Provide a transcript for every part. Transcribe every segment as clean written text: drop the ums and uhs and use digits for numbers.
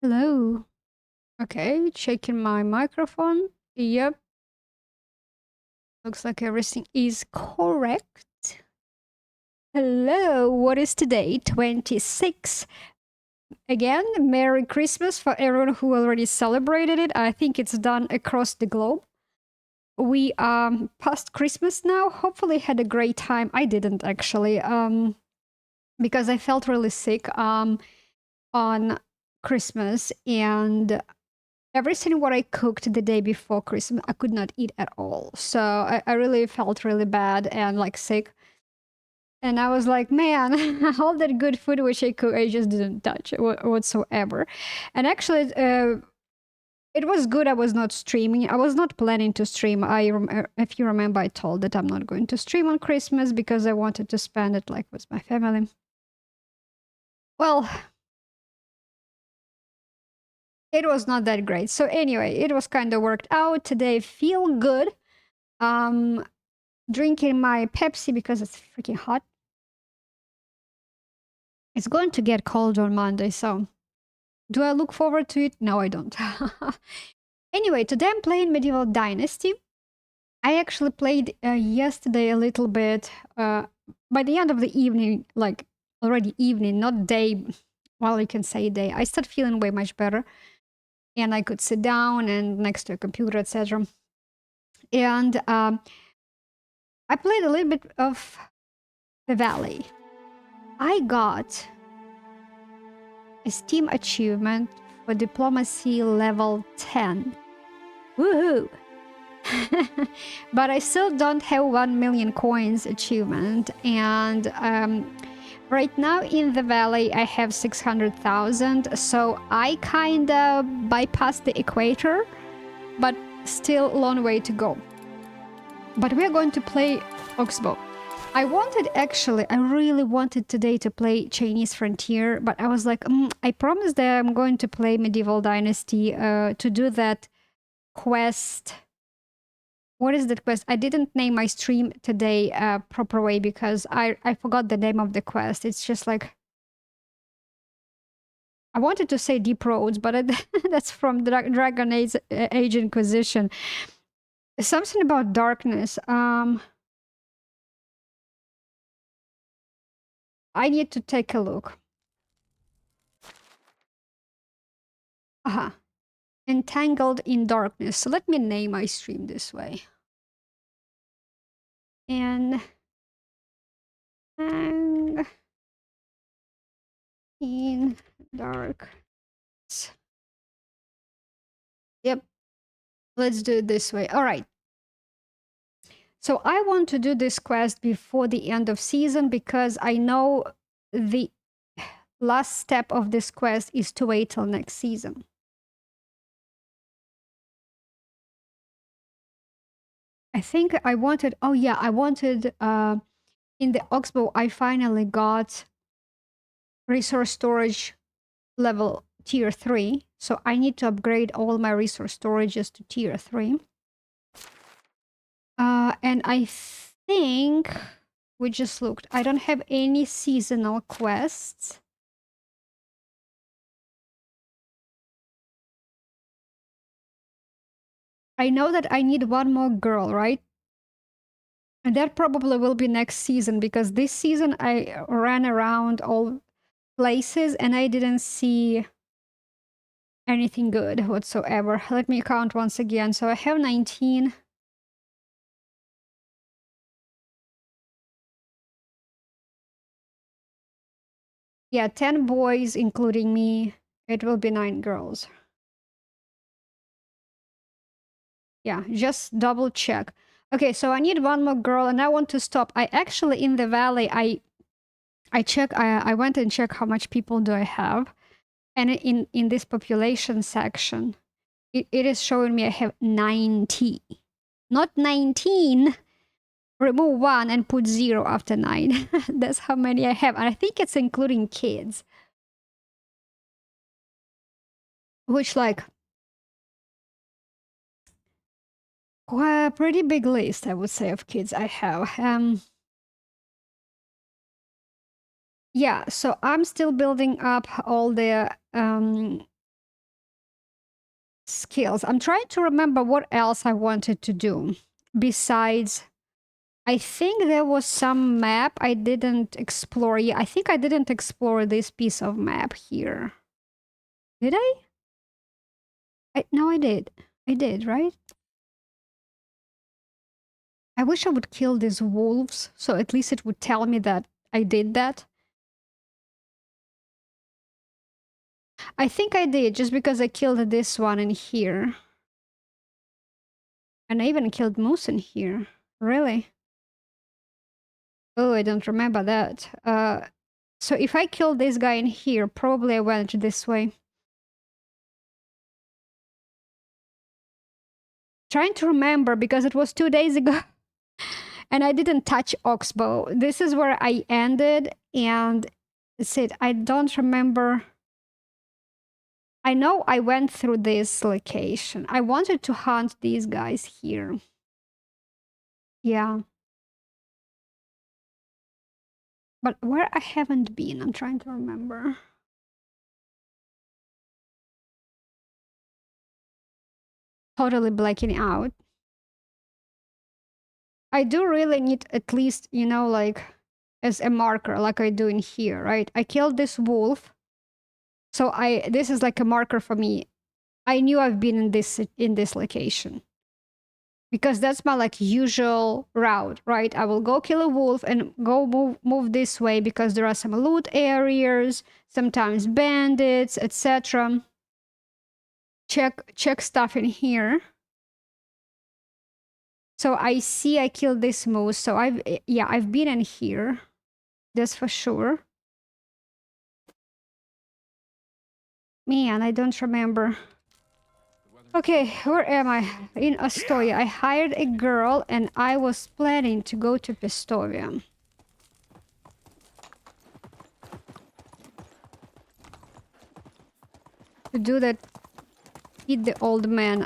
Hello. Okay, checking my microphone. Yep, looks like everything is correct. Hello, what is today? 26. Again, Merry Christmas for everyone who already celebrated it. I think it's done across the globe. We past Christmas now. Hopefully had a great time. I didn't actually because I felt really sick on Christmas, and everything what I cooked the day before Christmas, I could not eat at all. So I really felt really bad and like sick. And I was like, man, all that good food which I cooked, I just didn't touch it whatsoever. And actually, it was good. I was not streaming. I was not planning to stream. If you remember, I told that I'm not going to stream on Christmas because I wanted to spend it like with my family. Well, it was not that great. So anyway, it was kind of worked out. Today feel good. Um, Drinking my Pepsi because it's freaking hot. It's going to get cold on Monday, so do I look forward to it? No, I don't. Anyway, today I'm playing Medieval Dynasty. I actually played yesterday a little bit. By the end of the evening, like already evening, not day. Well, you can say day. I started feeling way much better, and I could sit down and next to a computer, etc. And I played a little bit of the Valley. I got a Steam achievement for diplomacy level 10. Woohoo! But I still don't have 1 million coins achievement, and right now in the valley I have 600,000, so I kinda bypassed the equator, but still a long way to go. But we're going to play Oxbow. I really wanted today to play Chinese Frontier, but I was like, I promised that I'm going to play Medieval Dynasty to do that quest. What is that quest? I didn't name my stream today proper way because I forgot the name of the quest. It's just like, I wanted to say Deep Roads, but that's from Dragon Age Inquisition. Something about darkness. I need to take a look. Aha. Entangled in Darkness. So let me name my stream this way. And hang in dark. Yep. Let's do it this way. All right. So I want to do this quest before the end of season because I know the last step of this quest is to wait till next season. I think I wanted, oh yeah, I wanted, in the Oxbow, I finally got resource storage level tier 3. So I need to upgrade all my resource storages to tier 3. And I think we just looked. I don't have any seasonal quests. I know that I need one more girl, right? And that probably will be next season because this season I ran around all places and I didn't see anything good whatsoever. Let me count once again. So I have 19. Yeah, 10 boys, including me. It will be 9 girls. Yeah, just double check. Okay, so I need one more girl and I want to stop. I actually, in the valley, I went and checked how much people do I have. And in this population section, it is showing me I have 90. Not 19. Remove 1 and put 0 after 9. That's how many I have. And I think it's including kids. Which, like, a pretty big list, I would say, of kids I have. Yeah, so I'm still building up all the skills. I'm trying to remember what else I wanted to do besides. I think there was some map I didn't explore. Yeah, I think I didn't explore this piece of map here. Did I? No, I did. I did, right? I wish I would kill these wolves, so at least it would tell me that I did that. I think I did, just because I killed this one in here. And I even killed moose in here. Really? Oh, I don't remember that. So if I killed this guy in here, probably I went this way. Trying to remember, because it was 2 days ago. And I didn't touch Oxbow. This is where I ended, and that's it. I don't remember. I know I went through this location. I wanted to hunt these guys here. Yeah. But where I haven't been, I'm trying to remember. Totally blacking out. I do really need at least, you know, like as a marker, like I do in here, right? I killed this wolf. So this is like a marker for me. I knew I've been in this location. Because that's my like usual route, right? I will go kill a wolf and go move this way because there are some loot areas, sometimes bandits, etc. Check stuff in here. So I see I killed this moose. So I've been in here. That's for sure. Man, I don't remember. Okay, where am I? In Astoria. I hired a girl and I was planning to go to Pistoria. To do that, eat the old man.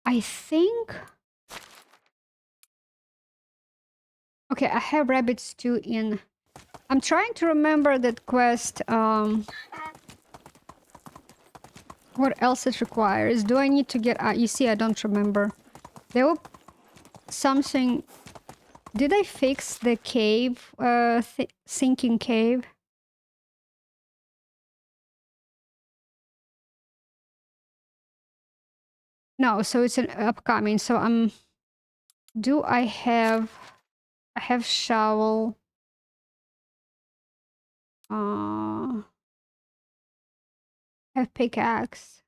I think... Okay, I have rabbits too in... I'm trying to remember that quest. What else it requires? Do I need to get... you see, I don't remember. There was something... Did I fix the cave? Sinking cave? No, so it's an upcoming. So I'm... Do I have... I have shovel. I have pickaxe.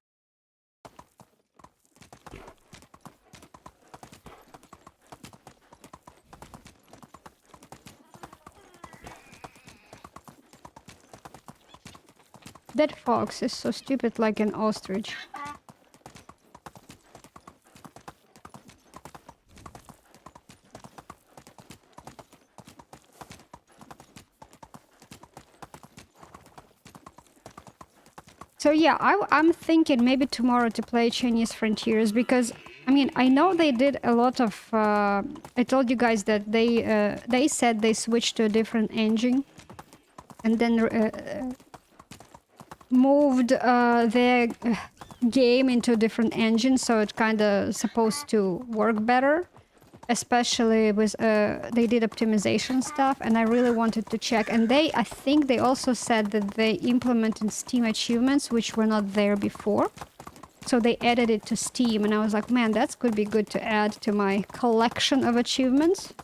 That fox is so stupid, like an ostrich. So yeah, I'm thinking maybe tomorrow to play Chinese Frontiers, because I mean, I know they did a lot of... I told you guys that they said they switched to a different engine and then moved their game into a different engine, so it kind of supposed to work better. Especially with they did optimization stuff, and I really wanted to check. And I think they also said that they implemented Steam achievements, which were not there before. So they added it to Steam, and I was like, man, that could be good to add to my collection of achievements.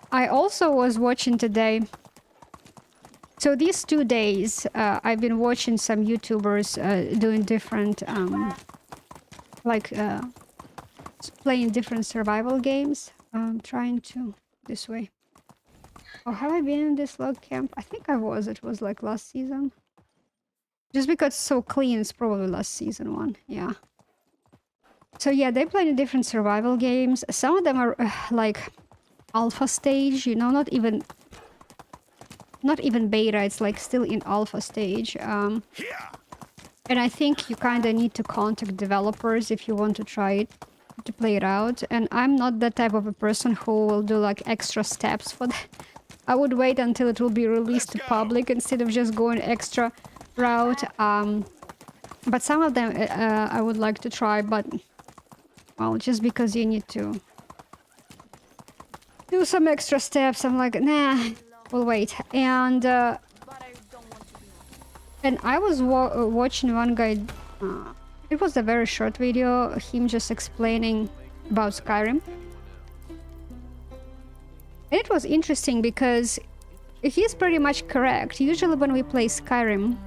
I also was watching today. So these 2 days, I've been watching some YouTubers doing different... playing different survival games. I'm trying to... This way. Oh, have I been in this log camp? I think I was. It was like last season. Just because it's so clean, it's probably last season one. Yeah. So yeah, they play different survival games. Some of them are like alpha stage, you know, not even beta. It's like still in alpha stage. And I think you kind of need to contact developers if you want to try it. to play it out, and I'm not that type of a person who will do like extra steps for that. I would wait until it will be released to public instead of just going extra route. But some of them I would like to try, but well, just because you need to do some extra steps, I'm like, nah, we'll wait. And I was watching one guy. It was a very short video, him just explaining about Skyrim. And it was interesting because he's pretty much correct. Usually when we play Skyrim,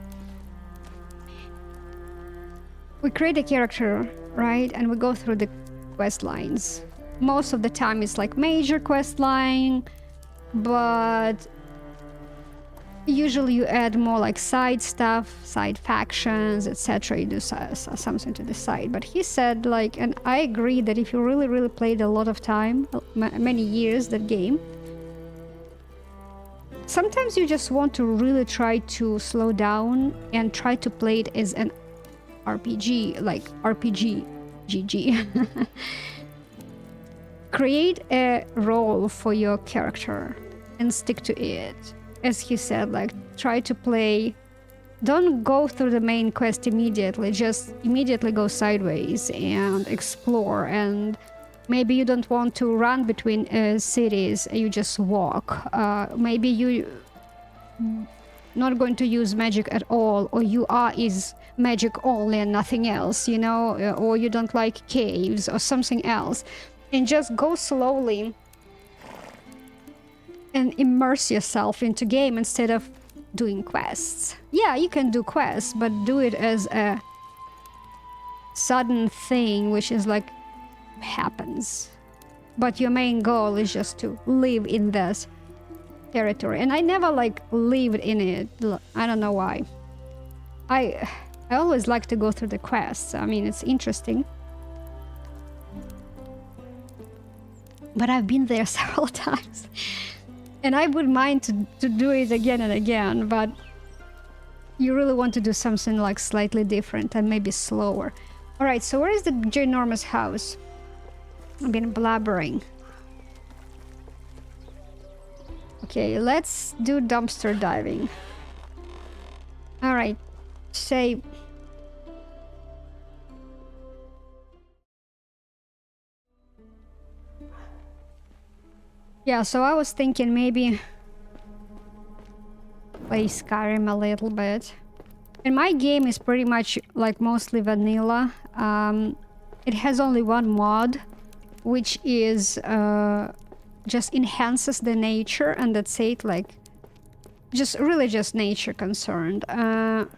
we create a character, right? And we go through the quest lines. Most of the time it's like major quest line, but usually you add more like side stuff, side factions, etc. You do something to the side. But he said like, and I agree that if you really played a lot of time, many years that game, sometimes you just want to really try to slow down and try to play it as an RPG, like RPG GG. Create a role for your character and stick to it. As he said, like, try to play, don't go through the main quest immediately, just immediately go sideways and explore. And maybe you don't want to run between cities, you just walk. Maybe you not going to use magic at all, or you is magic only and nothing else, you know, or you don't like caves or something else. And just go slowly and immerse yourself into game instead of doing quests. Yeah, you can do quests, but do it as a sudden thing, which is like happens. But your main goal is just to live in this territory. And I never like lived in it. I don't know why. I always like to go through the quests. I mean, it's interesting. But I've been there several times. And I wouldn't mind to do it again and again, but you really want to do something like slightly different and maybe slower. Alright, so where is the ginormous house? I've been blabbering. Okay, let's do dumpster diving. Alright, say... Yeah, so I was thinking maybe play Skyrim a little bit. And my game is pretty much like mostly vanilla. It has only one mod, which is just enhances the nature, and that's it, like just really just nature concerned. I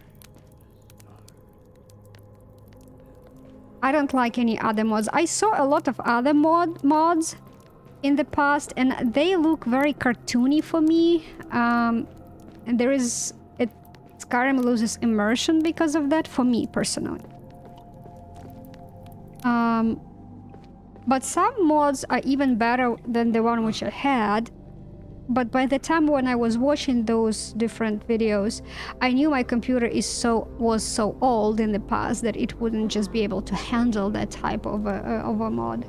don't like any other mods. I saw a lot of other mods in the past, and they look very cartoony for me. And there is Skyrim loses immersion because of that for me personally. But some mods are even better than the one which I had. But by the time when I was watching those different videos, I knew my computer was so old in the past that it wouldn't just be able to handle that type of a mod.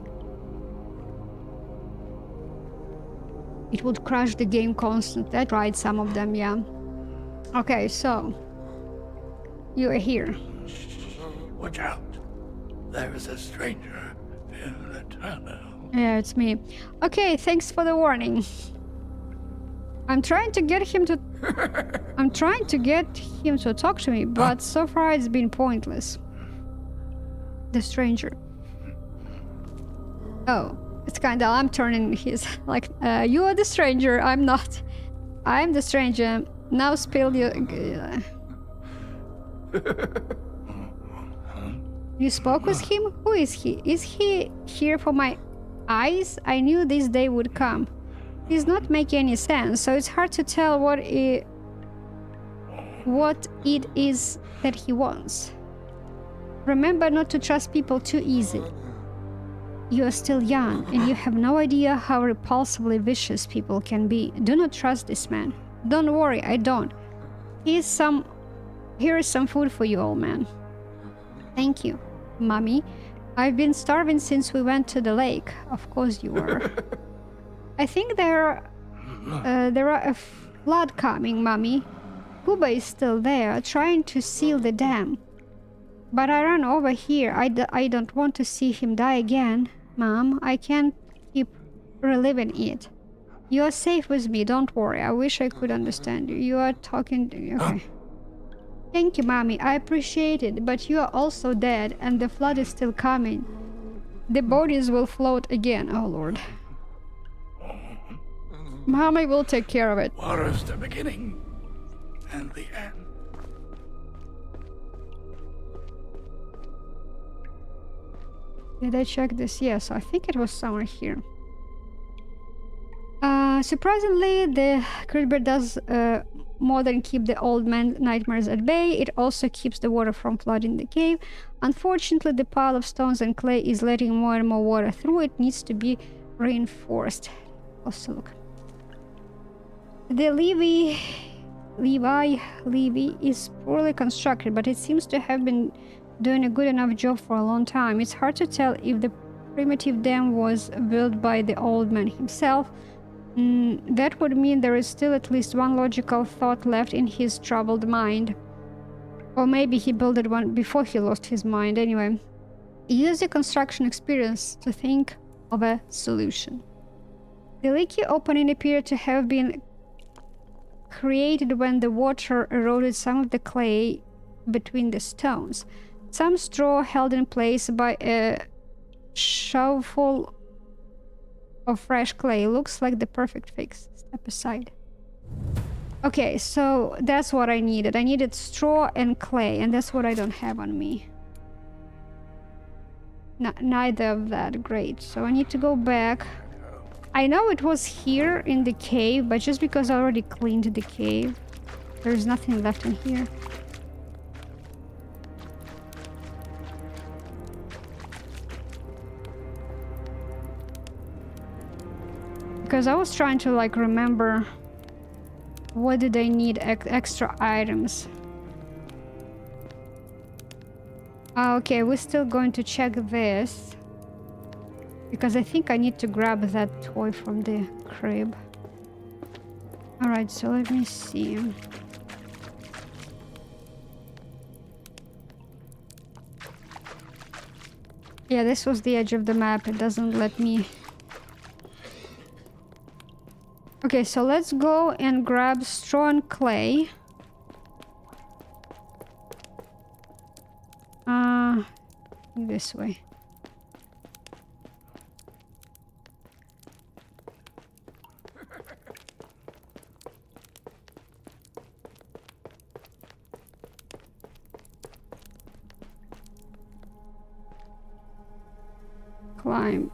It would crash the game constantly. I tried some of them, yeah. Okay, so you are here. Watch out. There is a stranger in the tunnel. Yeah, it's me. Okay, thanks for the warning. I'm trying to get him to talk to me, but so far it's been pointless. The stranger. Oh. It's kinda, I'm turning his, like, you are the stranger, I'm not. I'm the stranger. Now spill your... You spoke with him? Who is he? Is he here for my eyes? I knew this day would come. He's not making any sense, so it's hard to tell what it is that he wants. Remember not to trust people too easy. You are still young, and you have no idea how repulsively vicious people can be. Do not trust this man. Don't worry, I don't. Here is some food for you, old man. Thank you, Mommy. I've been starving since we went to the lake. Of course you were. I think there are a flood coming, Mommy. Kuba is still there, trying to seal the dam. But I ran over here. I don't want to see him die again. Mom, I can't keep reliving it. You are safe with me, don't worry. I wish I could understand you. You are talking to... Okay. Thank you, Mommy. I appreciate it, but you are also dead, and the flood is still coming. The bodies will float again. Oh, Lord. Mommy will take care of it. Water's the beginning and the end. Did I check this? Yes, I think it was somewhere here. Surprisingly, the Crittbird does more than keep the old man nightmares at bay. It also keeps the water from flooding the cave. Unfortunately, the pile of stones and clay is letting more and more water through. It needs to be reinforced. Also, look. The levee is poorly constructed, but it seems to have been doing a good enough job for a long time. It's hard to tell if the primitive dam was built by the old man himself. That would mean there is still at least one logical thought left in his troubled mind. Or maybe he built it one before he lost his mind. Anyway, use the construction experience to think of a solution. The leaky opening appeared to have been created when the water eroded some of the clay between the stones. Some straw held in place by a shovelful of fresh clay looks like the perfect fix. Step aside. Okay, so that's what I needed. I needed straw and clay, and that's what I don't have on me. Neither of that. Great. So I need to go back. I know it was here in the cave, but just because I already cleaned the cave, there's nothing left in here. Because I was trying to like remember what did I need extra items. Okay, we're still going to check this. Because I think I need to grab that toy from the crib. Alright, so let me see. Yeah, this was the edge of the map. It doesn't let me... Okay, so let's go and grab straw and clay. This way. Climb.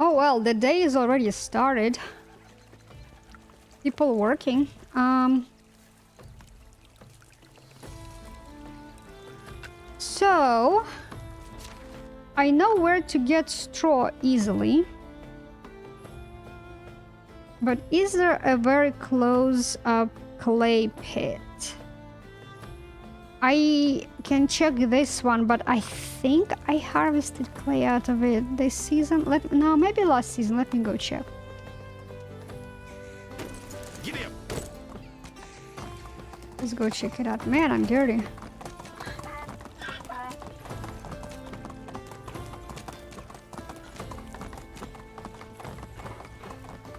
Oh well, the day is already started. People working. So I know where to get straw easily. But is there a very close up clay pit? I can check this one, but I think I harvested clay out of it this season. No, maybe last season. Let me go check. Let's go check it out. Man, I'm dirty.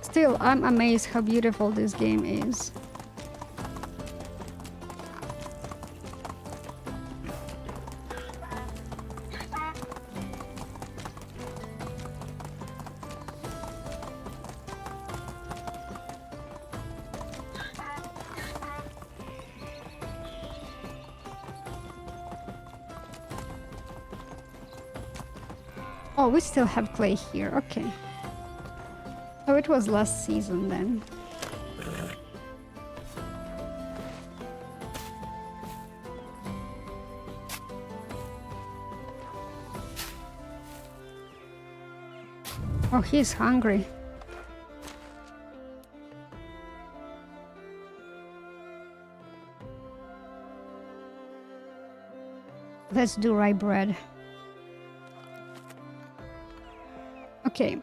Still, I'm amazed how beautiful this game is. Oh, we still have clay here. Okay. Oh, it was last season then. Oh, he's hungry. Let's do rye bread. Okay,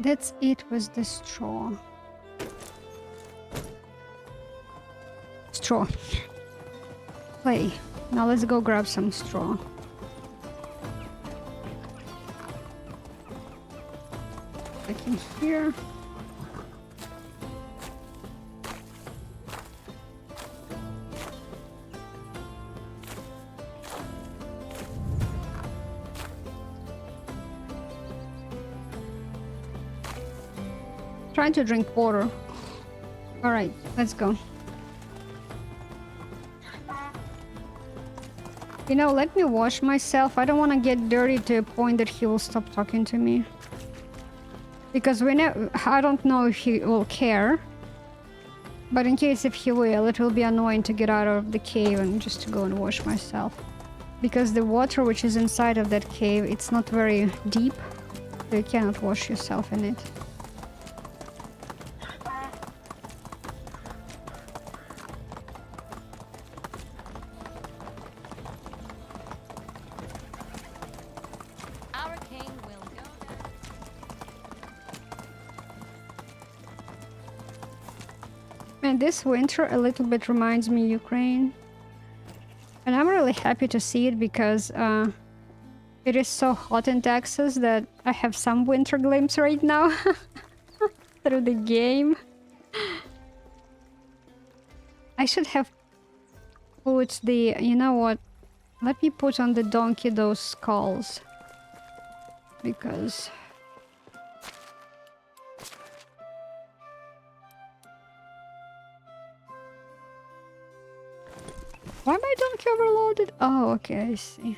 that's it with the straw. Straw. Play. Now let's go grab some straw. Back in here. Trying to drink water. All right, let's go. You know, let me wash myself. I don't want to get dirty to a point that he will stop talking to me. Because I don't know if he will care. But in case if he will, it will be annoying to get out of the cave and just to go and wash myself. Because the water which is inside of that cave, it's not very deep. So you cannot wash yourself in it. And this winter a little bit reminds me Ukraine. And I'm really happy to see it because it is so hot in Texas that I have some winter glimpse right now through the game. I should have put the... You know what? Let me put on the donkey those skulls. Because... Why am I donkey overloaded? Oh, okay, I see.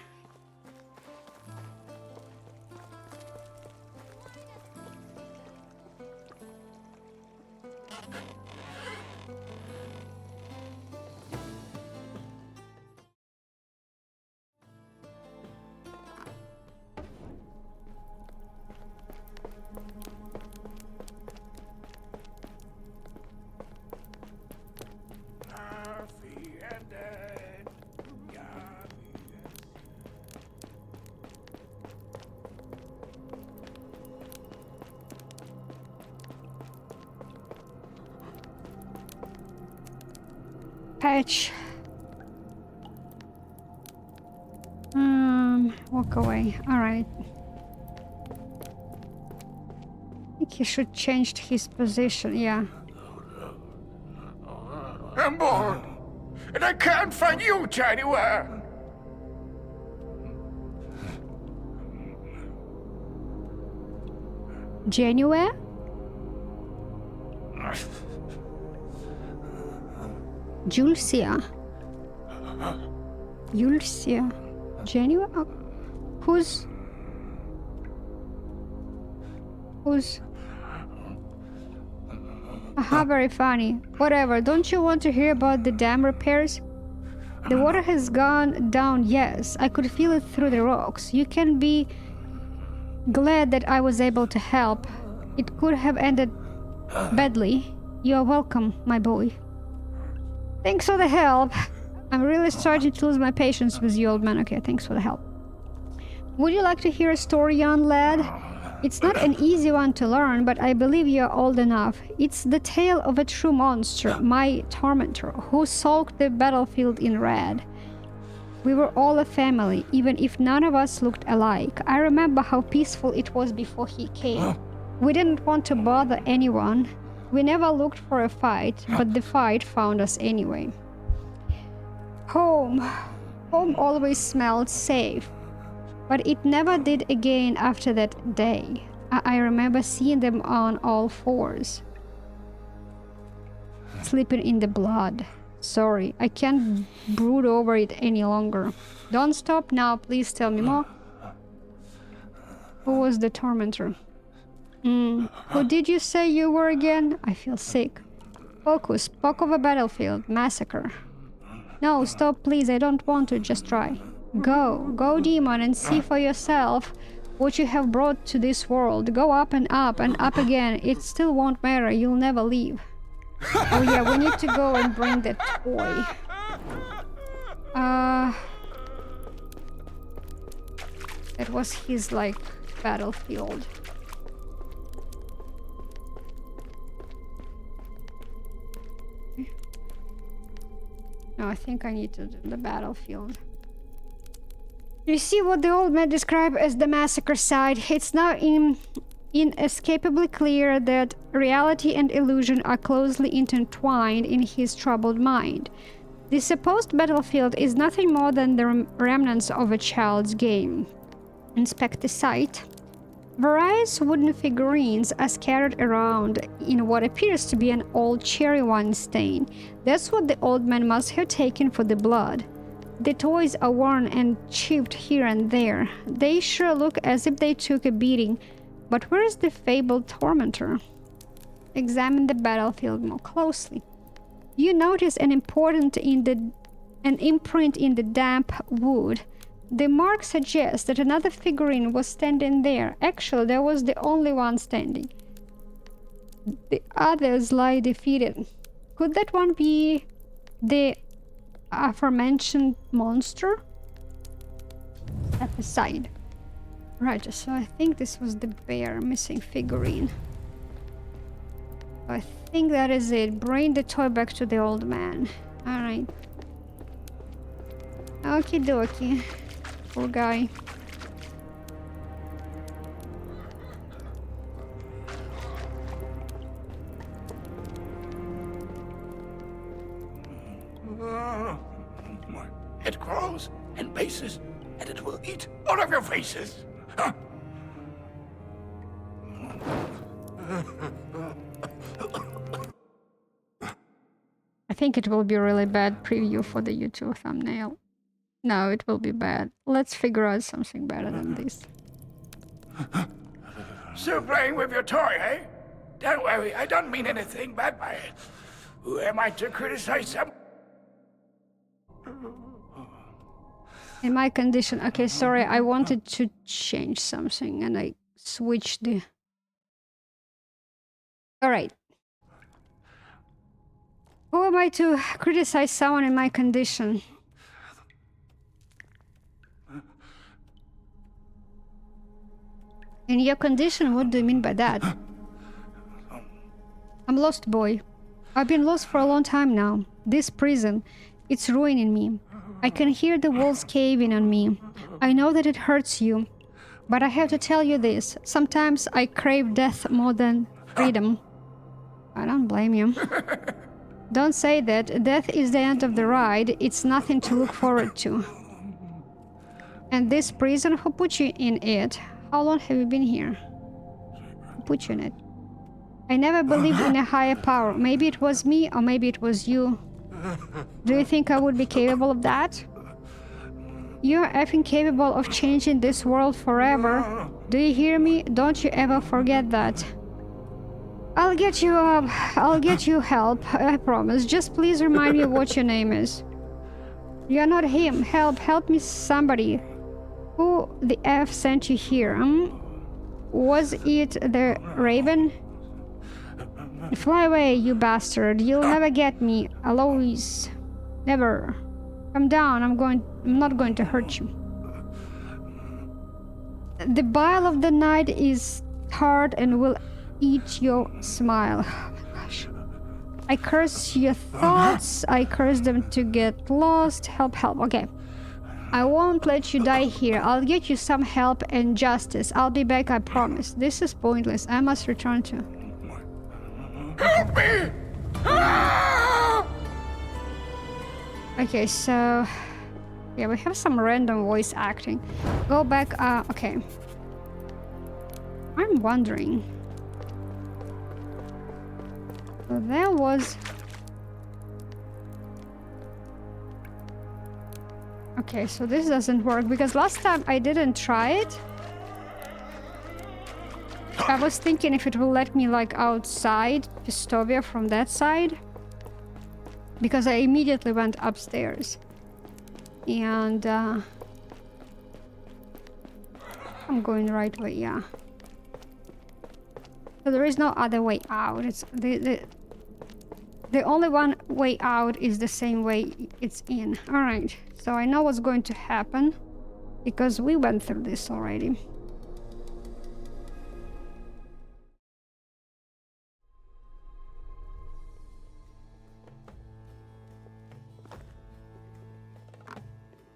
Patch. Walk away. Alright. I think he should change his position, yeah. I'm bored, and I can't find you anywhere. January? Julcia. Julcia. January? Oh, who's... Aha, very funny. Whatever, don't you want to hear about the dam repairs? The water has gone down, yes. I could feel it through the rocks. You can be glad that I was able to help. It could have ended badly. You are welcome, my boy. Thanks for the help. I'm really starting to lose my patience with you, old man. Okay, thanks for the help. Would you like to hear a story, young lad? It's not an easy one to learn, but I believe you're old enough. It's the tale of a true monster, my tormentor, who sulked the battlefield in red. We were all a family, even if none of us looked alike. I remember how peaceful it was before he came. We didn't want to bother anyone. We never looked for a fight, but the fight found us anyway. Home. Home always smelled safe. But it never did again after that day. I remember seeing them on all fours. Sleeping in the blood. Sorry, I can't brood over it any longer. Don't stop now, please tell me more. Who was the tormentor? Who did you say you were again? I feel sick. Focus, spoke of a battlefield, massacre. No, stop please, I don't want to, just try. Go demon and see for yourself what you have brought to this world. Go up and up again. It still won't matter, you'll never leave. Oh yeah, we need to go and bring that toy. It was his, like, battlefield. No, I think I need to do the battlefield. You see what the old man described as the massacre site. It's now inescapably clear that reality and illusion are closely intertwined in his troubled mind. The supposed battlefield is nothing more than the remnants of a child's game. Inspect the site. Various wooden figurines are scattered around in what appears to be an old cherry wine stain. That's what the old man must have taken for the blood. The toys are worn and chipped here and there. They sure look as if they took a beating. But where is the fabled tormentor? Examine the battlefield more closely. You notice an imprint in the damp wood. The mark suggests that another figurine was standing there. Actually, there was the only one standing. The others lie defeated. Could that one be the aforementioned monster? At the side. Right, so I think this was the bear missing figurine. I think that is it. Bring the toy back to the old man. Alright. Okie dokie. Poor guy. It crawls and bases, and it will eat all of your faces. Huh? I think it will be a really bad preview for the YouTube thumbnail. No, it will be bad. Let's figure out something better than this. Still playing with your toy, eh? Don't worry, I don't mean anything bad by it. Who am I to criticize some? In my condition... Okay, sorry, I wanted to change something and I switched the... Alright. Who am I to criticize someone in my condition? In your condition, what do you mean by that? I'm lost, boy. I've been lost for a long time now. This prison, it's ruining me. I can hear the walls caving on me. I know that it hurts you. But I have to tell you this. Sometimes I crave death more than freedom. I don't blame you. Don't say that. Death is the end of the ride. It's nothing to look forward to. And this prison, who put you in it? How long have you been here? Who put you in it? I never believed in a higher power. Maybe it was me, or maybe it was you. Do you think I would be capable of that? You're effing capable of changing this world forever. Do you hear me? Don't you ever forget that. I'll get you up. I'll get you help. I promise. Just please remind me what your name is. You're not him. Help me somebody. Who the F sent you here, Was it the Raven? Fly away, you bastard. You'll never get me. Alois. Never. Come down. I'm not going to hurt you. The bile of the night is hard and will eat your smile. Oh my gosh. I curse your thoughts. I curse them to get lost. Help. Okay. I won't let you die here. I'll get you some help and justice. I'll be back, I promise. This is pointless. I must return to... Help me! Okay, so... Yeah, we have some random voice acting. Go back, okay. I'm wondering... So there was... Okay, so this doesn't work because last time I didn't try it. I was thinking if it will let me like outside Pistovia from that side. Because I immediately went upstairs. And I'm going the right way, yeah. So there is no other way out. It's the only one way out is the same way it's in. Alright, so I know what's going to happen. because we went through this already.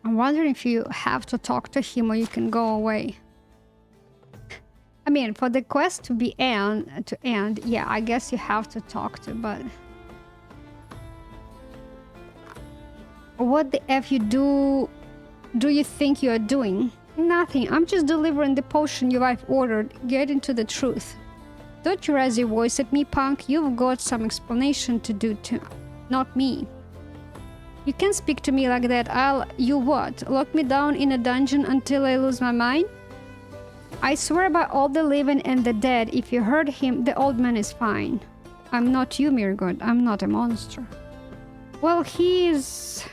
I'm wondering if you have to talk to him or you can go away. I mean, for the quest to end, yeah, I guess you have to talk to, but... What the F do you think you are doing? Nothing, I'm just delivering the potion I've ordered. Get into the truth. Don't you raise your voice at me, punk. You've got some explanation to do too. Not me. You can't speak to me like that. You what? Lock me down in a dungeon until I lose my mind? I swear by all the living and the dead, if you hurt him, the old man is fine. I'm not you, Mirgod. I'm not a monster. Well, he's...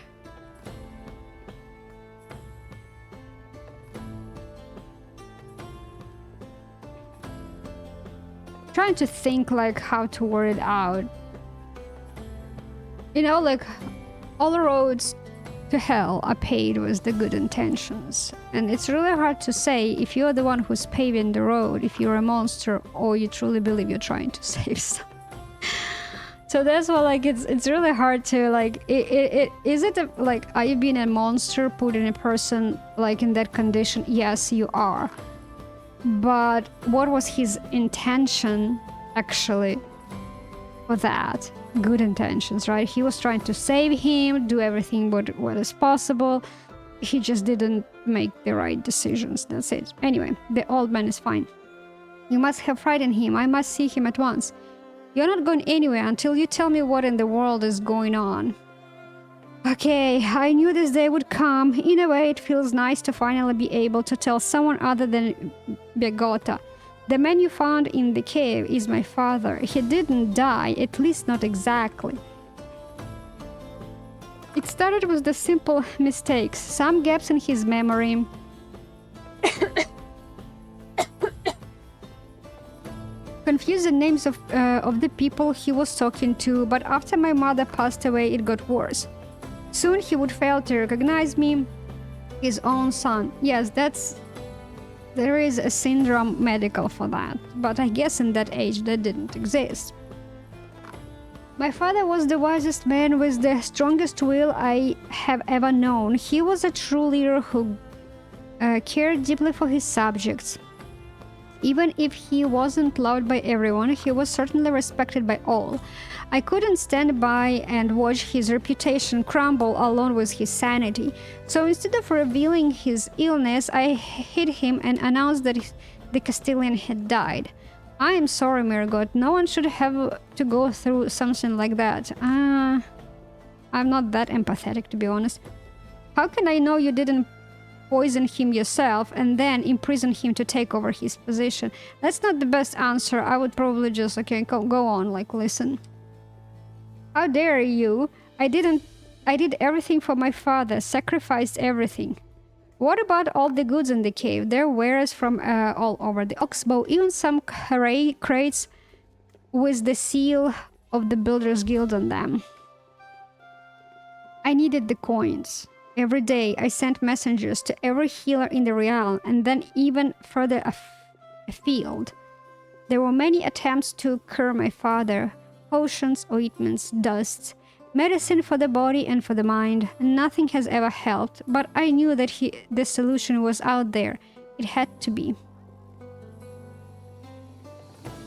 trying to think like how to word it out. You know, like all the roads to hell are paved with the good intentions. And it's really hard to say if you're the one who's paving the road, if you're a monster or you truly believe you're trying to save someone. So that's why, like, it's really hard to, like, like, are you being a monster putting a person, like, in that condition? Yes, you are. But what was his intention, actually, for that? Good intentions, right? He was trying to save him, do everything what is possible. He just didn't make the right decisions. That's it. Anyway, the old man is fine. You must have frightened him. I must see him at once. You're not going anywhere until you tell me what in the world is going on. Okay, I knew this day would come. In a way, it feels nice to finally be able to tell someone other than Begota. The man you found in the cave is my father. He didn't die, at least not exactly. It started with the simple mistakes, some gaps in his memory. Confused the names of the people he was talking to, but after my mother passed away, it got worse. Soon he would fail to recognize me, his own son. Yes, there is a syndrome medical for that, but I guess in that age that didn't exist. My father was the wisest man with the strongest will I have ever known. He was a true leader who cared deeply for his subjects. Even if he wasn't loved by everyone, he was certainly respected by all. I couldn't stand by and watch his reputation crumble along with his sanity. So instead of revealing his illness, I hid him and announced that the Castilian had died. I am sorry, Mirgod. No one should have to go through something like that. I'm not that empathetic, to be honest. How can I know you didn't poison him yourself and then imprison him to take over his position? That's not the best answer. I would probably just, okay, go on, like, listen. How dare you? I did everything for my father, sacrificed everything. What about all the goods in the cave? There were wares from all over the Oxbow, even some crates with the seal of the Builders Guild on them. I needed the coins. Every day I sent messengers to every healer in the realm and then even further afield. There were many attempts to cure my father. Potions, ointments, dusts, medicine for the body and for the mind. Nothing has ever helped, but I knew that the solution was out there. It had to be.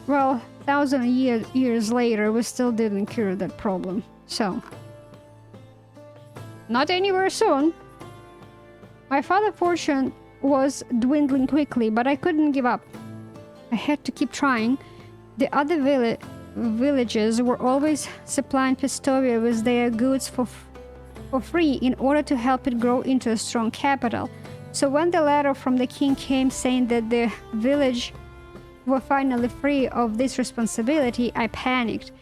Well, 1,000 years later, we still didn't cure that problem. So, not anywhere soon. My father's fortune was dwindling quickly, but I couldn't give up. I had to keep trying. The other villages were always supplying Pistoria with their goods for free in order to help it grow into a strong capital. So when the letter from the king came saying that the village were finally free of this responsibility, I panicked.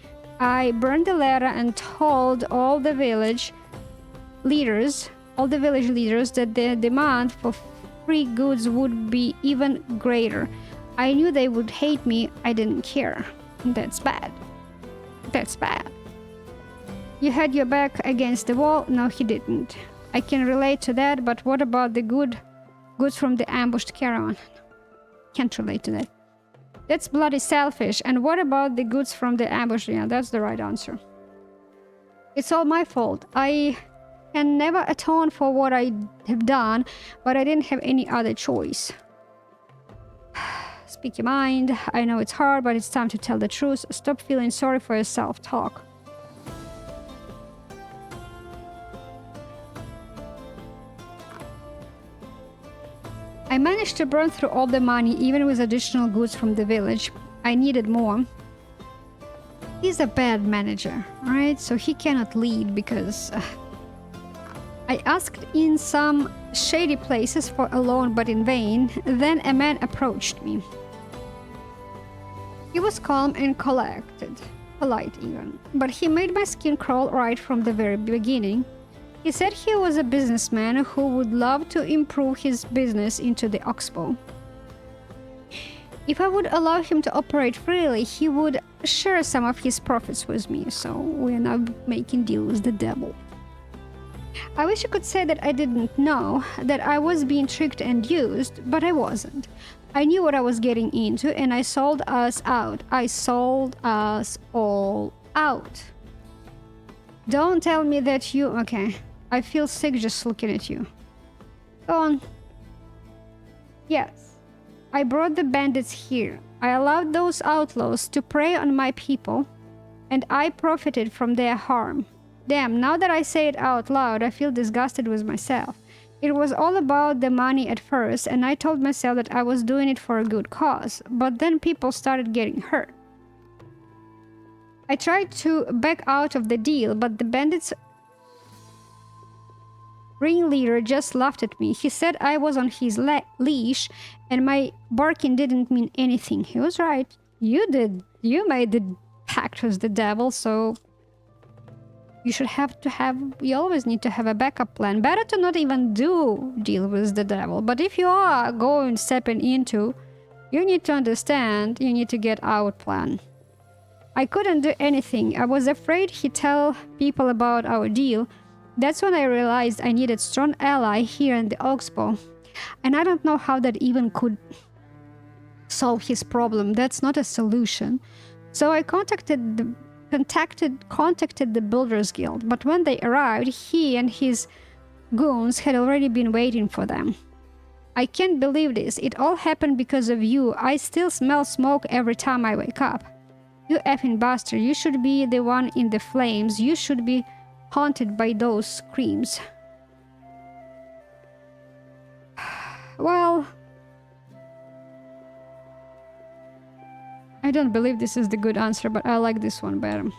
I burned the letter and told all the village leaders that the demand for free goods would be even greater. I knew they would hate me. I didn't care. That's bad. That's bad. You had your back against the wall? No, he didn't. I can relate to that, but what about the good goods from the ambushed caravan. Can't relate to that. That's bloody selfish. And what about the goods from the ambush? Yeah, that's the right answer. It's all my fault. I can never atone for what I have done, but I didn't have any other choice. Speak your mind. I know it's hard, but it's time to tell the truth. Stop feeling sorry for yourself. Talk. I managed to burn through all the money, even with additional goods from the village. I needed more. He's a bad manager, right? So he cannot lead because... I asked in some shady places for a loan, but in vain. Then a man approached me. He was calm and collected, polite even, but he made my skin crawl right from the very beginning. He said he was a businessman who would love to improve his business into the Oxbow. If I would allow him to operate freely, he would share some of his profits with me, so we're now making deal with the devil. I wish I could say that I didn't know, that I was being tricked and used, but I wasn't. I knew what I was getting into, and I sold us out. I sold us all out. Don't tell me that you... Okay. I feel sick just looking at you. Go on. Yes. I brought the bandits here. I allowed those outlaws to prey on my people, and I profited from their harm. Damn, now that I say it out loud, I feel disgusted with myself. It was all about the money at first, and I told myself that I was doing it for a good cause, but then people started getting hurt. I tried to back out of the deal, but the bandits' ringleader just laughed at me. He said I was on his leash, and my barking didn't mean anything. He was right. You did. You made the pact with the devil, so... You always need to have a backup plan. Better to not even deal with the devil. But if you are stepping into, you need to understand, you need to get out plan. I couldn't do anything. I was afraid he'd tell people about our deal. That's when I realized I needed strong ally here in the Oxbow. And I don't know how that even could solve his problem. That's not a solution. So I contacted the Builders Guild, but when they arrived, he and his goons had already been waiting for them. I can't believe this. It all happened because of you. I still smell smoke every time I wake up. You effing bastard. You should be the one in the flames. You should be haunted by those screams. Well... I don't believe this is the good answer, but I like this one better.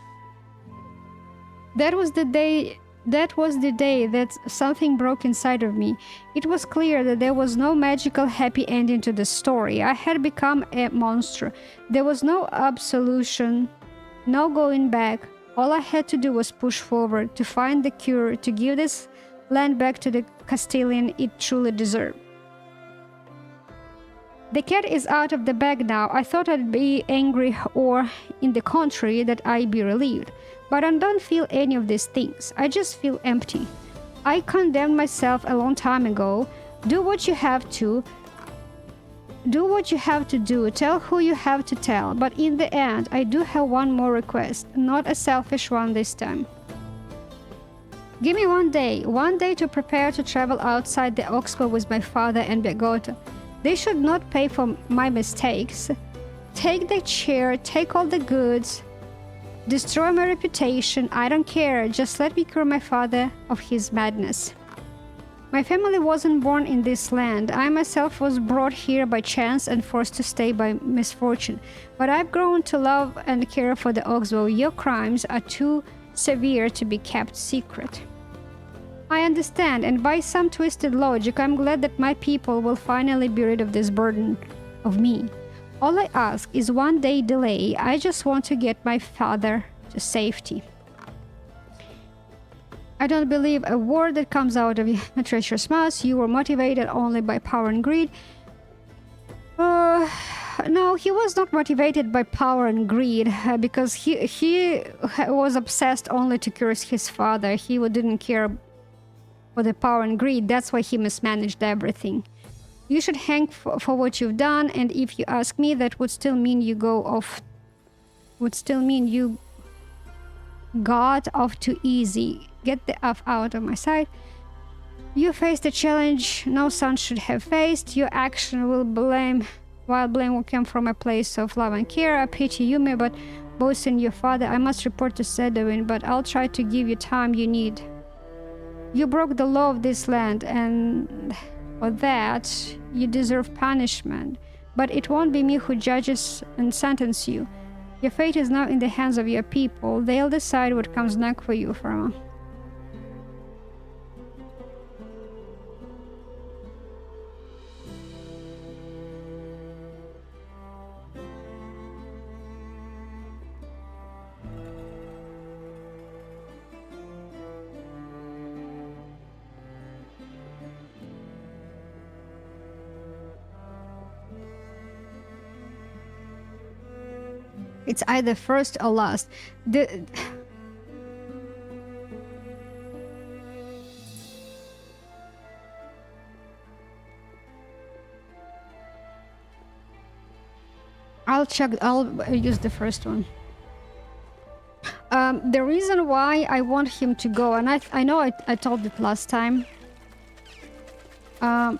That was the day that something broke inside of me. It was clear that there was no magical happy ending to the story. I had become a monster. There was no absolution, no going back. All I had to do was push forward, to find the cure, to give this land back to the Castilian it truly deserved. The cat is out of the bag now. I thought I'd be angry or, in the contrary, that I'd be relieved. But I don't feel any of these things. I just feel empty. I condemned myself a long time ago. Do what you have to. Do what you have to do. Tell who you have to tell. But in the end, I do have one more request. Not a selfish one this time. Give me one day to prepare to travel outside the Oxbow with my father and Begota. They should not pay for my mistakes. Take the chair, take all the goods, destroy my reputation. I don't care. Just let me cure my father of his madness. My family wasn't born in this land. I myself was brought here by chance and forced to stay by misfortune. But I've grown to love and care for the Oxbow. Your crimes are too severe to be kept secret. I understand, and by some twisted logic, I'm glad that my people will finally be rid of this burden of me. All I ask is one day delay. I just want to get my father to safety. I don't believe a word that comes out of your treacherous mouth. You were motivated only by power and greed. No, he was not motivated by power and greed because he was obsessed only to curse his father. He didn't care for the power and greed. That's why he mismanaged everything. You should hang for what you've done, and if you ask me, that would still mean you got off too easy. Get the F out of my sight. You faced a challenge no son should have faced. Your action will blame will come from a place of love and care. I pity you, but both in your father, I must report to Sedwin, but I'll try to give you time you need. You broke the law of this land, and for that, you deserve punishment. But it won't be me who judges and sentences you. Your fate is now in the hands of your people. They'll decide what comes next for you from. It's either first or last. I'll use the first one. The reason why I want him to go, and I know I told it last time. There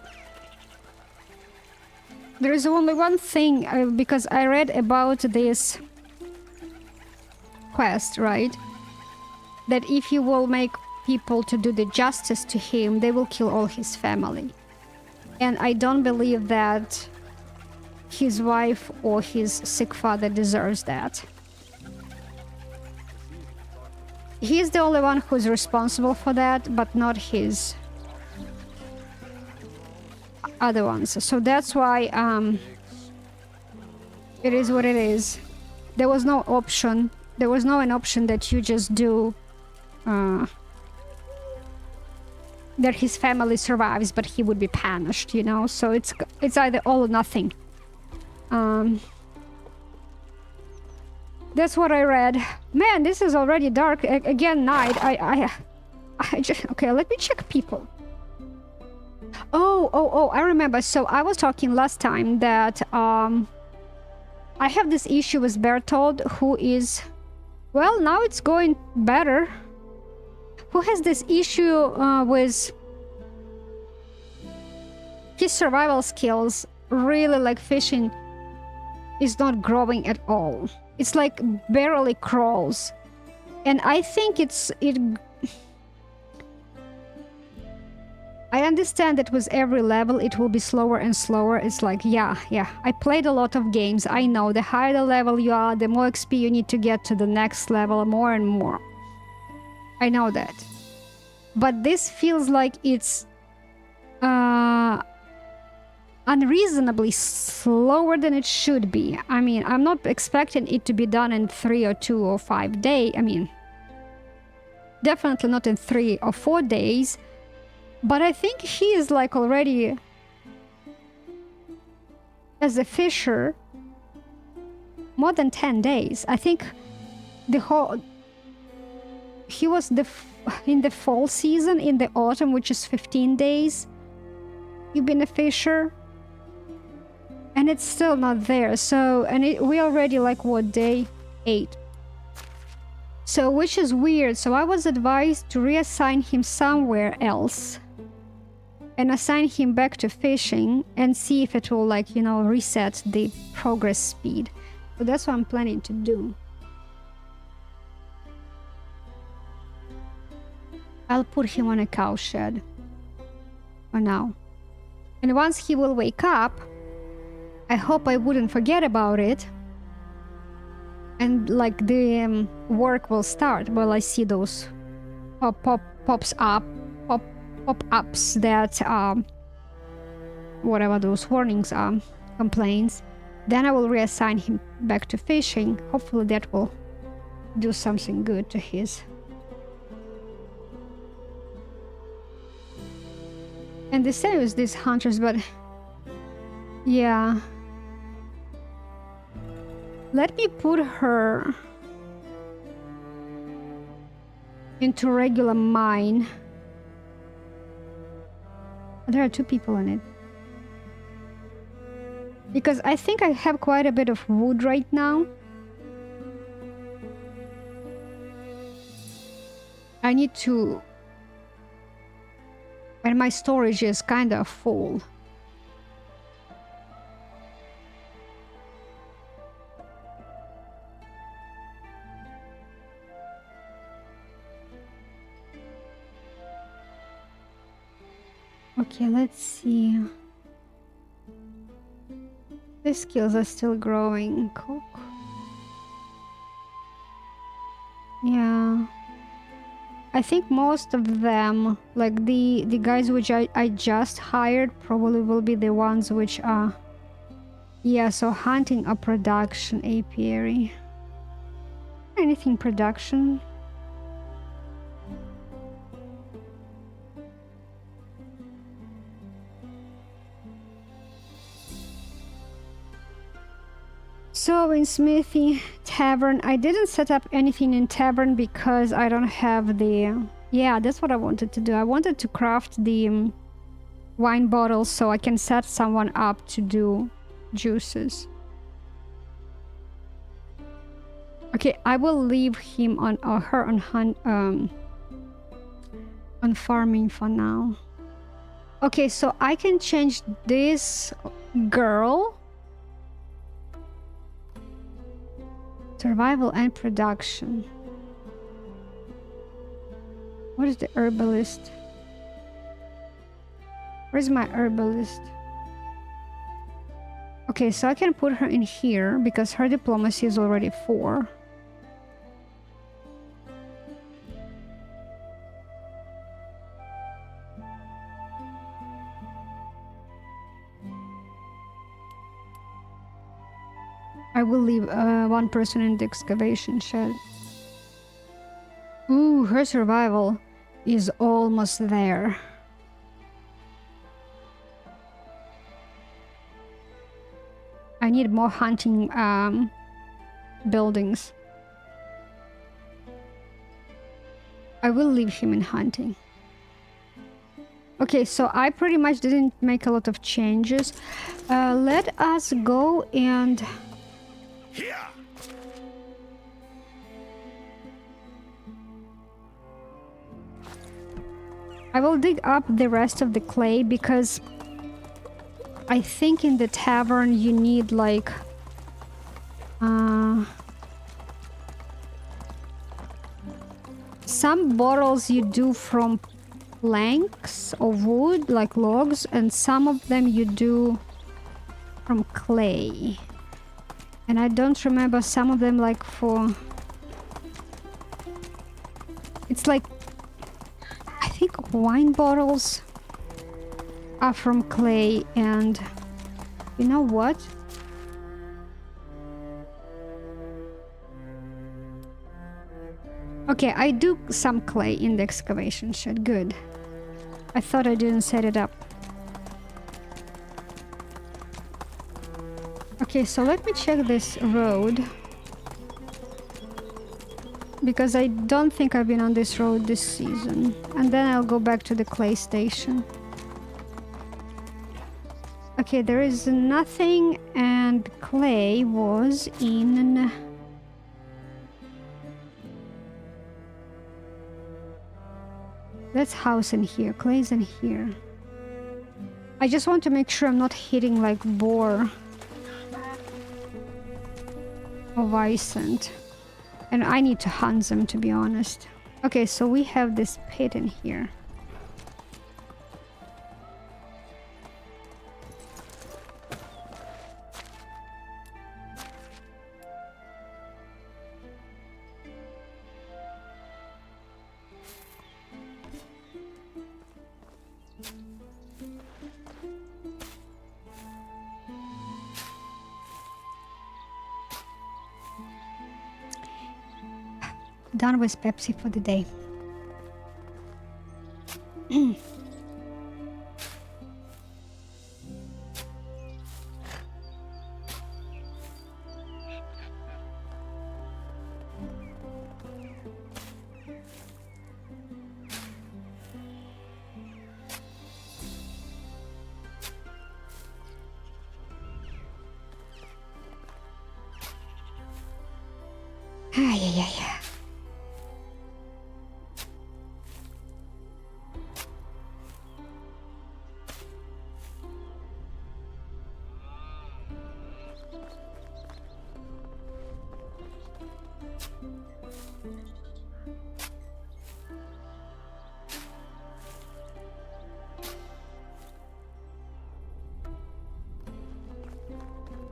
is only one thing, because I read about this quest, right? That if you will make people to do the justice to him, they will kill all his family. And I don't believe that his wife or his sick father deserves that. He's the only one who's responsible for that, but not his other ones. So that's why it is what it is. There was no option. There was no an option that you just do that his family survives, but he would be punished, you know? So it's either all or nothing. That's what I read. Man, this is already dark. Again, night. I just... Okay, let me check people. Oh, I remember. So I was talking last time that I have this issue with Bertold, who is... Well, now it's going better. Who has this issue with his survival skills, really like fishing, is not growing at all. It's like barely crawls. And I think I understand that with every level it will be slower and slower. It's like, yeah. I played a lot of games. I know the higher the level you are, the more XP you need to get to the next level, more and more. I know that. But this feels like it's unreasonably slower than it should be. I mean, I'm not expecting it to be done in 3 or 2 or 5 days. I mean, definitely not in 3 or 4 days. But I think he is like already, as a fisher, more than 10 days. I think he was in the fall season, in the autumn, which is 15 days. You've been a fisher. And it's still not there. So, we already like, what, day 8. So, which is weird. So I was advised to reassign him somewhere else. And assign him back to fishing and see if it will, like, you know, reset the progress speed. So that's what I'm planning to do. I'll put him on a cow shed for now. And once he will wake up, I hope I wouldn't forget about it. And like the work will start while I see those pop-ups that whatever those warnings are, complaints. Then I will reassign him back to fishing. Hopefully that will do something good to his. And the same with these hunters, but yeah. Let me put her into regular mine. There are 2 people in it. Because I think I have quite a bit of wood right now. I need to... And my storage is kind of full. Okay, let's see. The skills are still growing. Cook. Yeah. I think most of them, like the guys which I just hired, probably will be the ones which are... Yeah, so hunting a production apiary. Anything production? So in Smithy Tavern, I didn't set up anything in Tavern because I don't have the... Yeah, that's what I wanted to do. I wanted to craft the wine bottles so I can set someone up to do juices. Okay, I will leave him on or her on farming for now. Okay, so I can change this girl. Survival and production. What is the herbalist? Where's my herbalist? Okay, so I can put her in here because her diplomacy is already 4. I will leave one person in the excavation shed. Ooh, her survival is almost there. I need more hunting buildings. I will leave him in hunting. Okay, so I pretty much didn't make a lot of changes. Let us go and... Here. I will dig up the rest of the clay because I think in the tavern you need like some bottles you do from planks of wood, like logs, and some of them you do from clay. And I don't remember some of them like for... It's like... I think wine bottles are from clay and... You know what? Okay, I do some clay in the excavation shed. Good. I thought I didn't set it up. Okay, so let me check this road. Because I don't think I've been on this road this season. And then I'll go back to the clay station. Okay, there is nothing, and clay was in... That's house in here. Clay's in here. I just want to make sure I'm not hitting like boar or Vicent. And I need to hunt them, to be honest. Okay, so we have this pit in here. Done with Pepsi for the day. Ay, ay, ay.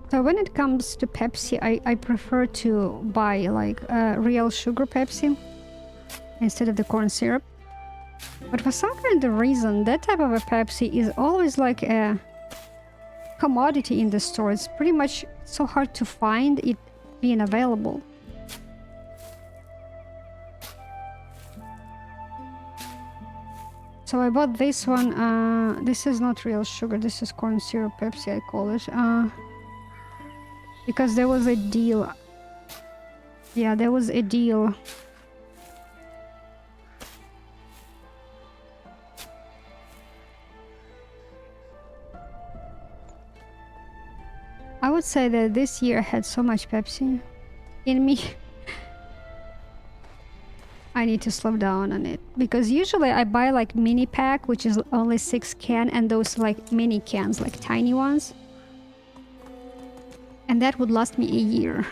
So when it comes to Pepsi, I prefer to buy like real sugar Pepsi instead of the corn syrup. But for some kind of reason, that type of a Pepsi is always like a commodity in the store. It's pretty much so hard to find it being available. So I bought this one. This is not real sugar. This is corn syrup Pepsi, I call it. Because there was a deal. Yeah, there was a deal. I would say that this year I had so much Pepsi in me. I need to slow down on it. Because usually I buy like mini pack, which is only 6 cans, and those like mini cans, like tiny ones. And that would last me a year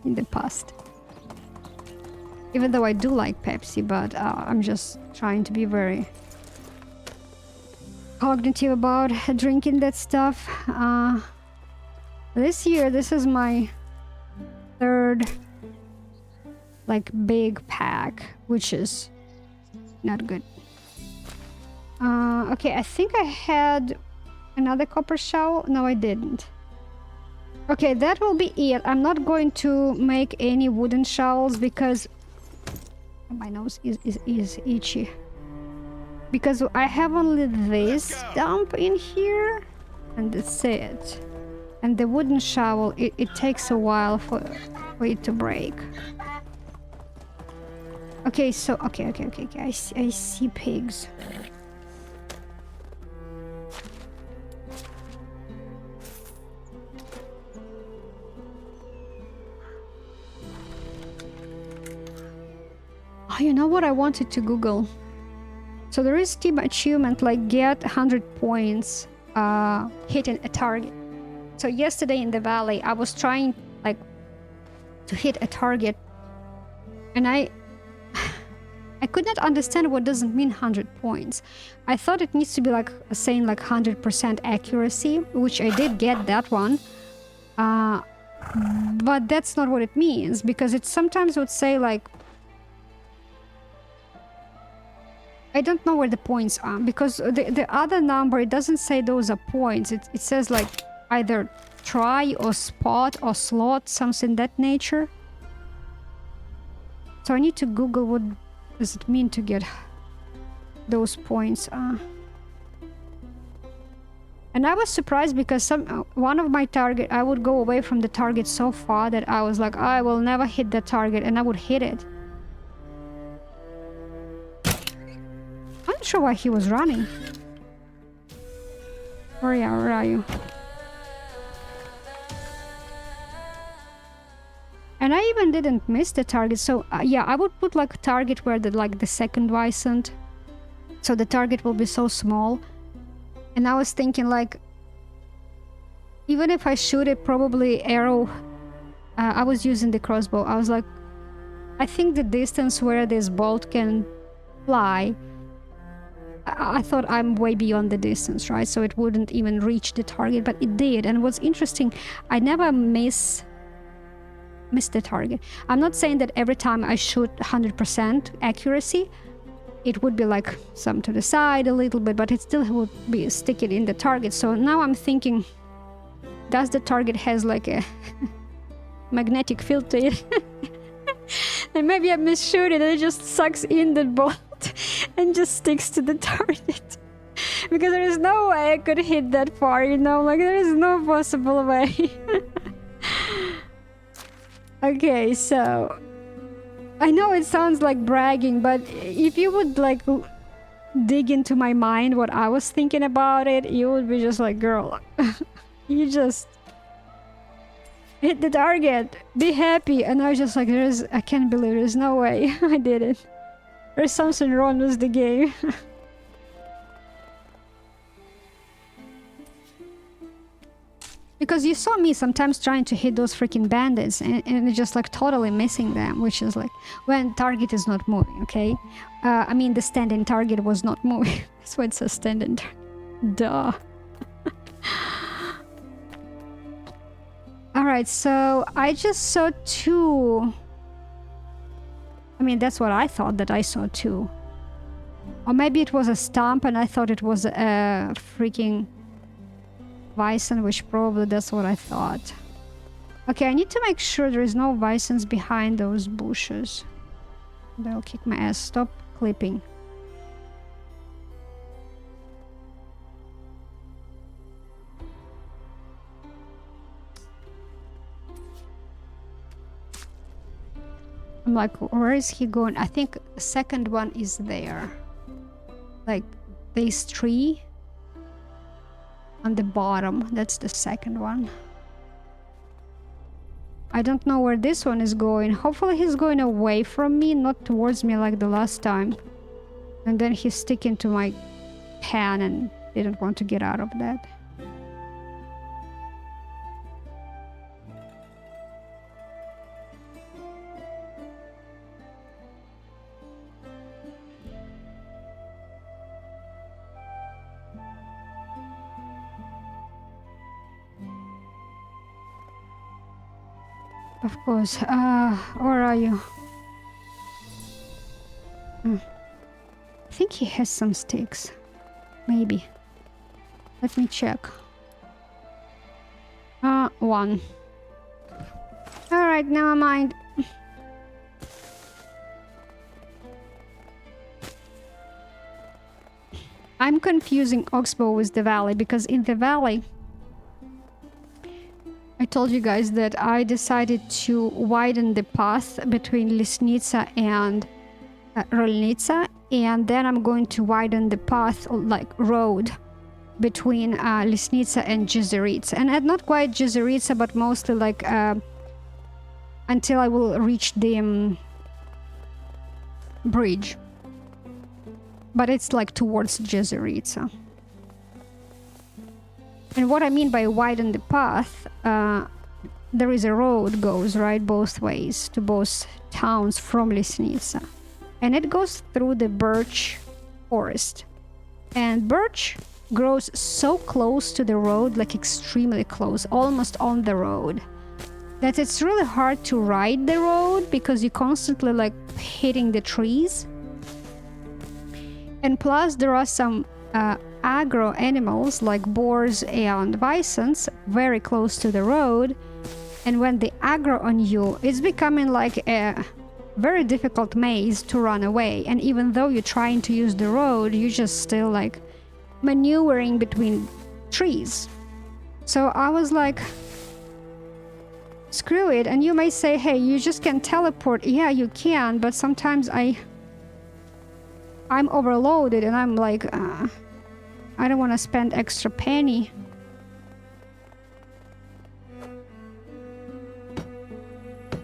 in the past. Even though I do like Pepsi, but I'm just trying to be very cognitive about drinking that stuff. This year, this is my 3rd like big pack, which is not good. Okay, I think I had another copper shovel. No, I didn't. Okay, that will be it. I'm not going to make any wooden shovels because my nose is itchy. Because I have only this dump in here, and that's it. And the wooden shovel, it takes a while for it to break. Okay, so okay. I see pigs. Oh, you know what I wanted to Google? So there is team achievement like get 100 points hitting a target. So yesterday in the valley, I was trying like to hit a target, and I could not understand what doesn't mean 100 points. I thought it needs to be like saying like 100% accuracy, which I did get that one. But that's not what it means, because it sometimes would say like, I don't know where the points are, because the other number, it doesn't say those are points. It says like either try or spot or slot, something that nature. So I need to Google what does it mean to get those points. And I was surprised because one of my target, I would go away from the target so far that I was like, I will never hit that target, and I would hit it. I'm not sure why he was running. Where are you? And I even didn't miss the target. So yeah, I would put like a target where the second Vicent. So the target will be so small. And I was thinking like, even if I shoot it, probably arrow. I was using the crossbow. I was like, I think the distance where this bolt can fly, I thought I'm way beyond the distance, right? So it wouldn't even reach the target, but it did. And what's interesting, I never miss the target. I'm not saying that every time I shoot 100% accuracy, it would be like some to the side a little bit, but it still would be sticking in the target. So now I'm thinking, does the target has like a magnetic field to it? And maybe I misshoot it and it just sucks in the bolt and just sticks to the target. Because there is no way I could hit that far, you know, like there is no possible way. Okay, so I know it sounds like bragging, but if you would like dig into my mind what I was thinking about it, you would be just like, girl, you just Hit the target. Be happy. And I was just like, I can't believe there's no way I did it. There's something wrong with the game. Because you saw me sometimes trying to hit those freaking bandits and just like totally missing them, which is like when target is not moving, okay? I mean, the standing target was not moving. That's why it says standing target. Duh. Alright, so I just saw 2. I mean, that's what I thought that I saw 2. Or maybe it was a stump and I thought it was a freaking bison, which probably that's what I thought. Okay, I need to make sure there is no bisons behind those bushes. They'll kick my ass. Stop clipping. I'm like, where is he going? I think the second one is there. Like, this tree on the bottom. That's the second one. I don't know where this one is going. Hopefully he's going away from me, not towards me like the last time. And then he's sticking to my pan and didn't want to get out of that. Of course. Where are you? I think he has some sticks. Maybe. Let me check. 1. Alright, never mind. I'm confusing Oxbow with the valley because in the valley I told you guys that I decided to widen the path between Lysnitsa and Rolnitsa, and then I'm going to widen the path, like road, between Lysnitsa and Jezerits. And not quite Jezerits, but mostly like until I will reach the bridge. But it's like towards Jezerits. And what I mean by widen the path, there is a road goes right both ways to both towns from Lysnitsa. And it goes through the birch forest. And birch grows so close to the road, like extremely close, almost on the road, that it's really hard to ride the road because you're constantly like hitting the trees. And plus there are some agro animals like boars and bisons very close to the road, and when they aggro on you, it's becoming like a very difficult maze to run away. And even though you're trying to use the road, you're just still like maneuvering between trees. So I was like, screw it. And you may say, hey, you just can teleport. Yeah, you can, but sometimes I'm overloaded and I'm like, I don't want to spend extra penny.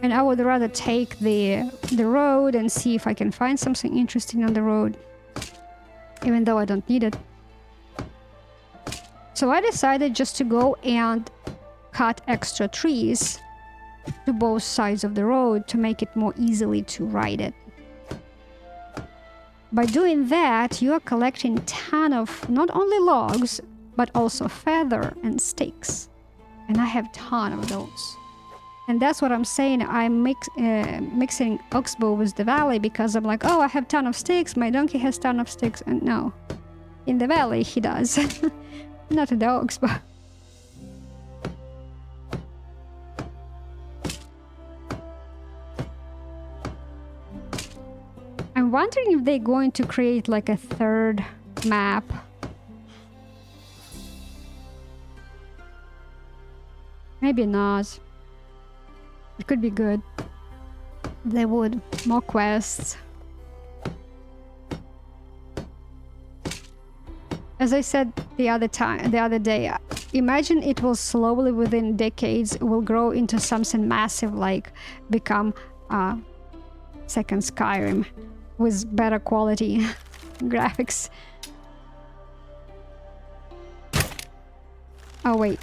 And I would rather take the road and see if I can find something interesting on the road, even though I don't need it. So I decided just to go and cut extra trees to both sides of the road to make it more easily to ride it. By doing that, you are collecting a ton of not only logs, but also feather and sticks. And I have a ton of those. And that's what I'm saying. I'm mixing Oxbow with the valley because I'm like, oh, I have a ton of sticks. My donkey has a ton of sticks. And no, in the valley he does. Not in the Oxbow. I'm wondering if they're going to create like a third map. Maybe not. It could be good. They would. More quests. As I said the other day, imagine it will slowly, within decades, will grow into something massive, like become second Skyrim with better quality graphics. Oh wait.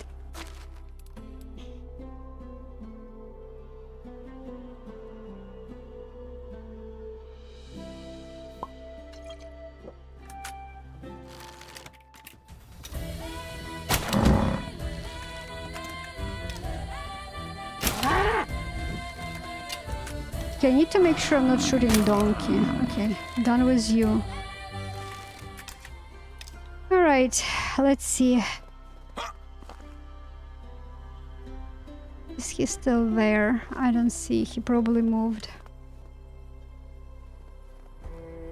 Okay, I need to make sure I'm not shooting donkey. Okay, done with you. Alright, let's see. Is he still there? I don't see. He probably moved.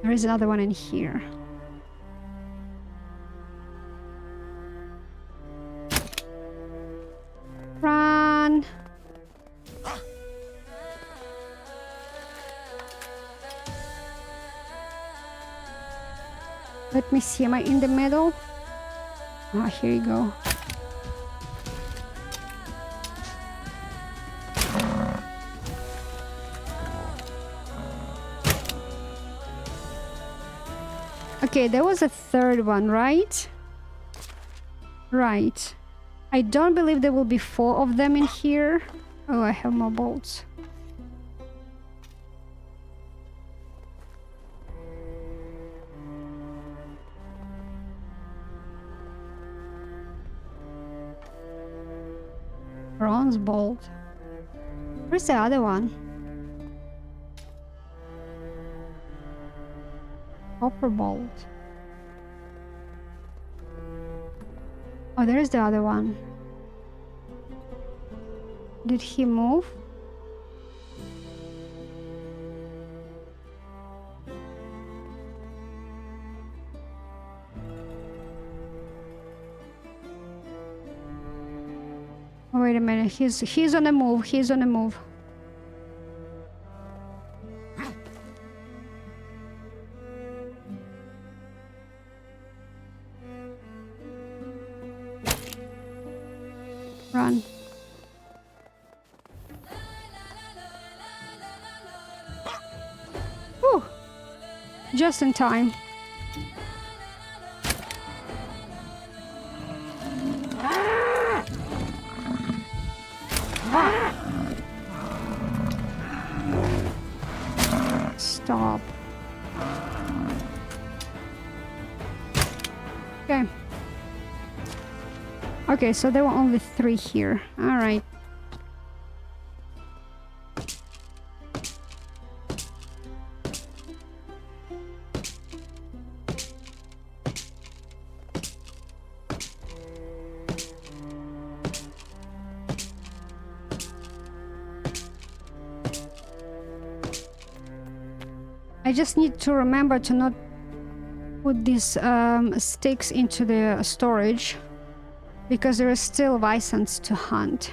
There is another one in here. Run! Let me see, am I in the middle? Ah, here you go. Okay, there was a third one, right? Right. I don't believe there will be 4 of them in here. Oh, I have more bolts. Bronze bolt. Where's the other one? Copper bolt. Oh, there's the other one. Did he move? Oh, wait a minute. He's on the move. He's on the move. Run. Whew. Just in time. Stop. Okay. Okay, so there were only 3 here. All right. I just need to remember to not put these sticks into the storage, because there are still Visons to hunt.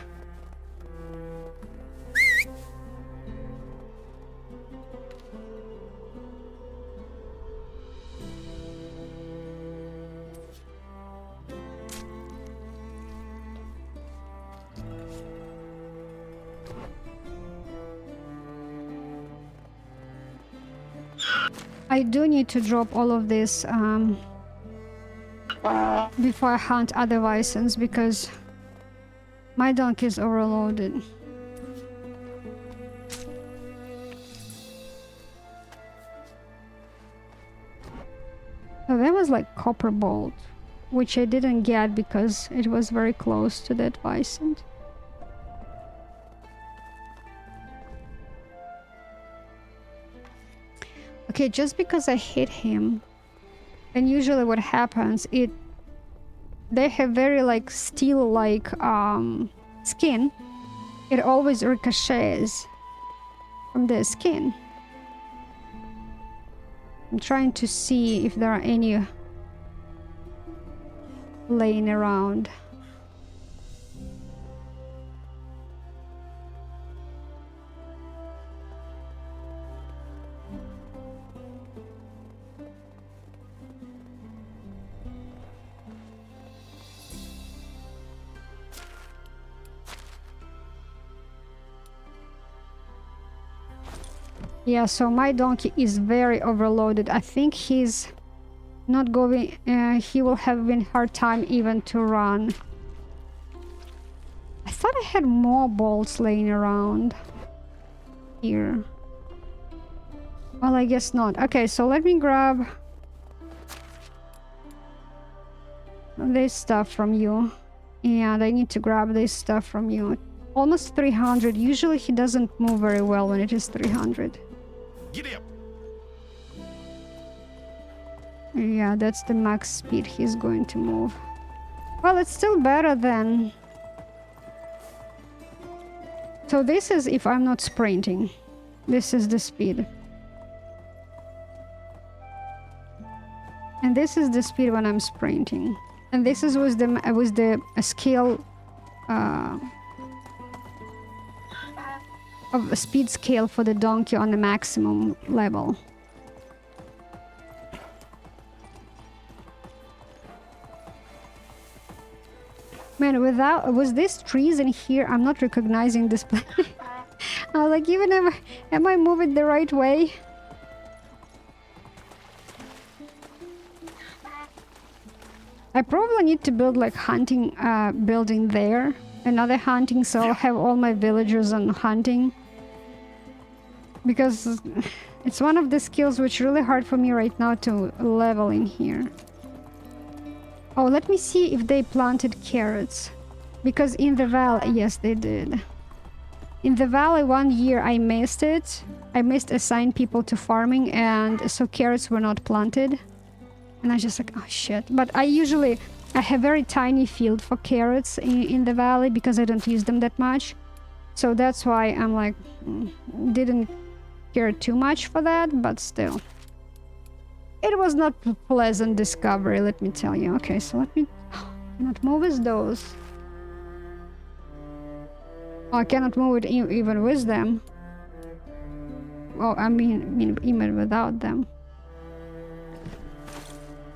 I do need to drop all of this before I hunt other Visons, because my donkey is overloaded. So that was like copper bolt, which I didn't get because it was very close to that Bison. Okay, just because I hit him, and usually what happens, they have very like steel-like skin. It always ricochets from their skin. I'm trying to see if there are any laying around. Yeah, so my donkey is very overloaded. I think he's not going... he will have been hard time even to run. I thought I had more bolts laying around here. Well, I guess not. Okay, so let me grab this stuff from you. And I need to grab this stuff from you. Almost 300. Usually he doesn't move very well when it is 300. Giddy up. Yeah, that's the max speed he's going to move. Well, it's still better than... So this is if I'm not sprinting. This is the speed. And this is the speed when I'm sprinting. And this is with the scale of a speed scale for the donkey on the maximum level. Man, with these trees in here, I'm not recognizing this place. I was like, even am I moving the right way? I probably need to build like hunting building there. Another hunting, so I'll have all my villagers on hunting. Because it's one of the skills which really hard for me right now to level in here. Oh, let me see if they planted carrots. Because in the valley... Yes, they did. In the valley 1 year I missed it. I missed assign people to farming, and so carrots were not planted. And I just like, oh shit. But I have very tiny field for carrots in the valley because I don't use them that much. So that's why I'm like, didn't care too much for that, but still. It was not a pleasant discovery, let me tell you. Okay, so let me... cannot move with those. Oh, I cannot move it even with them. Oh, I mean even without them.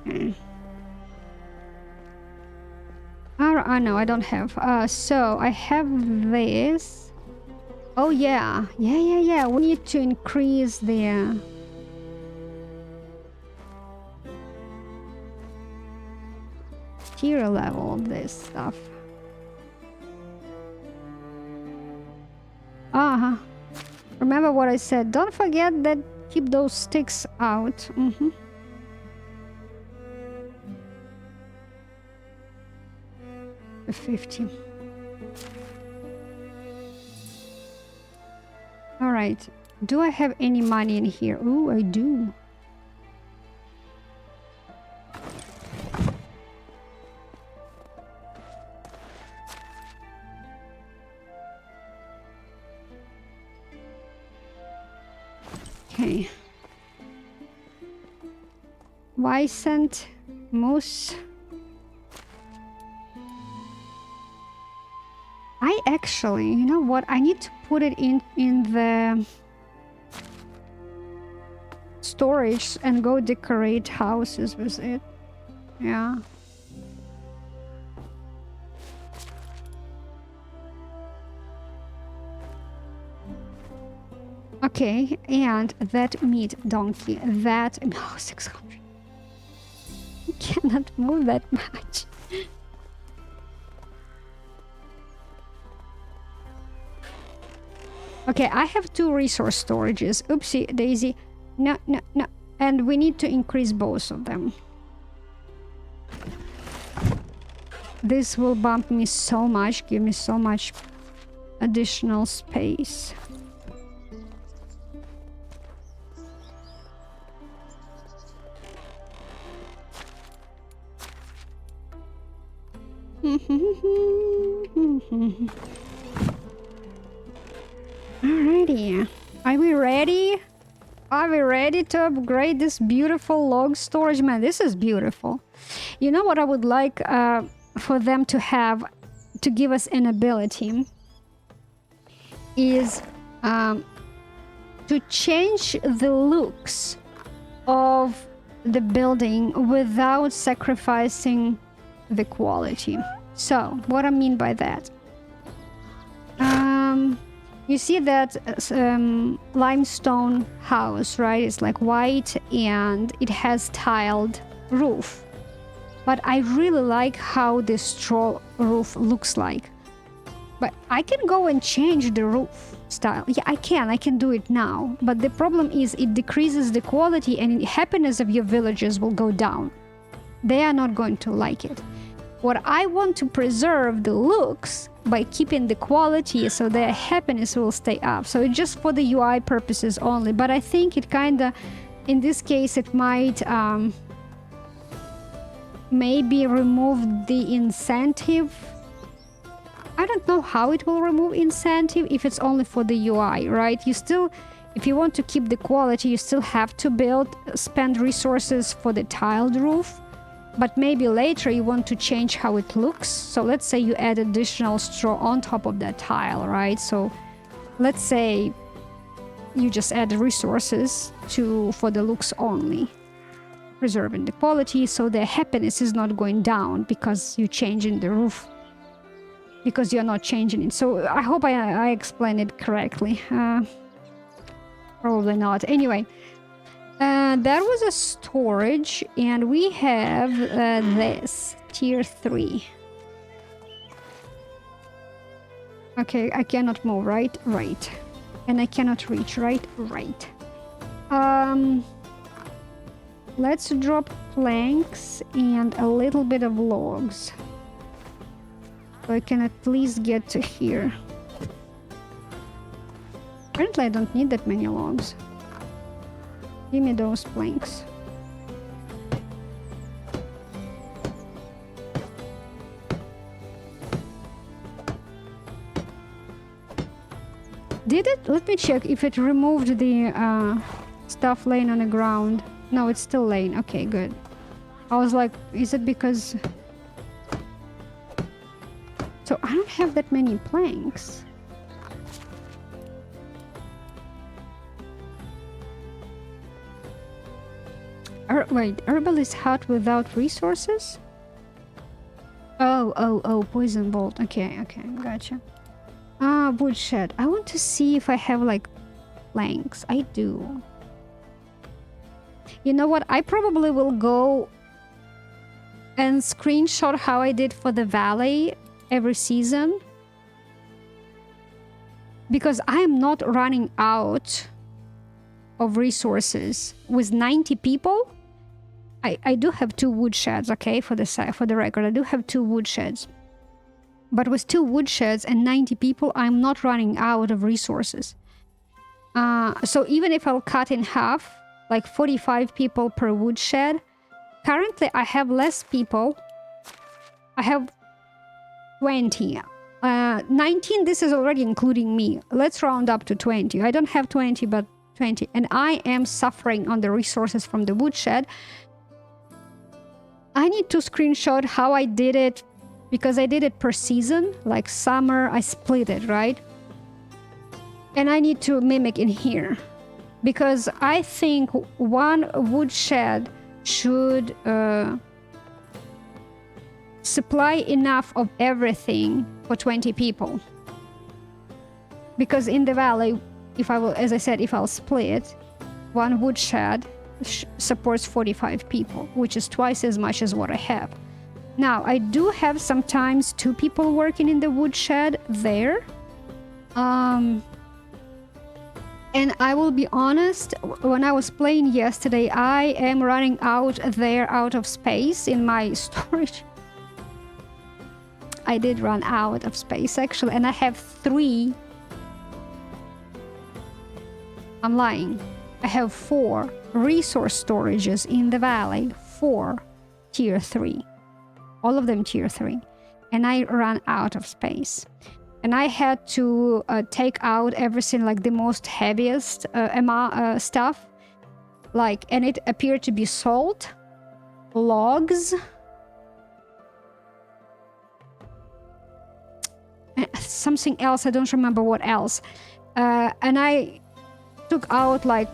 Okay. Oh, no, I don't have. So I have this. Oh, yeah. Yeah. We need to increase the... tier level of this stuff. Remember what I said. Don't forget that keep those sticks out. 50. All right. Do I have any money in here? Oh, I do. Okay. Vicent, moose. I actually, you know what? I need to put it in the storage and go decorate houses with it. Yeah. Okay, and that meat donkey, that... Oh, 600. You cannot move that much. Okay, I have 2 resource storages. Oopsie daisy. No. And we need to increase both of them. This will bump me so much, give me so much additional space. Alrighty. Are we ready? Are we ready to upgrade this beautiful log storage? Man, this is beautiful. You know what I would like for them to have, to give us an ability, is to change the looks of the building without sacrificing the quality. So, what I mean by that? You see that limestone house, right? It's like white and it has tiled roof. But I really like how this straw roof looks like. But I can go and change the roof style. Yeah, I can do it now. But the problem is it decreases the quality and the happiness of your villagers will go down. They are not going to like it. What I want to preserve the looks by keeping the quality so their happiness will stay up. So it's just for the UI purposes only. But I think it kinda, in this case, it might maybe remove the incentive. I don't know how it will remove incentive if it's only for the UI, right? You still, if you want to keep the quality, you still have to spend resources for the tiled roof. But maybe later you want to change how it looks. So let's say you add additional straw on top of that tile, right? So let's say you just add resources for the looks only, preserving the quality so their happiness is not going down because you're changing the roof, because you're not changing it. So I hope I explained it correctly. Probably not. Anyway. There was a storage, and we have this tier 3. Okay, I cannot move, right? Right. And I cannot reach, right? Right. Let's drop planks and a little bit of logs, so I can at least get to here. Apparently I don't need that many logs. Give me those planks. Did it? Let me check if it removed the stuff laying on the ground. No, it's still laying. Okay, good. I was like, is it because... So I don't have that many planks. Wait, herbalist hut without resources? Oh, poison bolt. Okay, gotcha. Woodshed. I want to see if I have like planks. I do. You know what? I probably will go and screenshot how I did for the valley every season, because I am not running out of resources. With 90 people, I do have 2 woodsheds, okay, for the record. I do have 2 woodsheds. But with 2 woodsheds and 90 people, I'm not running out of resources. So even if I'll cut in half, like 45 people per woodshed, currently I have less people. I have 20. 19, this is already including me. Let's round up to 20. I don't have 20, but 20. And I am suffering on the resources from the woodshed. I need to screenshot how I did it, because I did it per season. Like summer, I split it, right? And I need to mimic in here, because I think one woodshed should supply enough of everything for 20 people. Because in the valley, if I will, as I said, if I'll split, one woodshed supports 45 people, which is twice as much as what I have. Now, I do have sometimes 2 people working in the woodshed there. And I will be honest, when I was playing yesterday, I am running out of space in my storage. I did run out of space, actually, and I have 3. I'm lying. I have 4 resource storages in the valley, 4 tier 3. All of them tier 3. And I ran out of space. And I had to take out everything, like the most heaviest stuff. Like, and it appeared to be salt, logs, something else, I don't remember what else. And I took out like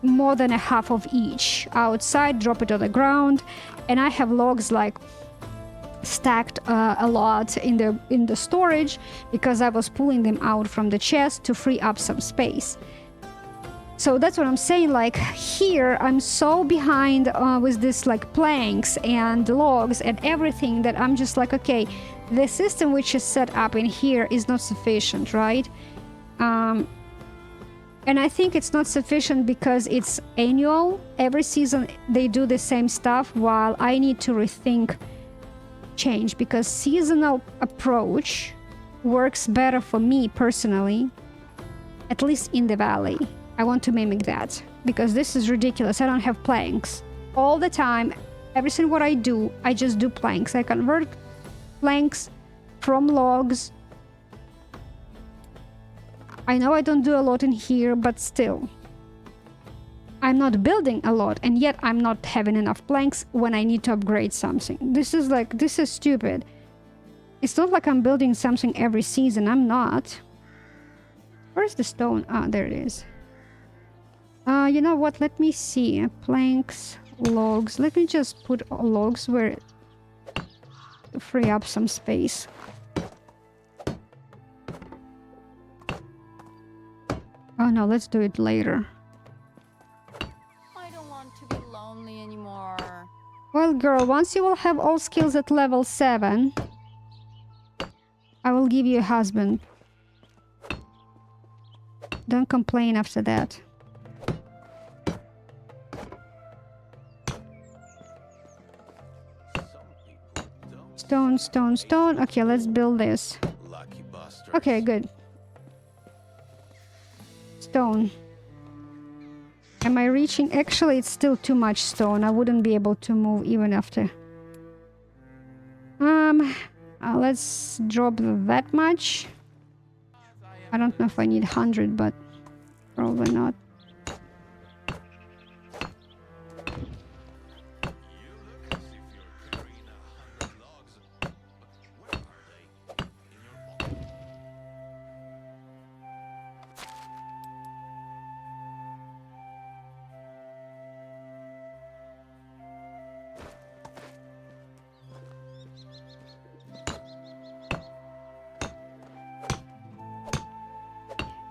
more than a half of each outside, drop it on the ground, and I have logs like stacked a lot in the storage because I was pulling them out from the chest to free up some space. So that's what I'm saying, like here I'm so behind with this like planks and logs and everything that I'm just like, okay, the system which is set up in here is not sufficient, right? And I think it's not sufficient because it's annual. Every season they do the same stuff, while I need to rethink change, because seasonal approach works better for me personally, at least in the valley. I want to mimic that because this is ridiculous. I don't have planks all the time. Everything what I do, I just do planks. I convert planks from logs. I know I don't do a lot in here, but still I'm not building a lot, and yet I'm not having enough planks when I need to upgrade something. This is stupid. It's not like I'm building something every season. I'm not. Where's the stone? Ah, there it is. You know what? Let me see. Planks, logs. Let me just put logs where to free up some space. Oh no, let's do it later. I don't want to be lonely anymore. Well, girl, once you will have all skills at level 7, I will give you a husband. Don't complain after that. Stone, stone, stone. Okay, let's build this. Okay, good. Stone. Am I reaching? Actually, it's still too much stone. I wouldn't be able to move even after. Let's drop that much. I don't know if I need 100, but probably not.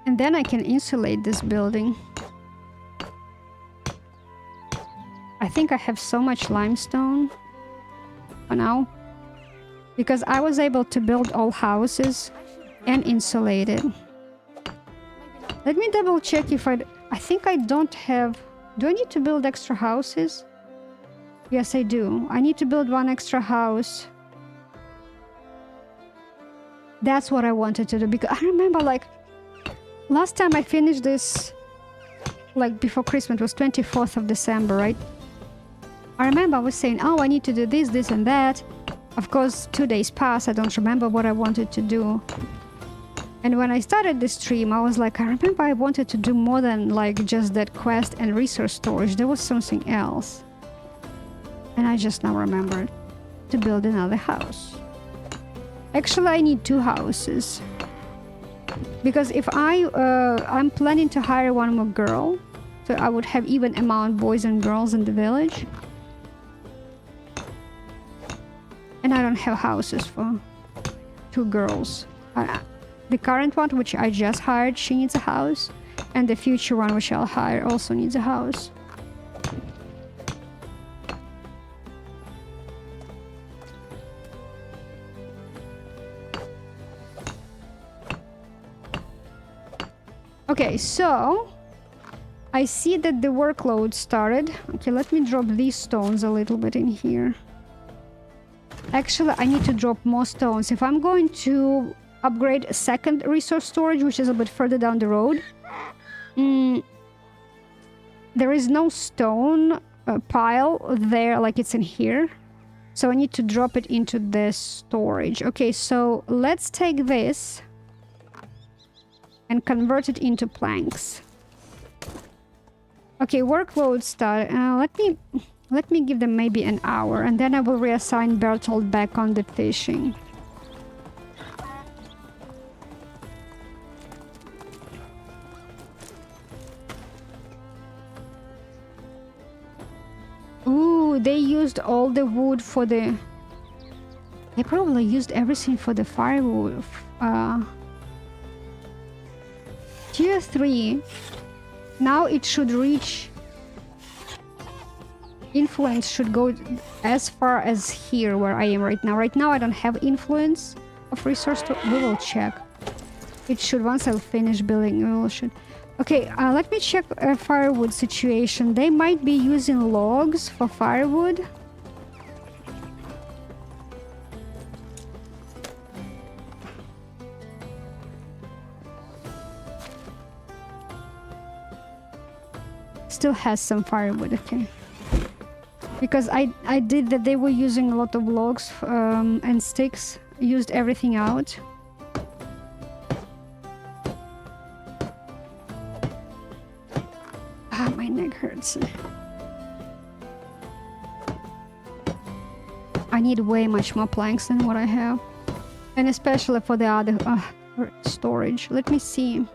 And then I can insulate this building. I think I have so much limestone for now, because I was able to build all houses and insulate it. Let me double check if I think I don't have... Do I need to build extra houses? Yes, I do. I need to build one extra house. That's what I wanted to do, because I remember like last time I finished this, like before Christmas, was 24th of December, right? I remember I was saying, oh, I need to do this, this and that. Of course, 2 days passed. I don't remember what I wanted to do. And when I started this stream, I was like, I remember I wanted to do more than like just that quest and resource storage. There was something else. And I just now remembered to build another house. Actually, I need 2 houses. Because if I'm planning to hire one more girl, so I would have even amount boys and girls in the village. And I don't have houses for 2 girls. The current one, which I just hired, she needs a house. And the future one, which I'll hire, also needs a house. Okay, so I see that the workload started. Okay, let me drop these stones a little bit in here. Actually, I need to drop more stones. If I'm going to upgrade a second resource storage, which is a bit further down the road, there is no stone pile there like it's in here. So I need to drop it into this storage. Okay, so let's take this and convert it into planks. Okay, workload start. Let me give them maybe an hour, and then I will reassign Bertolt back on the fishing. Ooh, they used all the wood for the... I probably used everything for the firewood. Tier 3. Now it should reach... Influence should go as far as here where I am right now. Right now I don't have influence of resource to... We will check. It should, once I'll finish building, we will should... Okay, let me check firewood situation. They might be using logs for firewood. Still has some firewood, okay. Because I did that they were using a lot of logs and sticks. Used everything out. Ah, my neck hurts. I need way much more planks than what I have. And especially for the other storage. Let me see.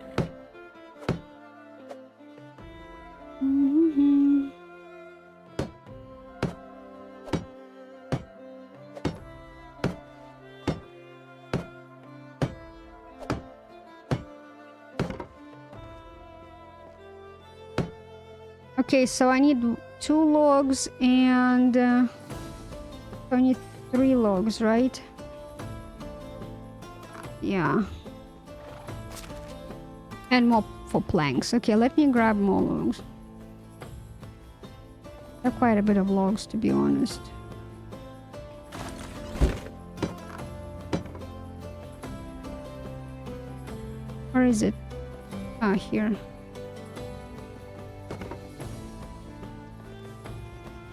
Okay, so I need 2 logs and I need 3 logs, right? Yeah. And more for planks. Okay, let me grab more logs. I have quite a bit of logs, to be honest. Where is it? Ah, here.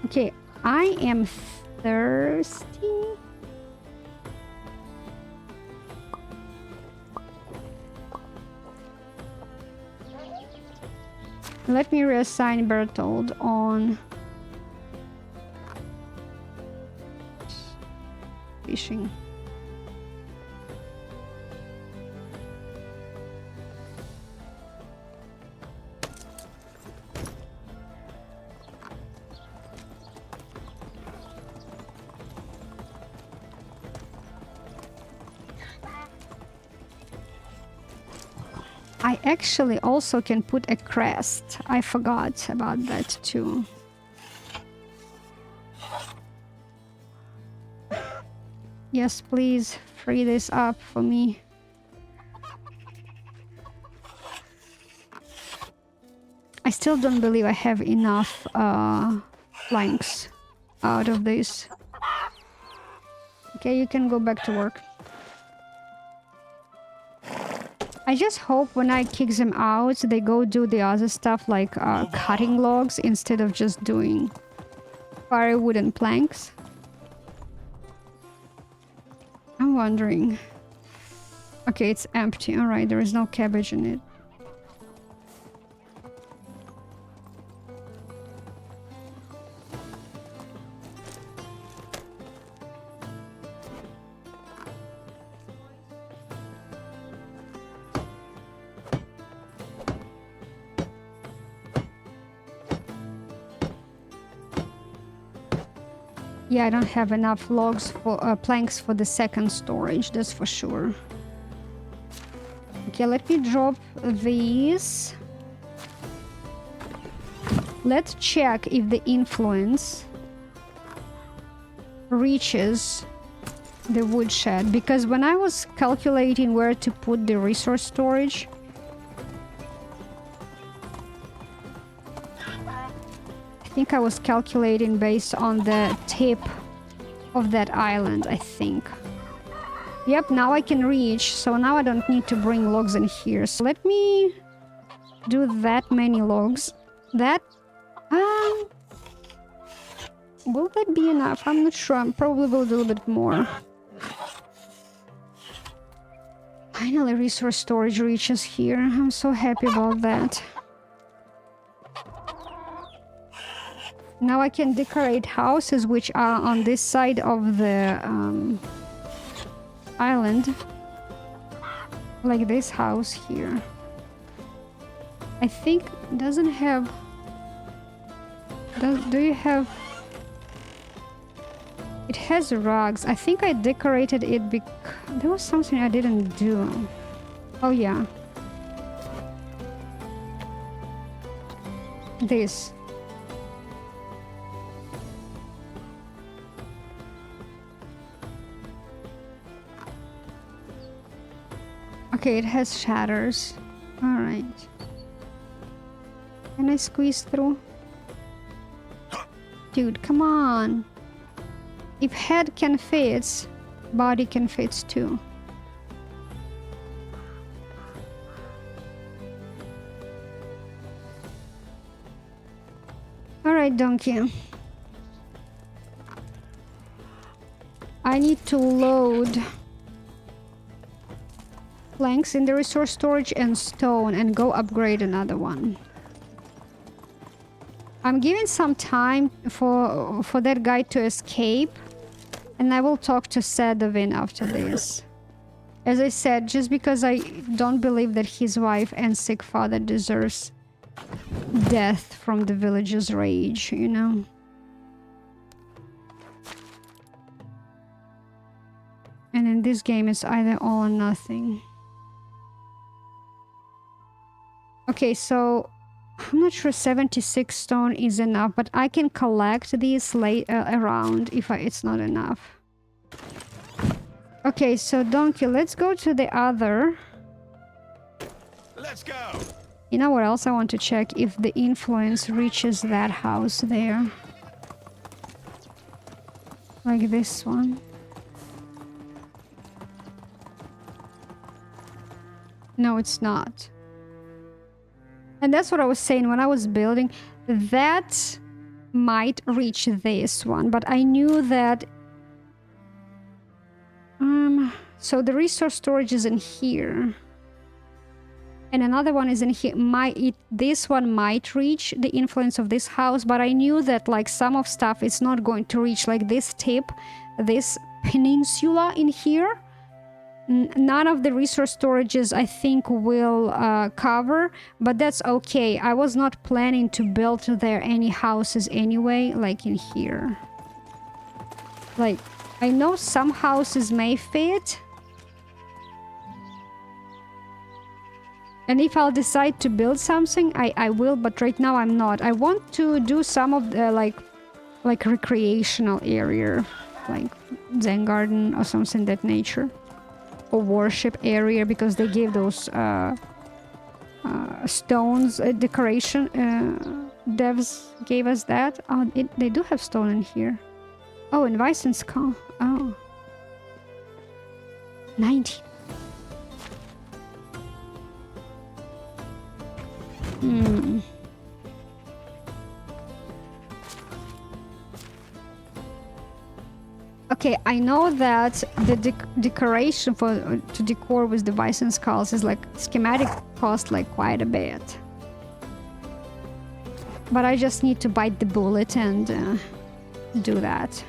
Okay, I am thirsty. Let me reassign Bertold on fishing. I actually also can put a crest. I forgot about that too. Yes, please free this up for me. I still don't believe I have enough planks out of this. Okay, you can go back to work. I just hope when I kick them out, they go do the other stuff like cutting logs instead of just doing firewood and planks. I'm wondering. Okay, it's empty. Alright, there is no cabbage in it. Yeah, I don't have enough logs for planks for the second storage, that's for sure. Okay, let me drop these. Let's check if the influence reaches the woodshed, because when I was calculating where to put the resource storage, I think I was calculating based on the tip of that island, I think. Yep, now I can reach, so now I don't need to bring logs in here. So let me do that many logs. That... will that be enough? I'm not sure. I probably will do a little bit more. Finally, resource storage reaches here. I'm so happy about that. Now I can decorate houses which are on this side of the island. Like this house here. I think doesn't have... do you have... It has rugs. I think I decorated it because there was something I didn't do. Oh yeah. This. Okay, it has shatters. Alright. Can I squeeze through? Dude, come on. If head can fit, body can fit too. Alright, donkey. I need to load planks in the resource storage and stone and go upgrade another one. I'm giving some time for that guy to escape, and I will talk to Sadovin after this. As I said, just because I don't believe that his wife and sick father deserves death from the village's rage, you know? And in this game, it's either all or nothing. Okay, so I'm not sure 76 stone is enough, but I can collect these around if it's not enough. Okay, so donkey, let's go to the other. Let's go. You know what else I want to check? If the influence reaches that house there. Like this one. No, it's not. And that's what I was saying when I was building. That might reach this one, but I knew that... so the resource storage is in here. And another one is in here. This one might reach the influence of this house, but I knew that like some of stuff is not going to reach, like this tip, this peninsula in here. None of the resource storages I think will cover, but that's okay. I was not planning to build there any houses anyway, like in here. Like, I know some houses may fit. And if I'll decide to build something, I will, but right now I'm not. I want to do some of the like recreational area, like Zen garden or something that nature. Or worship area, because they gave those stones decoration. Devs gave us that. Oh, they do have stone in here. Oh, and Weissen skull. Oh. 19. Okay, I know that the decoration to decor with the Weissen skulls is like schematic cost like quite a bit. But I just need to bite the bullet and do that.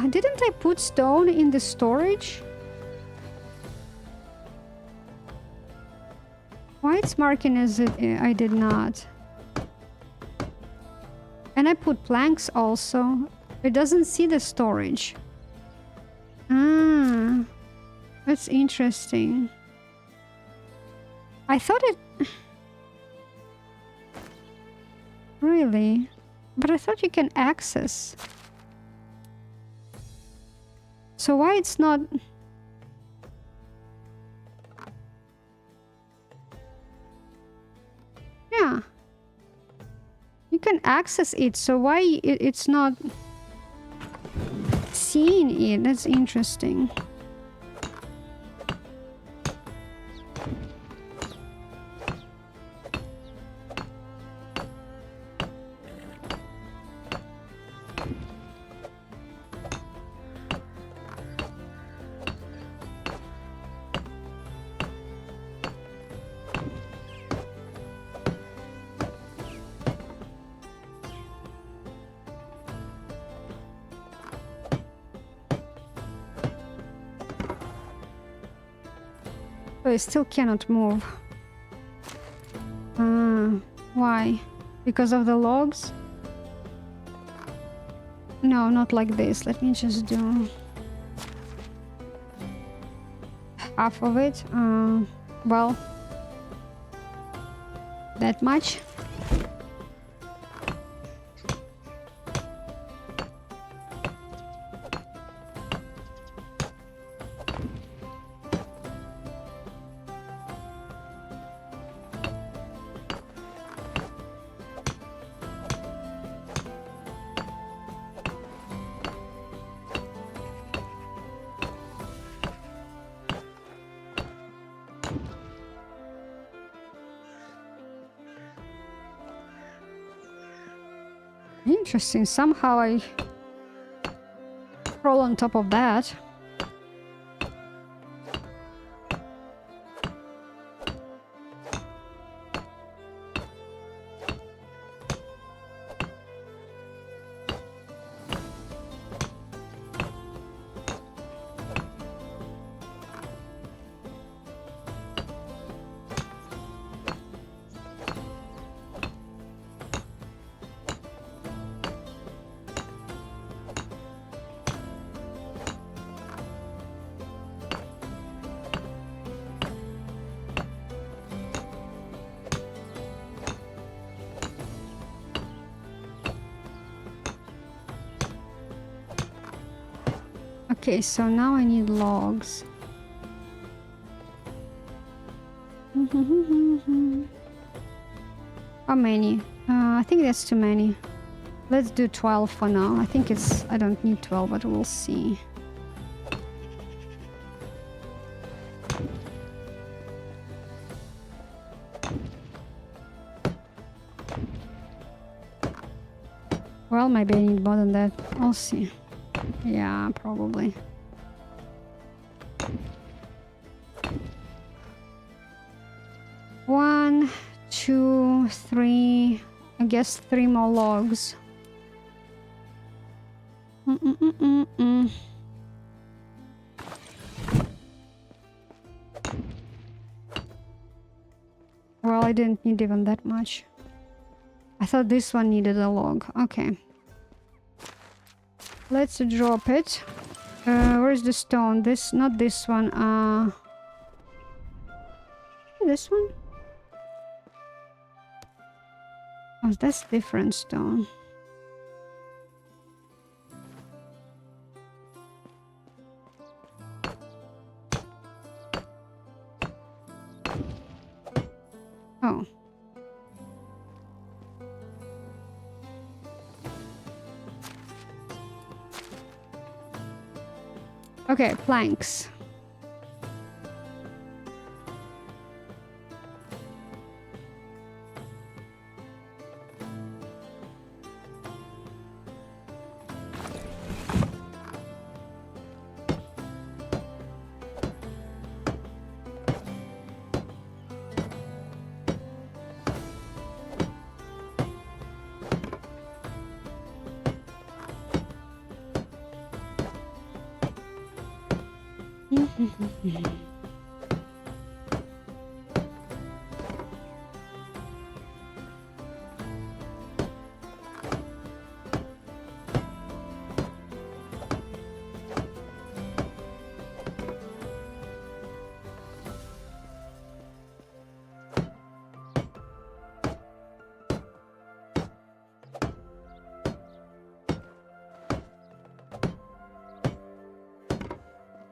Didn't I put stone in the storage? Why it's marking as it? I did not. And I put planks also. It doesn't see the storage. Ah, that's interesting. I thought it... Really? But I thought you can access... So why it's not... Yeah. You can access it, so why it's not seeing it? That's interesting. Oh, I still cannot move. Why? Because of the logs? No, not like this. Let me just do half of it. Well, that much. Interesting. Somehow I roll on top of that. Okay, so now I need logs. How many? I think that's too many. Let's do 12 for now. I think it's... I don't need 12, but we'll see. Well, maybe I need more than that. I'll see. Yeah, probably. One, two, three. I guess 3 more logs. Well, I didn't need even that much. I thought this one needed a log. Okay. Let's drop it. Where's the stone? This, not this one. This one? Oh, that's different stone. Oh. Okay, planks.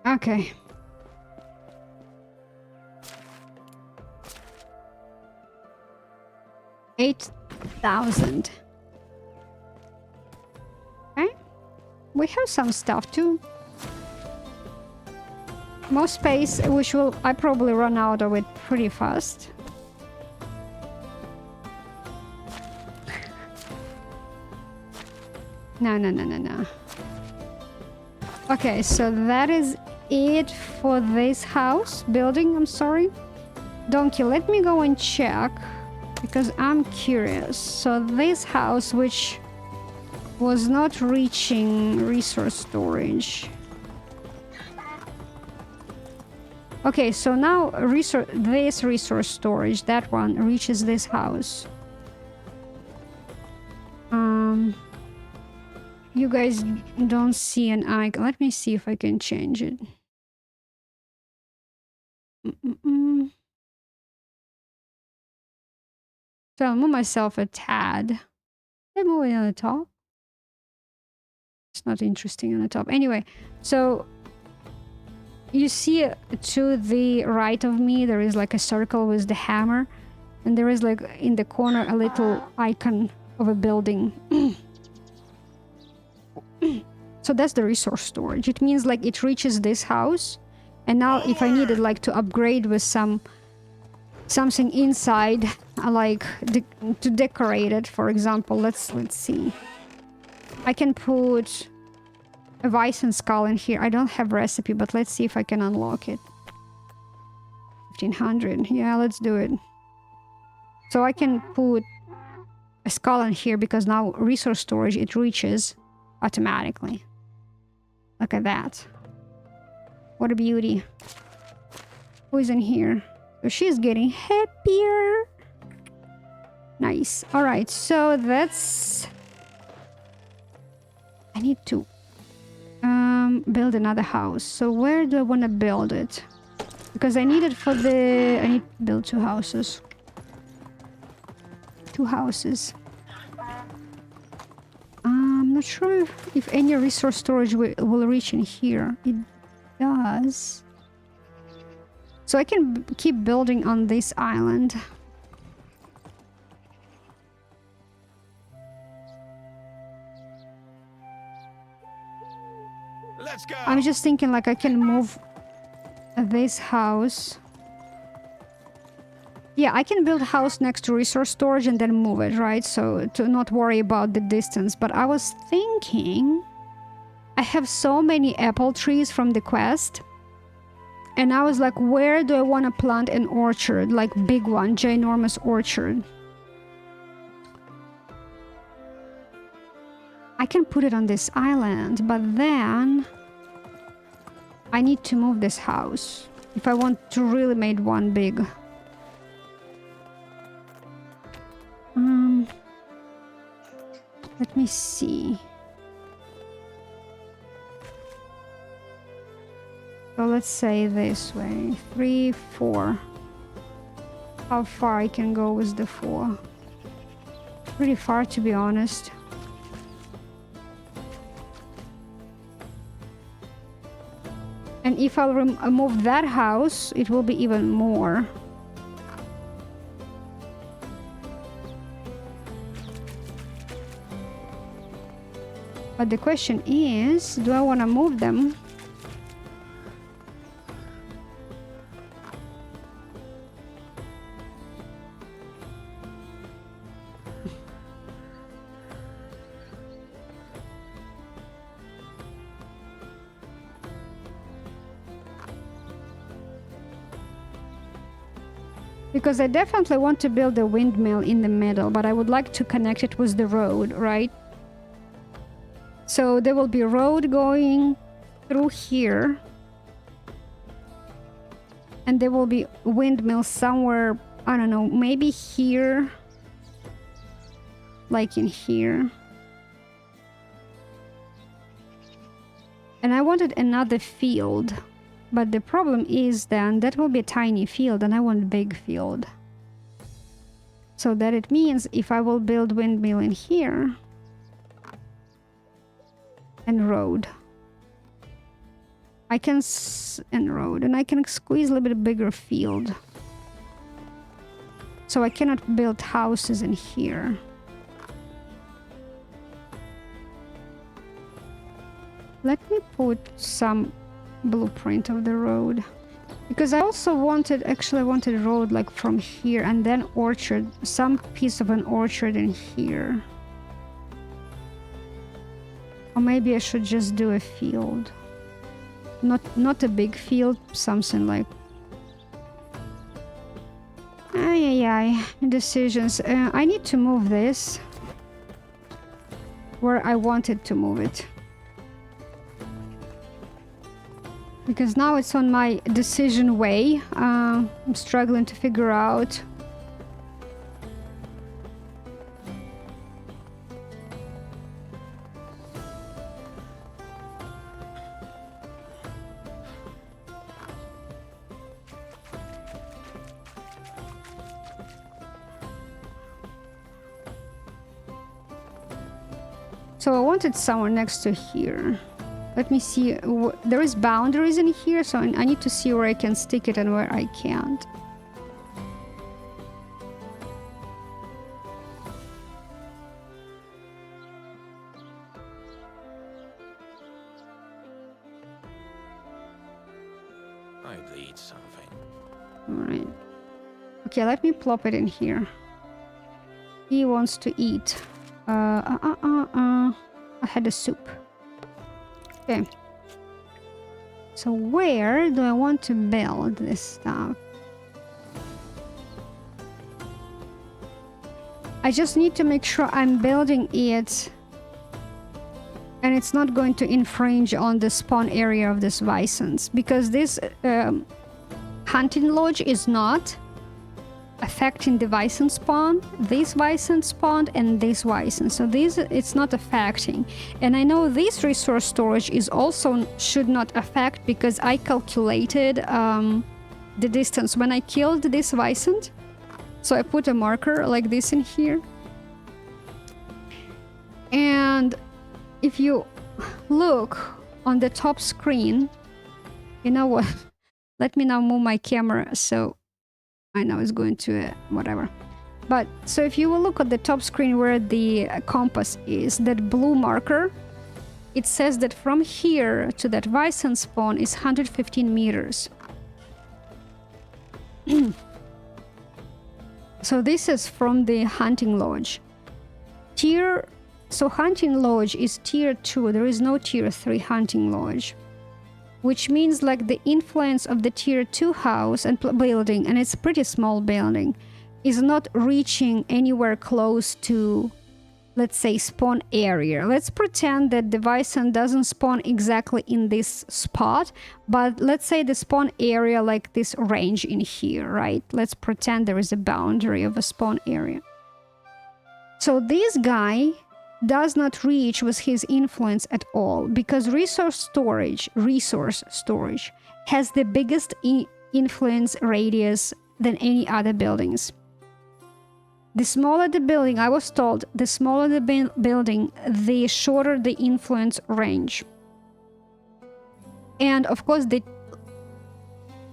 Okay. $8,000. Okay. We have some stuff too. More space, which will I probably run out of it pretty fast. No. Okay, so that is it for this house building. I'm sorry. Donkey, let me go and check because I'm curious. So this house, which was not reaching resource storage. Okay, so now this resource storage, that one reaches this house. You guys don't see an icon. Let me see if I can change it. So I'll move myself a tad. I'm moving on the top. It's not interesting on the top. Anyway, so you see to the right of me, there is like a circle with the hammer. And there is like in the corner a little icon of a building. So that's the resource storage. It means like it reaches this house. And now if I needed like to upgrade with something inside, like to decorate it, for example, let's see. I can put a bison skull in here. I don't have recipe, but let's see if I can unlock it. 1500. Yeah, let's do it. So I can put a skull in here because now resource storage, it reaches automatically. Look at that. What a beauty. Who is in here? So she's getting happier. Nice. All right, so that's... I need to build another house. So where do I want to build it? Because I need it for the... I need to build 2 houses. 2 houses. I'm not sure if any resource storage will reach in here. It does. So I can keep building on this island. Let's go. I'm just thinking like I can move this house. Yeah, I can build a house next to resource storage and then move it, right? So to not worry about the distance. But I was thinking, I have so many apple trees from the quest. And I was like, where do I want to plant an orchard? Like big one, ginormous orchard. I can put it on this island, but then I need to move this house if I want to really make one big. Let me see. So let's say this way. 3, 4. How far I can go with the 4? Pretty far, to be honest. And if I'll remove that house, it will be even more. But the question is, do I want to move them? Because I definitely want to build a windmill in the middle, but I would like to connect it with the road, right? So there will be a road going through here. And there will be a windmill somewhere, I don't know, maybe here. Like in here. And I wanted another field. But the problem is then that will be a tiny field and I want a big field. So that it means if I will build windmill in here and road. I can and I can squeeze a little bit bigger field. So I cannot build houses in here. Let me put some blueprint of the road, because I also wanted a road like from here and then orchard, some piece of an orchard in here. Or maybe I should just do a field, not a big field, something like decisions. I need to move this where I wanted to move it. Because now it's on my decision way. I'm struggling to figure out. So I wanted somewhere next to here. Let me see. There is boundaries in here, so I need to see where I can stick it and where I can't. I'd eat something. Alright. Okay, let me plop it in here. He wants to eat. I had a soup. Okay. So where do I want to build this stuff? I just need to make sure I'm building it and it's not going to infringe on the spawn area of this bisons, because this hunting lodge is not affecting the bison spawn, this bison spawned, and this bison. So this it's not affecting. And I know this resource storage is also should not affect, because I calculated the distance when I killed this bison. So I put a marker like this in here. And if you look on the top screen, you know what? Let me now move my camera so I know it's going to whatever. But so if you will look at the top screen where the compass is, that blue marker, it says that from here to that bison spawn is 115 meters. So this is from the hunting lodge. So hunting lodge is tier 2. There is no tier 3 hunting lodge. Which means like the influence of the tier 2 house and building, and it's a pretty small building, is not reaching anywhere close to, let's say, spawn area. Let's pretend that the bison doesn't spawn exactly in this spot, but let's say the spawn area like this range in here, right? Let's pretend there is a boundary of a spawn area. So this guy does not reach with his influence at all, because resource storage has the biggest influence radius than any other buildings. The smaller the building, I was told, the smaller the building, the shorter the influence range. And of course the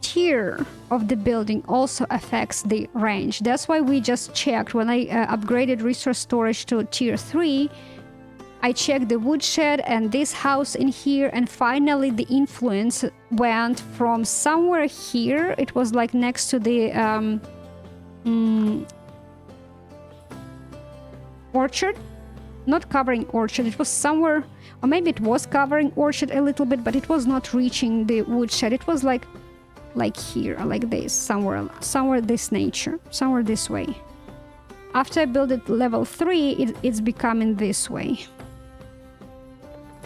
tier of the building also affects the range. That's why we just checked when I upgraded resource storage to tier 3. I checked the woodshed and this house in here, and finally the influence went from somewhere here. It was like next to the orchard, not covering orchard. It was somewhere, or maybe it was covering orchard a little bit, but it was not reaching the woodshed. It was like here, like this, somewhere this nature, somewhere this way. After I build it level 3, it's becoming this way.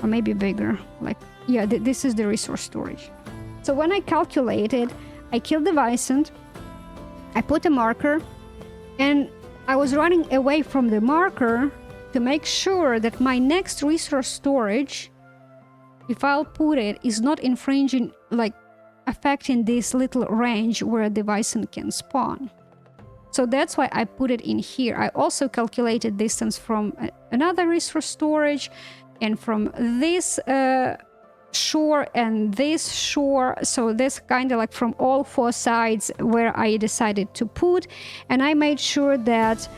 Or maybe bigger, like, yeah, this is the resource storage. So when I calculated, I killed the bison, I put a marker, and I was running away from the marker to make sure that my next resource storage, if I'll put it, is not infringing, like, affecting this little range where the bison can spawn. So that's why I put it in here. I also calculated distance from another resource storage and from this shore and this shore. So this kind of like from all 4 sides where I decided to put. And I made sure that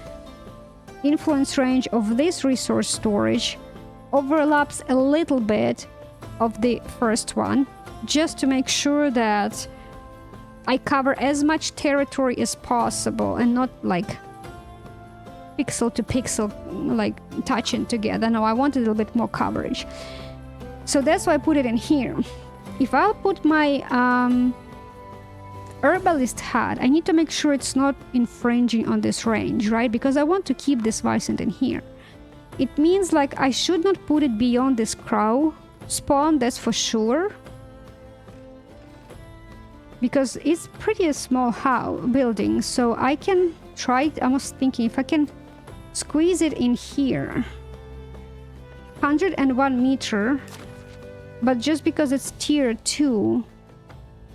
influence range of this resource storage overlaps a little bit of the first one, just to make sure that I cover as much territory as possible and not like pixel to pixel, like touching together. No, I wanted a little bit more coverage. So that's why I put it in here. If I'll put my herbalist hat, I need to make sure it's not infringing on this range, right? Because I want to keep this bison in here. It means like I should not put it beyond this crow spawn, that's for sure. because it's pretty a small building, so I can try it. I was thinking if I can squeeze it in here. 101 meter, but just because it's tier 2,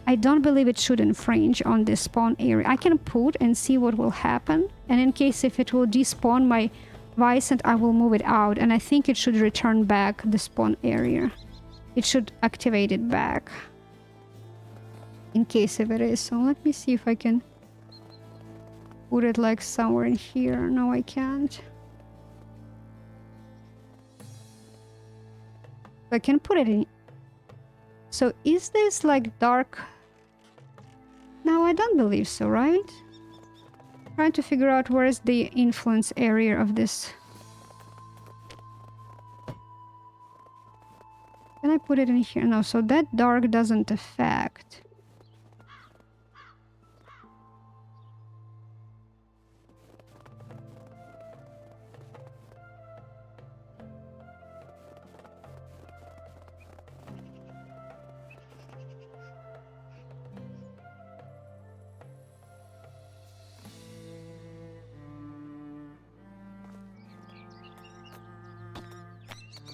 I don't believe it should infringe on this spawn area. I can put and see what will happen, and in case if it will despawn my Vicent, I will move it out, and I think it should return back the spawn area. It should activate it back. In case if it is. So let me see if I can put it like somewhere in here. No, I can't. I can put it in. So is this like dark? No, I don't believe so, right? Trying to figure out where is the influence area of this. Can I put it in here? No, so that dark doesn't affect.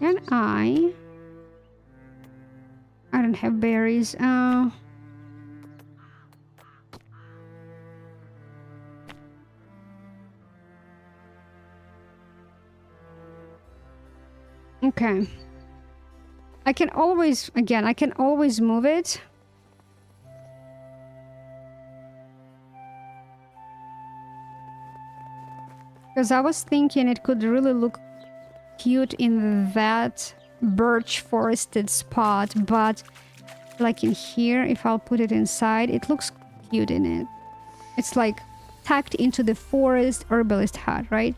And I don't have berries. Okay. I can always, again, I can always move it. Because I was thinking it could really look cute in that birch forested spot, but like in here, if I'll put it inside, it looks cute in it. It's like tucked into the forest herbalist hut, right?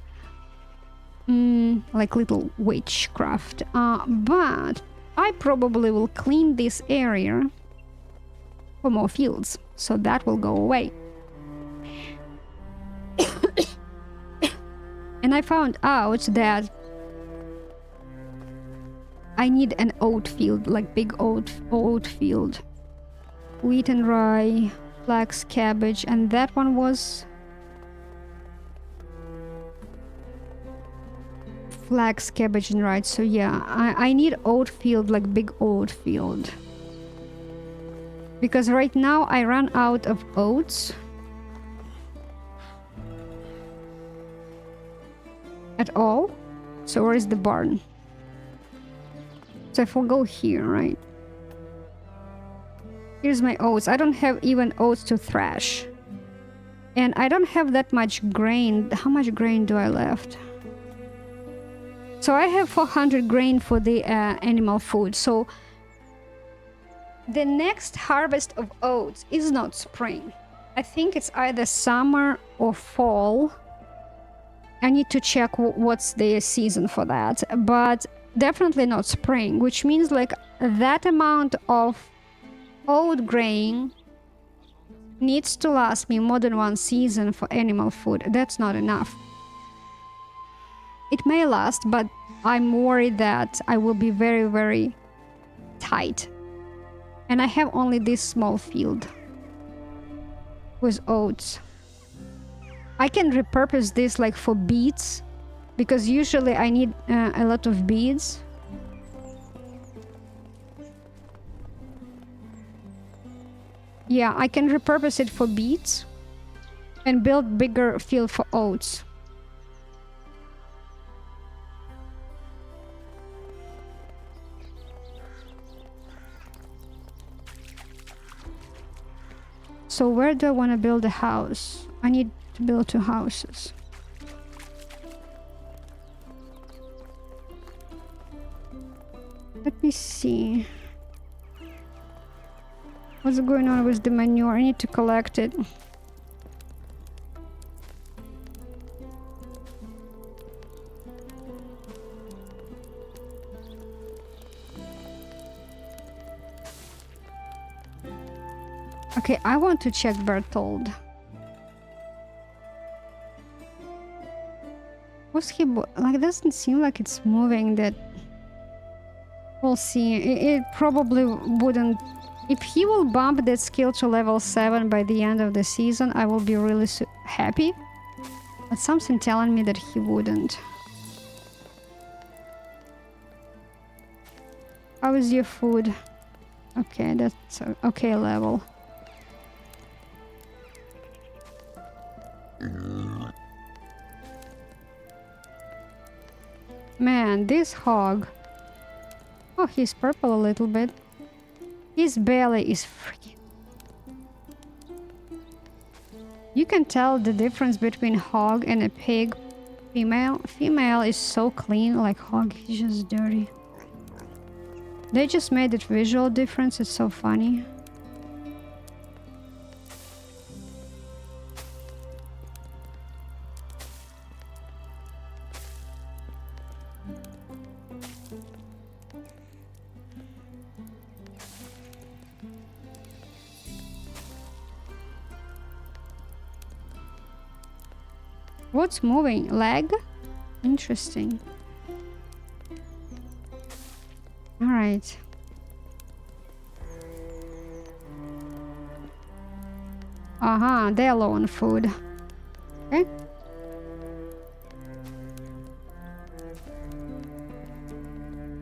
Like little witchcraft. But I probably will clean this area for more fields, so that will go away. And I found out that I need an oat field, like big oat field. Wheat and rye, flax, cabbage, and that one was flax, cabbage, and rye. So yeah, I need oat field, like big oat field. Because right now I run out of oats. At all. So where is the barn? So if we'll go here, right? Here's my oats. I don't have even oats to thrash. And I don't have that much grain. How much grain do I left? So I have 400 grain for the animal food. So the next harvest of oats is not spring. I think it's either summer or fall. I need to check what's the season for that. But definitely not spring, which means like that amount of oat grain needs to last me more than one season for animal food. That's not enough. It may last, but I'm worried that I will be very, very tight. And I have only this small field with oats. I can repurpose this like for beets, because usually I need a lot of beads. Yeah, I can repurpose it for beets and build bigger field for oats. So where do I want to build a house? I need to build 2 houses. Let me see. What's going on with the manure? I need to collect it. Okay, I want to check Berthold. Was he... like, it doesn't seem like it's moving that... We'll see. It probably wouldn't If he will bump that skill to level 7 by the end of the season, I will be really happy. But something telling me that he wouldn't. How is your food? Okay, that's a okay level. Man, this hog. Oh, he's purple a little bit. His belly is freaking... You can tell the difference between hog and a pig. Female is so clean, like hog is just dirty. They just made it visual difference, it's so funny. What's moving? Leg? Interesting. Alright. They're low on food. Okay.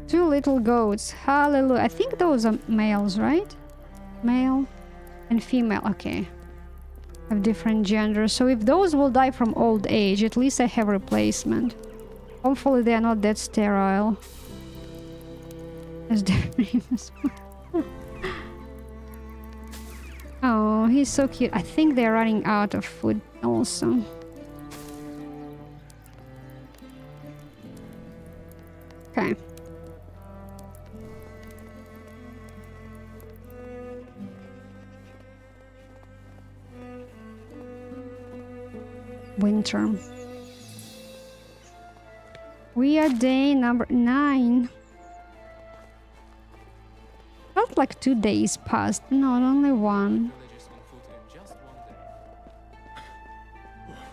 Two little goats. Hallelujah. I think those are males, right? Male and female. Okay. Have different genders. So if those will die from old age, at least I have replacement. Hopefully they are not that sterile. As their name is. Oh, he's so cute. I think they're running out of food also. Okay. Winter. We are day number 9. Felt like 2 days passed. No, only 1.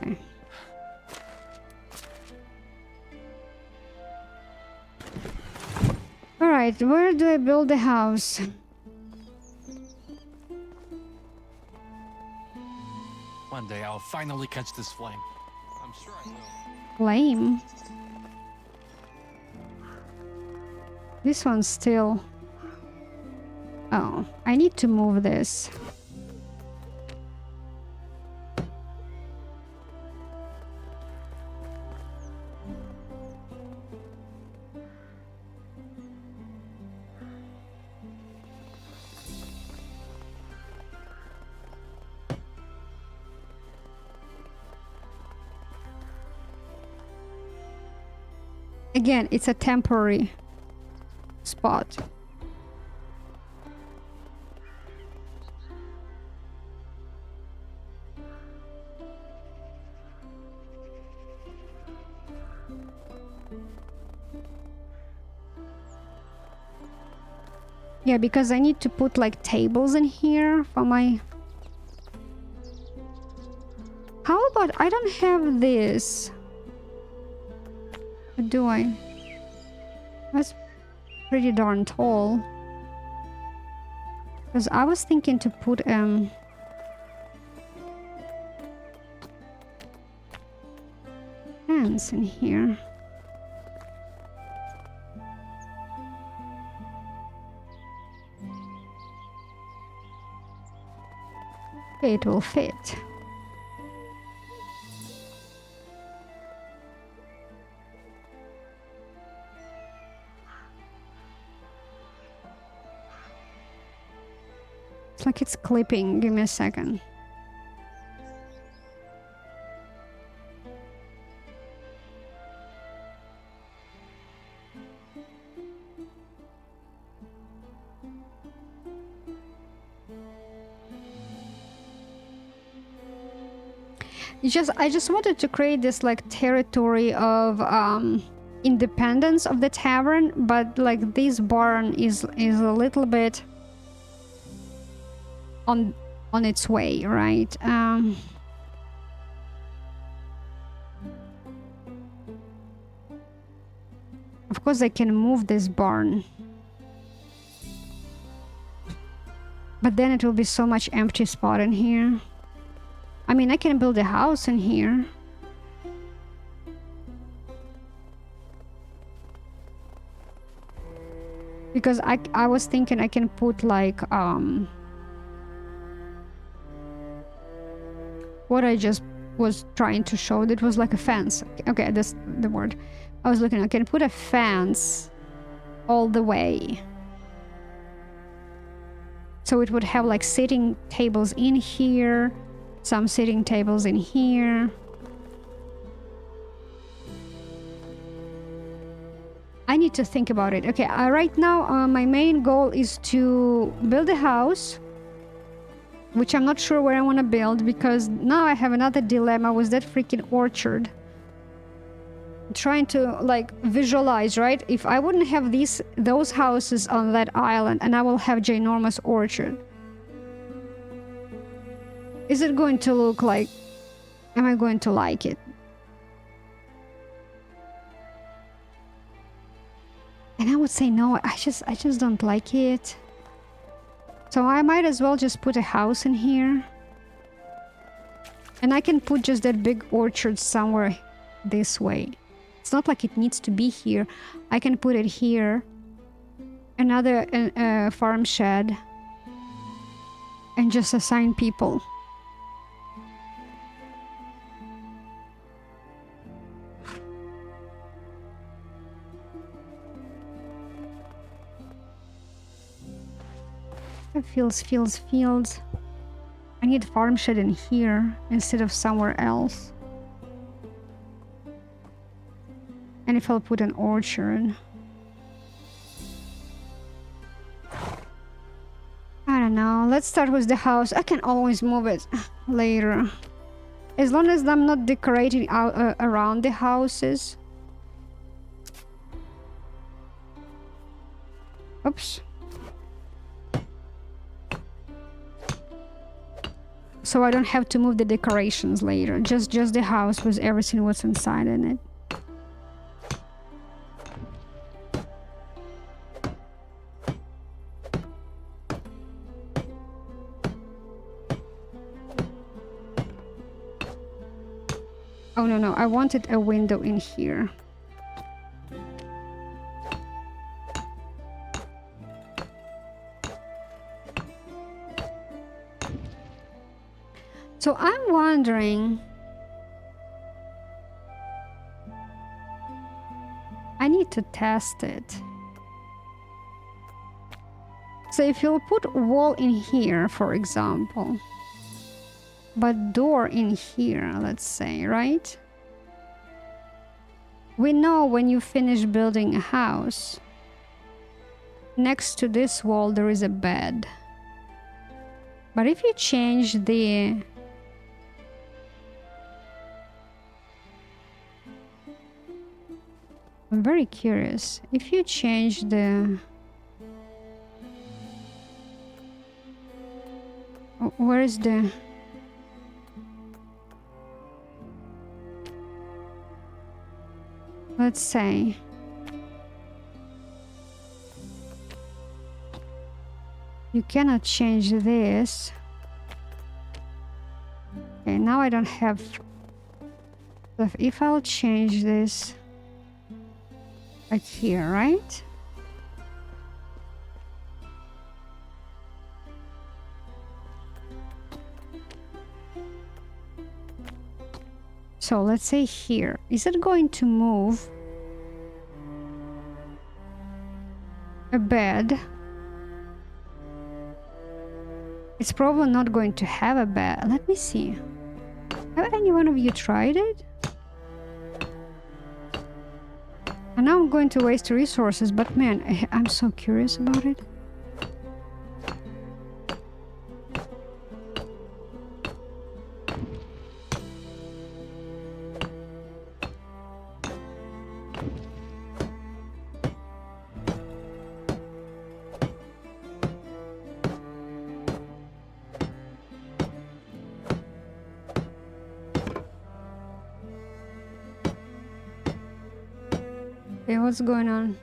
Okay. Alright, where do I build the house? One day I'll finally catch this flame. I'm sure I will. Flame? This one's still... Oh, I need to move this. Again, it's a temporary spot. Yeah, because I need to put like tables in here for my... How about I don't have this? Or do I? That's pretty darn tall. Because I was thinking to put fence in here. Okay, it will fit. It's like it's clipping. Give me a second. I just wanted to create this like territory of independence of the tavern, but like this barn is a little bit on its way, right? Of course I can move this barn. But then it will be so much empty spot in here. I mean, I can build a house in here. Because I was thinking I can put like what I just was trying to show, that was like a fence. Okay, that's the word I was looking at. I can put a fence all the way, so it would have like sitting tables in here, some sitting tables in here. I need to think about it. Okay, right now my main goal is to build a house, which I'm not sure where I want to build, because now I have another dilemma with that freaking orchard. I'm trying to like visualize, right? If I wouldn't have those houses on that island and I will have ginormous orchard, is it going to look like, am I going to like it? And I would say no, I just don't like it. So I might as well just put a house in here. And I can put just that big orchard somewhere this way. It's not like it needs to be here. I can put it here. Another farm shed. And just assign people. Fields. I need farm shed in here instead of somewhere else. And if I'll put an orchard, I don't know. Let's start with the house. I can always move it later, as long as I'm not decorating out around the houses. Oops. So I don't have to move the decorations later. Just the house with everything what's inside in it. Oh no, I wanted a window in here. So I'm wondering, I need to test it. So if you'll put wall in here, for example, but door in here, let's say, right? We know when you finish building a house, next to this wall there is a bed. But if you change the I'm very curious. If you change the... Where is the... Let's say... You cannot change this. Okay, now I don't have... If I'll change this... Like here, right? So let's say here. Is it going to move a bed? It's probably not going to have a bed. Let me see. Have any one of you tried it? And now I'm going to waste resources, but man, I'm so curious about it. Okay, what's going on?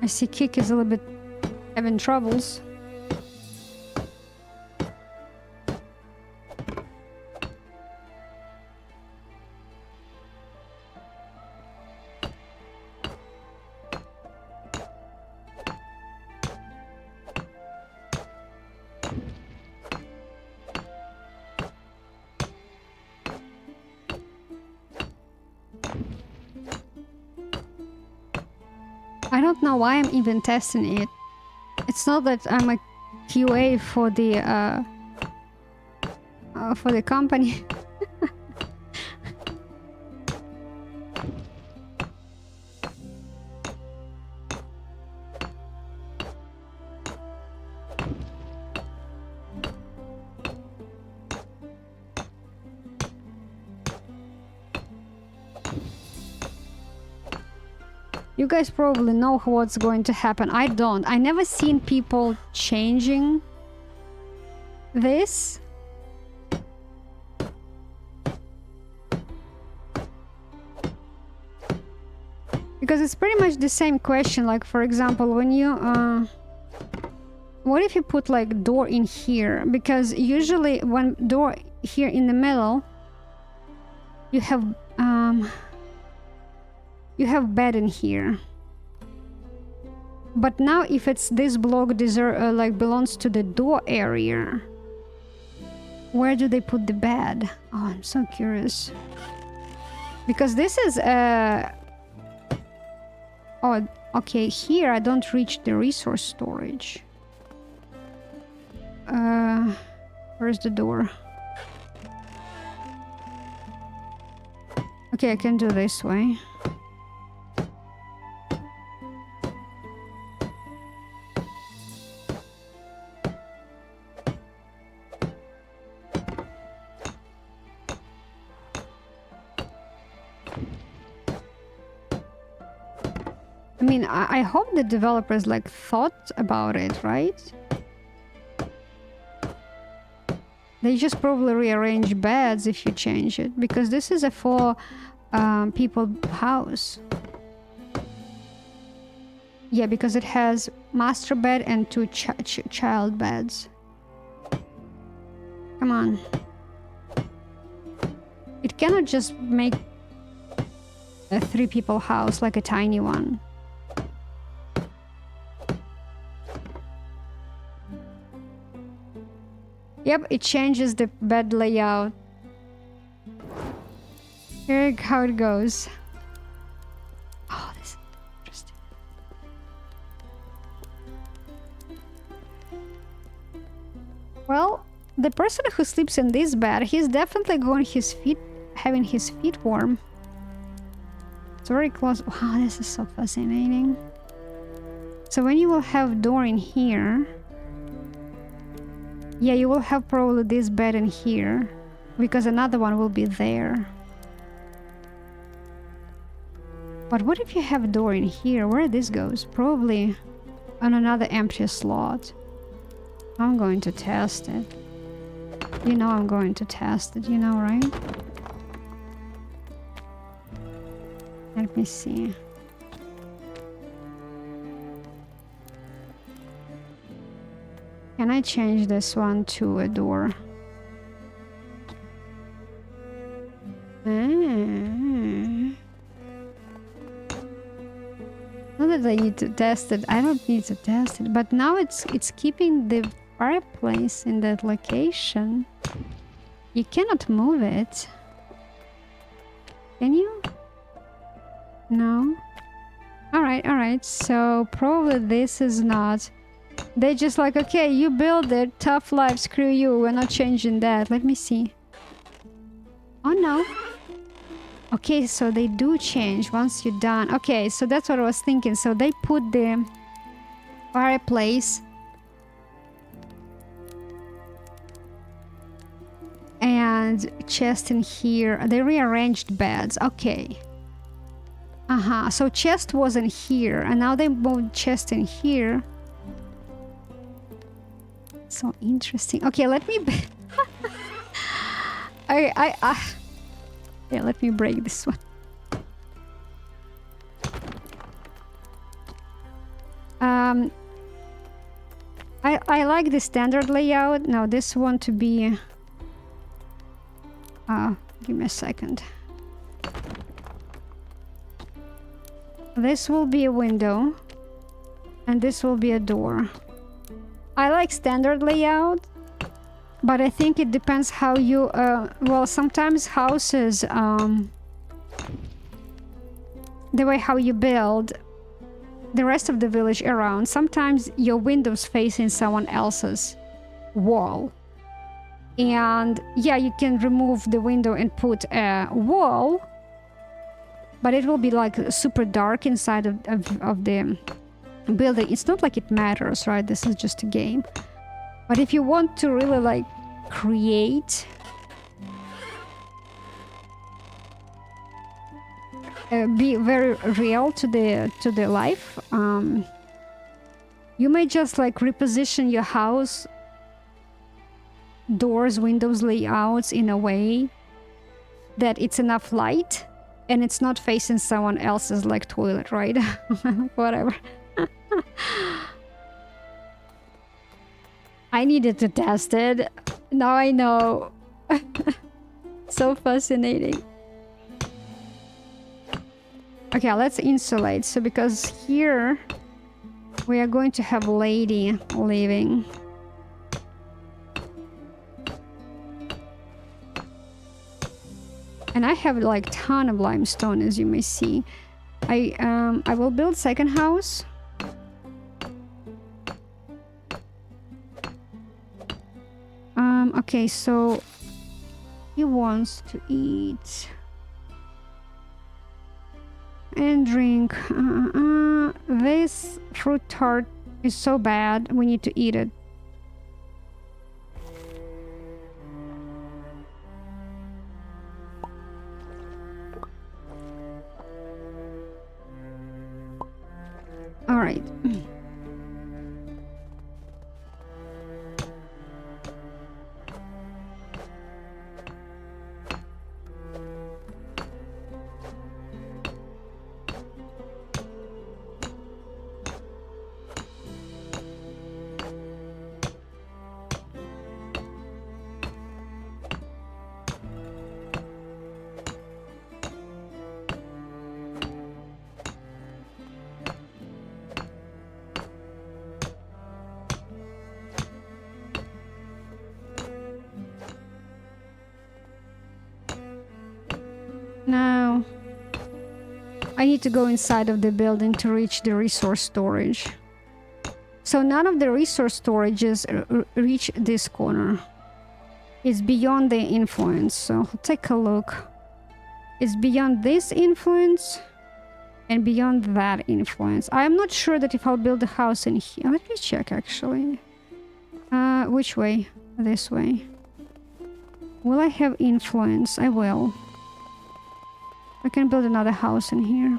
I see Kick is a little bit having troubles. I don't know why I'm even testing it. It's not that I'm a QA for the company. You guys probably know what's going to happen. I don't. I never seen people changing this. Because it's pretty much the same question. Like, for example, when you... what if you put, like, door in here? Because usually when door here in the middle, you have... you have bed in here. But now if it's this block like belongs to the door area, where do they put the bed? Oh, I'm so curious. Because this is oh, okay, here I don't reach the resource storage. Where's the door? Okay, I can do this way. I mean, I hope the developers like thought about it, right? They just probably rearrange beds if you change it, because this is a four people house. Yeah, because it has master bed and two child beds. Come on. It cannot just make a 3 people house like a tiny one. Yep, it changes the bed layout. Here's how it goes. Oh, this is interesting. Well, the person who sleeps in this bed, he's definitely having his feet warm. It's very close. Wow, this is so fascinating. So when you will have door in here, yeah, you will have probably this bed in here, because another one will be there. But what if you have a door in here? Where this goes? Probably on another empty slot. I'm going to test it. You know I'm going to test it, you know, right? Let me see. Can I change this one to a door? Not that I need to test it. I don't need to test it. But now it's keeping the fireplace in that location. You cannot move it. Can you? No? Alright. So probably this is not... They just like, okay, you build it, tough life, screw you, we're not changing that. Let me see. Oh no. Okay, so they do change once you're done. Okay, so that's what I was thinking. So they put the fireplace and chest in here. They rearranged beds. Okay. So chest wasn't here, and now they moved chest in here. So interesting. Okay, let me... yeah, let me break this one. I like the standard layout. Now this one to be... give me a second. This will be a window. And this will be a door. I like standard layout, but I think it depends how you, well, sometimes houses, the way how you build the rest of the village around. Sometimes your windows facing someone else's wall. And yeah, you can remove the window and put a wall, but it will be like super dark inside of the building. It's not like it matters, right? This is just a game. But if you want to really like create be very real to the life, you may just like reposition your house doors, windows, layouts in a way that it's enough light and it's not facing someone else's like toilet, right? Whatever. I needed to test it. Now I know. So fascinating. Okay, let's insulate. So because here we are going to have lady living. And I have like ton of limestone, as you may see. I will build second house. Okay, so he wants to eat and drink. This fruit tart is so bad. We need to eat it. All right. Now, I need to go inside of the building to reach the resource storage. So none of the resource storages reach this corner. It's beyond the influence, so take a look. It's beyond this influence and beyond that influence. I'm not sure that if I'll build a house in here. Let me check actually. Which way? This way. Will I have influence? I will. I can build another house in here.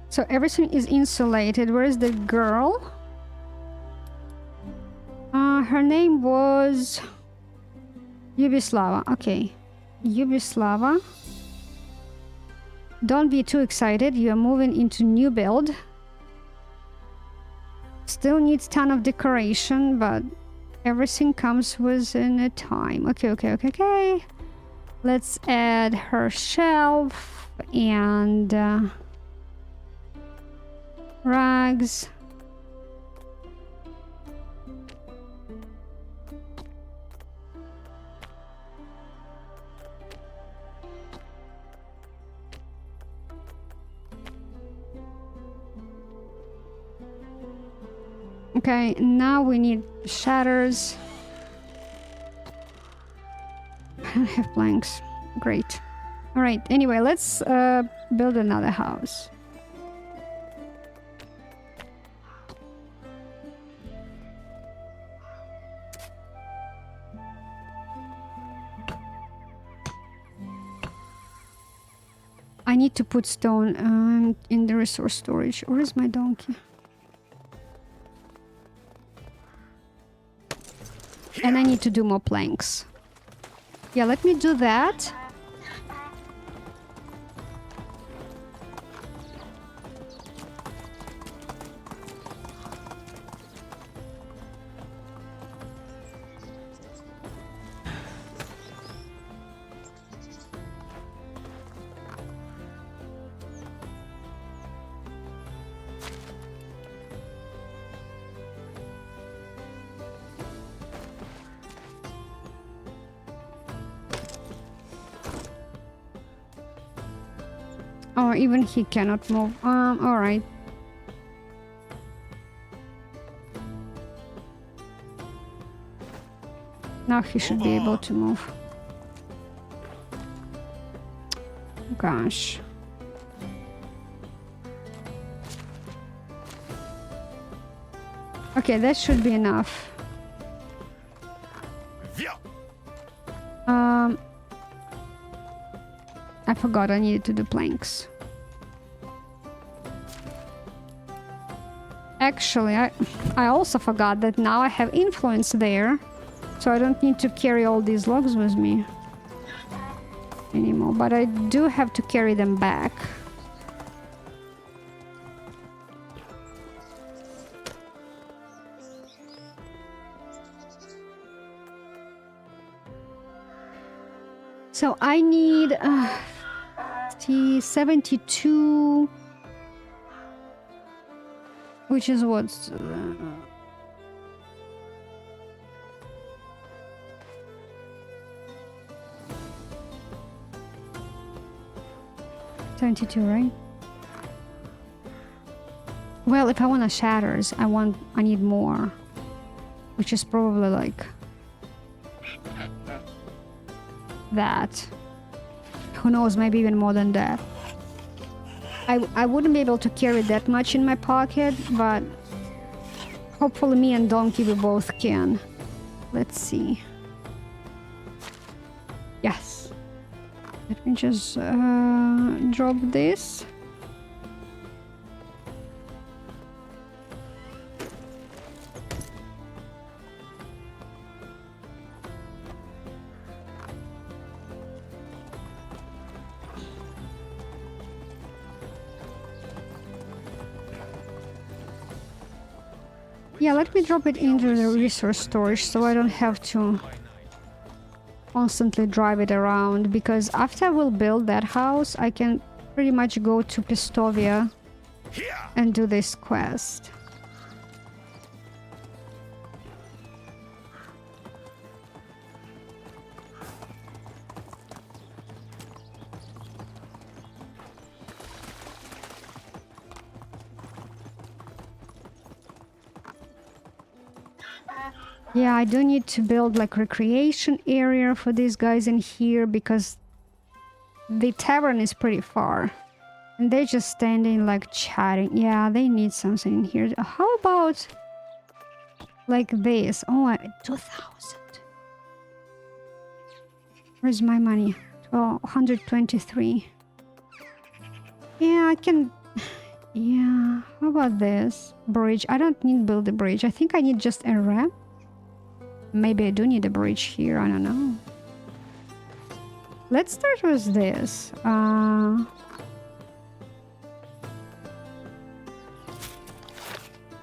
So everything is insulated. Where is the girl? Her name was Yubislava. Okay. Yubislava. Don't be too excited. You are moving into new build. Still needs ton of decoration, but everything comes within a time. Okay. Let's add her shelf and rugs. Okay, now we need shatters. I don't have planks. Great. Alright, anyway, let's build another house. I need to put stone in the resource storage. Where is my donkey? And I need to do more planks. Yeah, let me do that. Oh, even he cannot move. Alright. Now he should be able to move. Gosh. Okay, that should be enough. I forgot I needed to do planks. Actually, I also forgot that now I have influence there, so I don't need to carry all these logs with me anymore, but I do have to carry them back. So I need 72, which is what's 72, right? Well, if I want a shatters, I need more, which is probably like that. Who knows, maybe even more than that. I wouldn't be able to carry that much in my pocket, but hopefully me and Donkey we both can. Let's see. Yes. Let me just drop this. Yeah, let me drop it into the resource storage so I don't have to constantly drive it around, because after I will build that house, I can pretty much go to Pistovia and do this quest. Yeah, I do need to build like recreation area for these guys in here, because the tavern is pretty far. And they're just standing like chatting. Yeah, they need something in here. How about like this? Oh, 2,000. Where's my money? 123. Yeah, I can... Yeah, how about this? Bridge. I don't need to build a bridge. I think I need just a ramp. Maybe I do need a bridge here, I don't know. Let's start with this.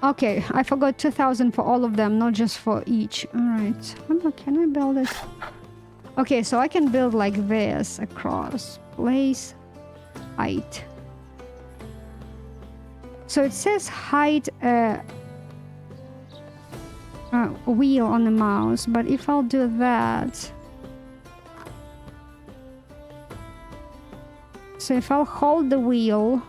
Okay, I forgot 2,000 for all of them, not just for each. Alright, can I build it? Okay, so I can build like this across. Place, height. So it says height wheel on the mouse, but if I'll do that, so if I'll hold the wheel,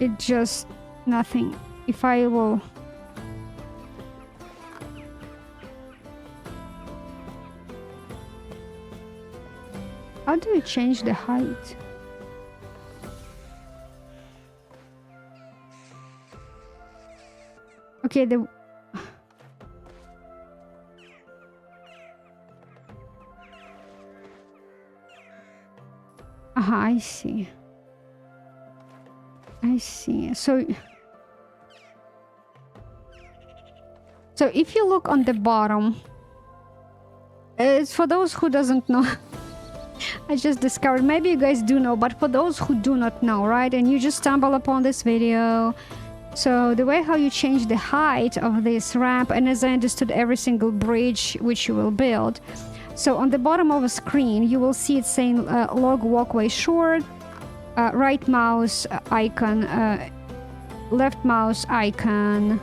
it just nothing. If I will, how do we change the height? Okay, the... Aha, I see. I see. So if you look on the bottom, it's for those who doesn't know. I just discovered, maybe you guys do know, but for those who do not know, right? And you just stumble upon this video. So the way how you change the height of this ramp, and as I understood every single bridge which you will build, so on the bottom of a screen you will see it saying log walkway short, right mouse icon, left mouse icon,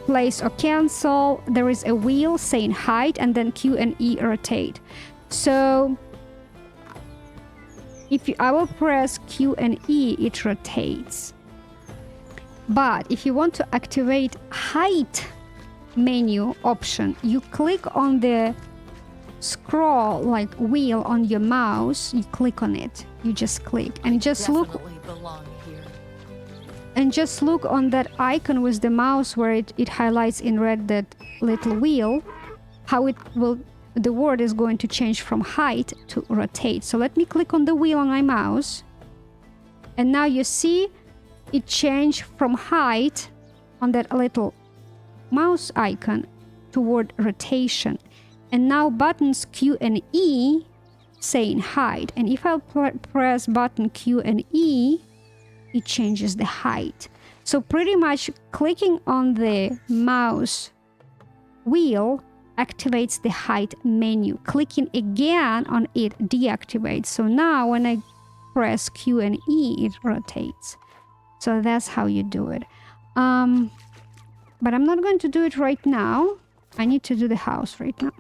place or cancel. There is a wheel saying height, and then Q and E rotate. So I will press Q and E, it rotates. But if you want to activate height menu option, you click on the scroll like wheel on your mouse, you click on it, you just click and just look belong here. and just look on that icon with the mouse where it highlights in red that little wheel, how the word is going to change from height to rotate. So let me click on the wheel on my mouse, and now you see it changed from height on that little mouse icon toward rotation. And now buttons Q and E saying height. And if I press button Q and E, it changes the height. So pretty much clicking on the mouse wheel activates the height menu. Clicking again on it deactivates. So now when I press Q and E, it rotates. So that's how you do it. But I'm not going to do it right now. I need to do the house right now.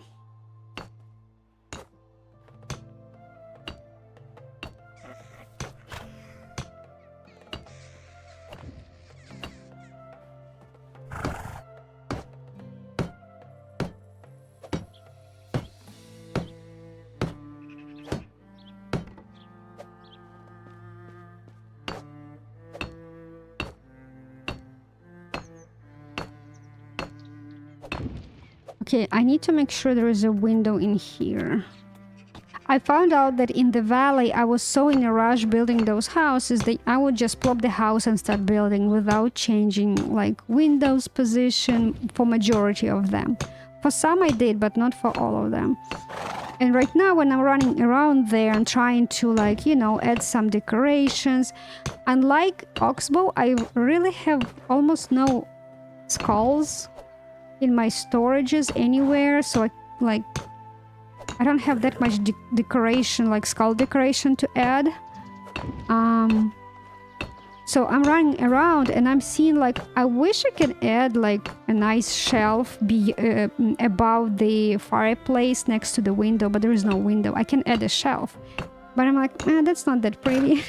Okay, I need to make sure there is a window in here. I found out that in the valley, I was so in a rush building those houses that I would just plop the house and start building without changing like windows position for majority of them. For some I did, but not for all of them. And right now when I'm running around there and trying to like, you know, add some decorations, unlike Oxbow, I really have almost no skulls in my storages anywhere, so I don't have that much decoration, like skull decoration to add. So I'm running around and I'm seeing like, I wish I could add like a nice shelf above the fireplace next to the window, but there is no window. I can add a shelf, but I'm like, that's not that pretty.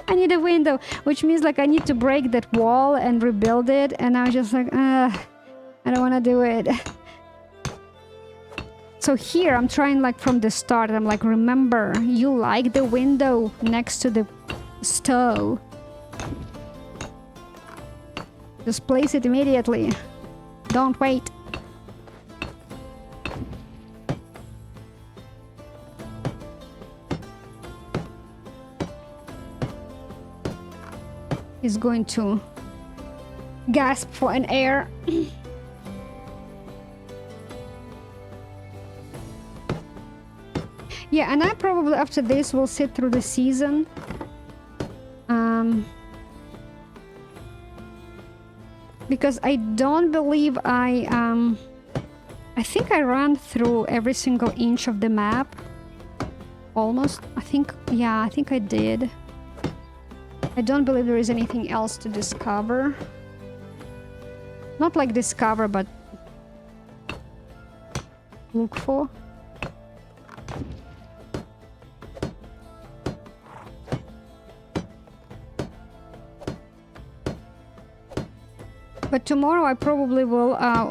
I need a window, which means like I need to break that wall and rebuild it, and I'm just like, I don't want to do it. So here I'm trying like from the start. I'm like, remember, you like the window next to the stove. Just place it immediately. Don't wait. He's going to gasp for an air. Yeah, and I probably after this will sit through the season. Because I don't believe I think I ran through every single inch of the map. Almost. I think I did. I don't believe there is anything else to discover. Not like discover, but look for. But tomorrow I probably will I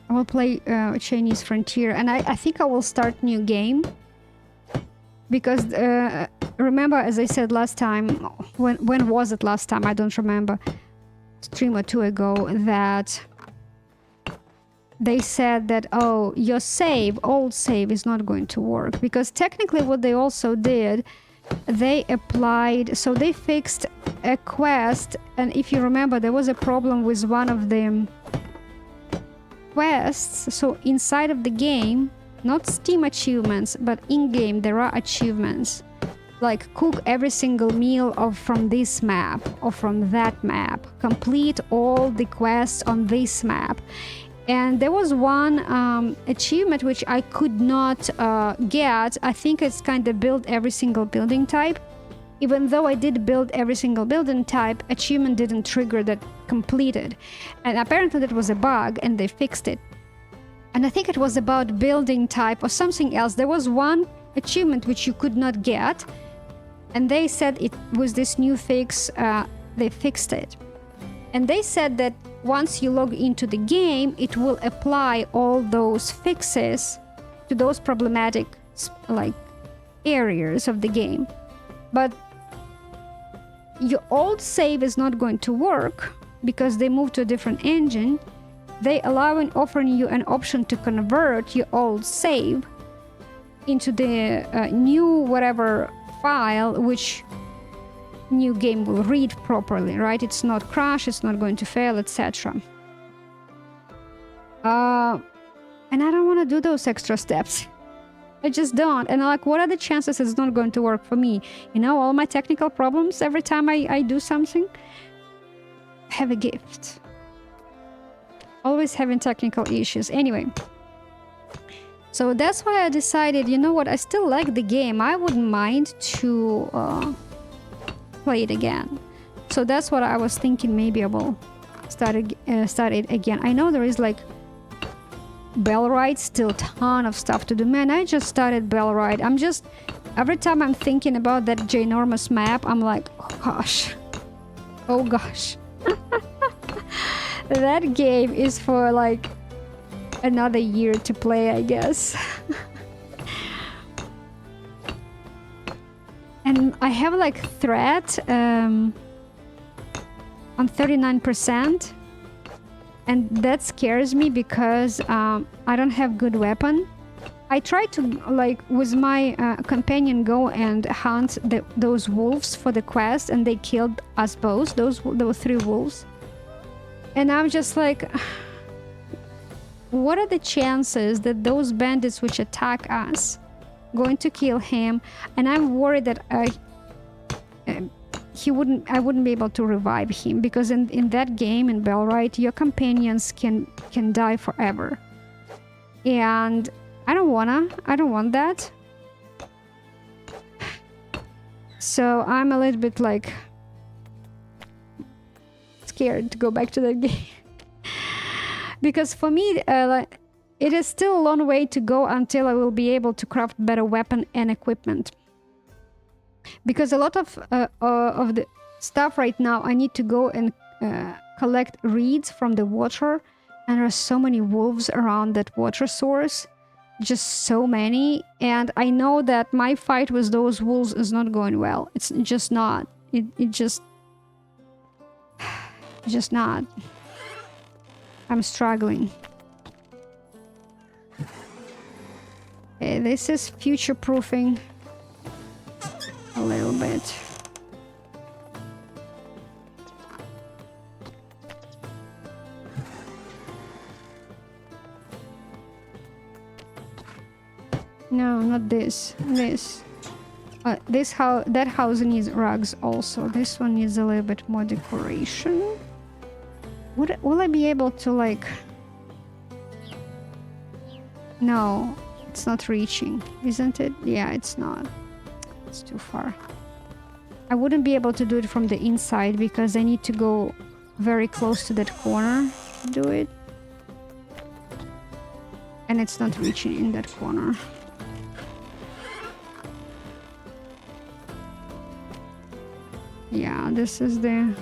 will play Chinese Frontier, and I think I will start new game, because remember, as I said last time, when was it last time? I don't remember. Stream or two ago, that they said that, oh, your old save is not going to work, because technically what they also did, they applied, so they fixed a quest, and if you remember, there was a problem with one of the quests. So inside of the game, not Steam achievements, but in-game there are achievements, like cook every single meal from this map or from that map, complete all the quests on this map. And there was one achievement which I could not get. I think it's kind of build every single building type. Even though I did build every single building type, achievement didn't trigger that completed. And apparently that was a bug and they fixed it. And I think it was about building type or something else. There was one achievement which you could not get, and they said it was this new fix. They fixed it, and they said that once you log into the game, it will apply all those fixes to those problematic like areas of the game. But your old save is not going to work because they moved to a different engine. They offering you an option to convert your old save into the new whatever file, which new game will read properly, right? It's not crash, it's not going to fail, etc. And I don't want to do those extra steps. I just don't. And like, what are the chances it's not going to work for me? You know, all my technical problems every time I do something. Have a gift. Always having technical issues. Anyway. So that's why I decided, you know what, I still like the game. I wouldn't mind to play it again. So that's what I was thinking. Maybe I will start it again. I know there is like Bellride, still ton of stuff to do. Man, I just started Bellride. I'm just, every time I'm thinking about that ginormous map, I'm like, oh gosh. Oh gosh. That game is for like another year to play, I guess. And I have like threat on 39%, and that scares me because I don't have good weapon. I tried to like with my companion go and hunt those wolves for the quest, and they killed us both. Those 3 wolves, and I'm just like, what are the chances that those bandits which attack us going to kill him? And I'm worried that I wouldn't be able to revive him, because in that game, in Bellride, your companions can die forever, and I don't want that. So I'm a little bit like scared to go back to that game. Because for me, it is still a long way to go until I will be able to craft better weapon and equipment. Because a lot of the stuff right now, I need to go and collect reeds from the water, and there are so many wolves around that water source, just so many, and I know that my fight with those wolves is not going well. It's just not. It just not. I'm struggling. Okay, this is future-proofing a little bit. No, not this. This. That house needs rugs also. This one needs a little bit more decoration. Will I be able to like... No, it's not reaching, isn't it? Yeah, it's not. It's too far. I wouldn't be able to do it from the inside because I need to go very close to that corner to do it. And it's not reaching in that corner. Yeah, this is the...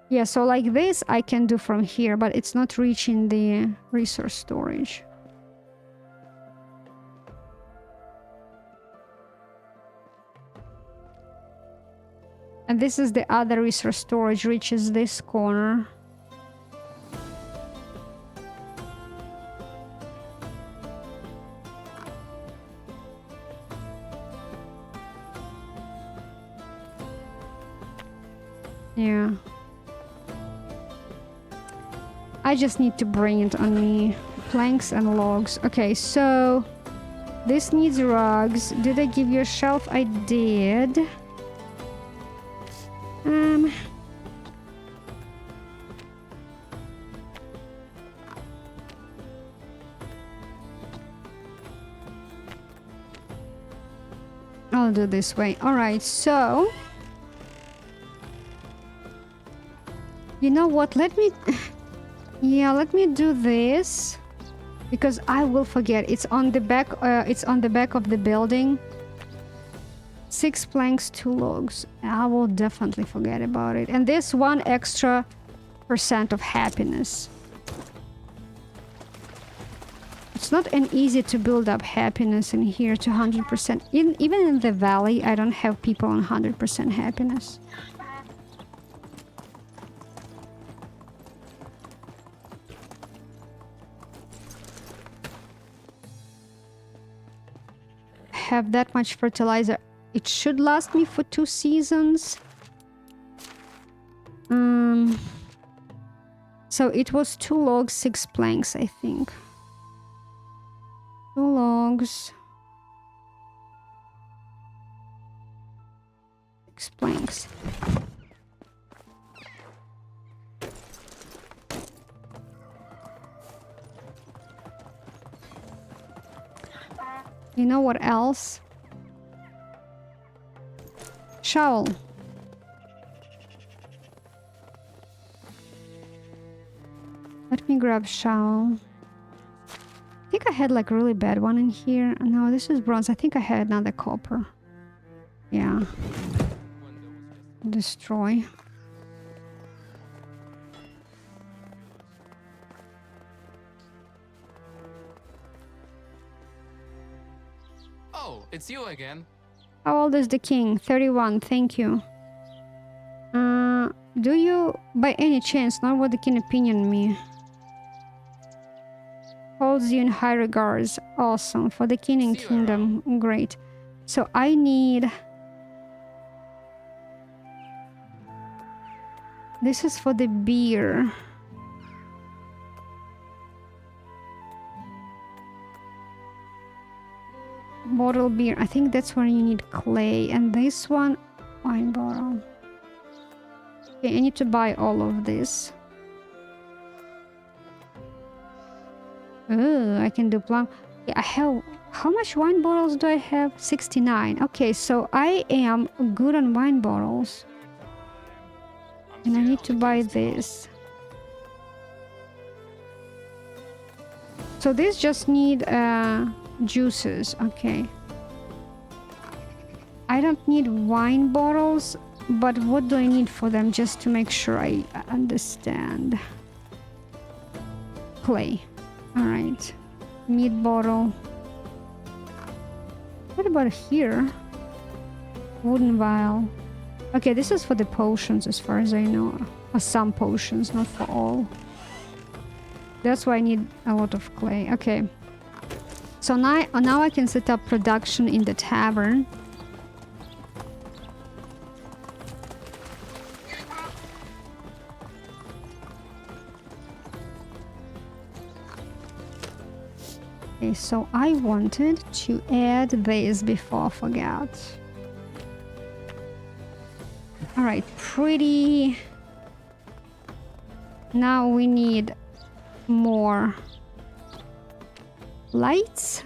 Yeah, so like this I can do from here, but it's not reaching the resource storage. And this is the other resource storage, reaches this corner. Yeah. I just need to bring it on me. Planks and logs. Okay, so this needs rugs. Did I give you a shelf? I did. I'll do this way. All right, so You know what? Let me... Yeah, let me do this. Because I will forget. It's on the back. It's on the back of the building. 6 planks, 2 logs. I will definitely forget about it. And this 1 extra % of happiness. It's not an easy to build up happiness in here to 100%. Even in the valley, I don't have people on 100% happiness. Have that much fertilizer. It should last me for 2 seasons. So it was 2 logs, 6 planks, I think. 2 logs. 6 planks. You know what else? Shovel. Let me grab shovel. I think I had like a really bad one in here. No, this is bronze. I think I had another copper. Yeah. Destroy. Oh, it's you again. How old is the king? 31, thank you. Do you, by any chance, know what the king opinion me? Holds you in high regards. Awesome. For the king and kingdom. Great. So I need... This is for the beer. Bottle beer. I think that's where you need clay. And this one, wine bottle. Okay, I need to buy all of this. Oh, I can do plum. Yeah, I have... How much wine bottles do I have? 69. Okay, so I am good on wine bottles. And I need to buy this. So these just need juices. Okay. I don't need wine bottles, but what do I need for them just to make sure I understand? Clay. Alright. Meat bottle. What about here? Wooden vial. Okay, this is for the potions as far as I know. For some potions, not for all. That's why I need a lot of clay. Okay. So now I can set up production in the tavern. Okay, so I wanted to add this before I forget. Alright, pretty. Now we need more lights.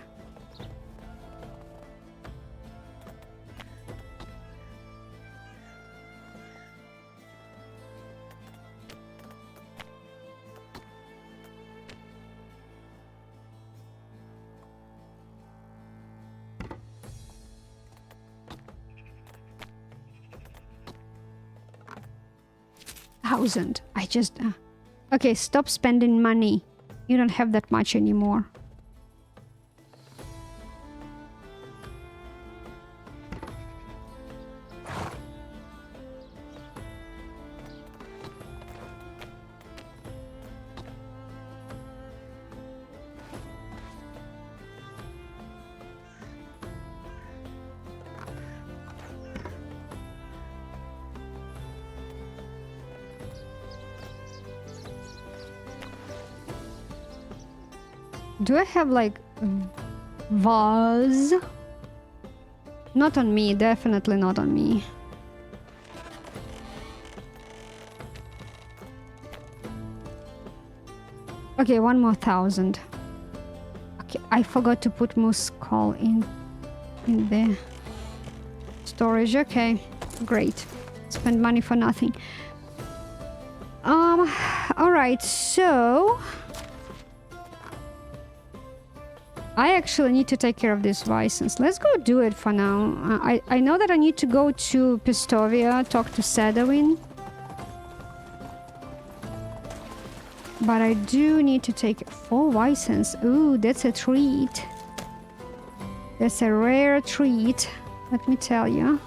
Thousand. I just... Okay, stop spending money. You don't have that much anymore. Do I have like vase? Not on me, definitely not on me. Okay, 1 more 1,000. Okay, I forgot to put moose skull in the storage. Okay, great. Spend money for nothing. All right, so I actually need to take care of this license. Let's go do it for now. I know that I need to go to Pistovia, talk to Sadowin. But I do need to take 4 license. Ooh, that's a treat. That's a rare treat, let me tell you.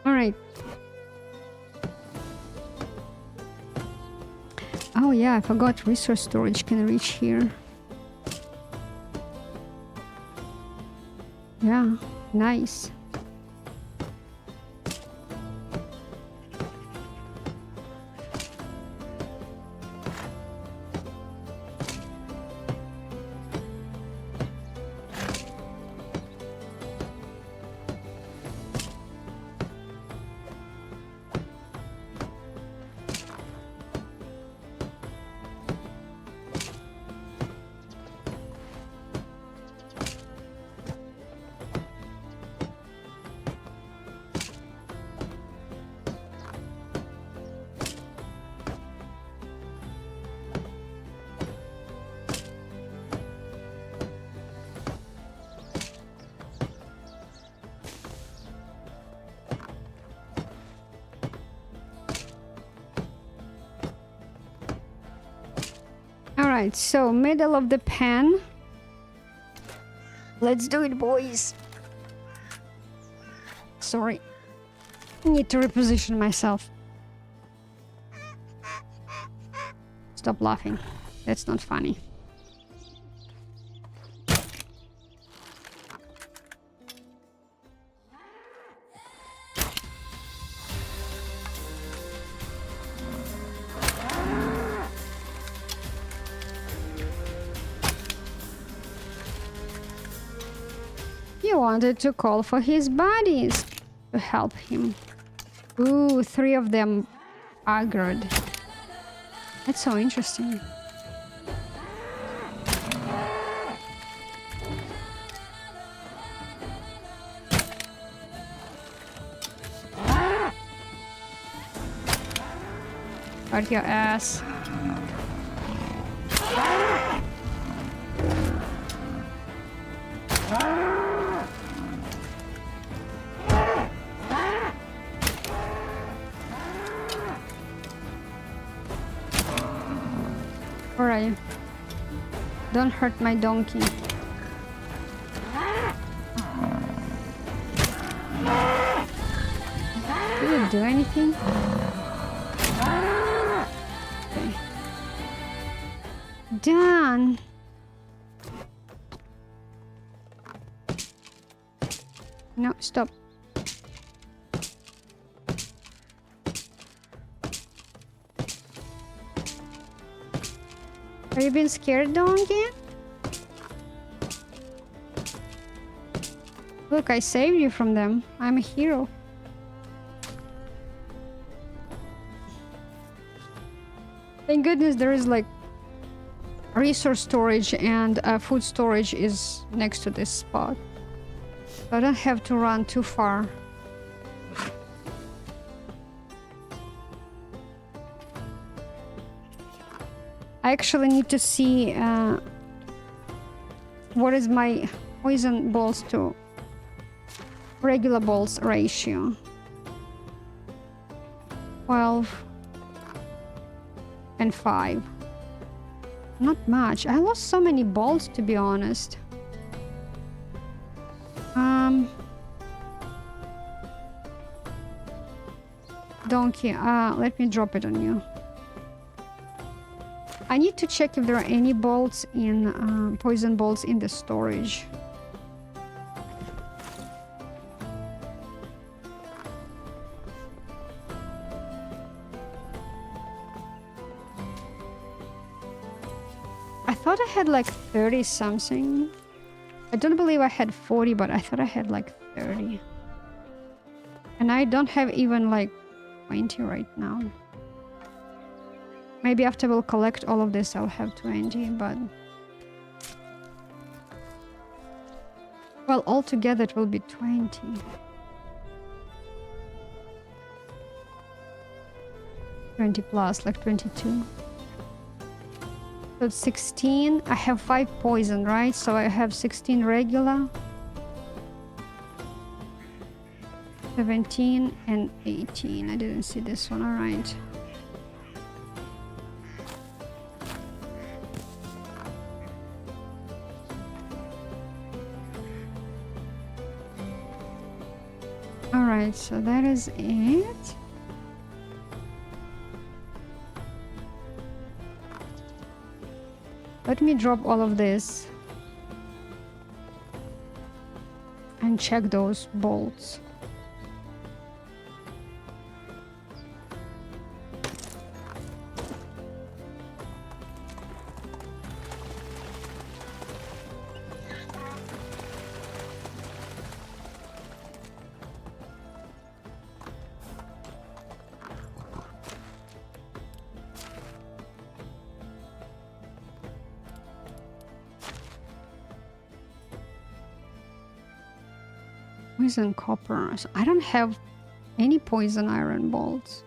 All right. Oh yeah, I forgot resource storage can reach here. Yeah, nice. Alright, so middle of the pen. Let's do it, boys. Sorry. Need to reposition myself. Stop laughing. That's not funny. He wanted to call for his buddies to help him. Ooh, 3 of them aggroed. That's so interesting. Out your ass. Where are you? Don't hurt my donkey. Did it do anything? Okay. Done. No, stop. Have you been scared, donkey? Look, I saved you from them. I'm a hero. Thank goodness there is like resource storage and food storage is next to this spot. So I don't have to run too far. I actually need to see what is my poison balls to regular balls ratio. 12 and 5. Not much. I lost so many balls, to be honest. Donkey, let me drop it on you. I need to check if there are any bolts in poison bolts in the storage. I thought I had like 30 something. I don't believe I had 40, but I thought I had like 30. And I don't have even like 20 right now. Maybe after we'll collect all of this, I'll have 20, but... Well, altogether it will be 20. +, like 22. So it's 16. I have 5 poison, right? So I have 16 regular. 17 and 18. I didn't see this one, alright. Alright, so that is it. Let me drop all of this and check those bolts. Poison copper. So I don't have any poison iron bolts.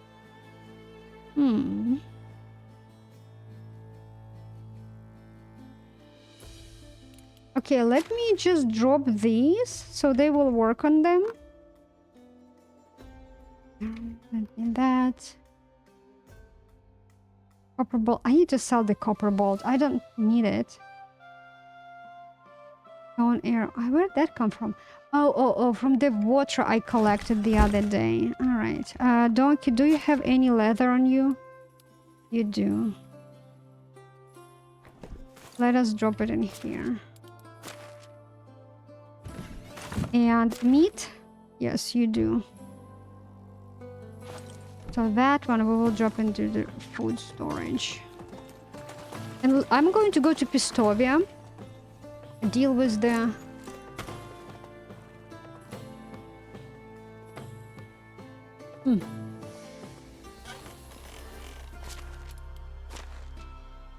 Okay, let me just drop these so they will work on them. That. Copper bolt. I need to sell the copper bolt. I don't need it. Stone arrow. Where did that come from? Oh, from the water I collected the other day. Alright. Donkey, do you have any leather on you? You do. Let us drop it in here. And meat? Yes, you do. So that one we will drop into the food storage. And I'm going to go to Pistovia. Deal with the...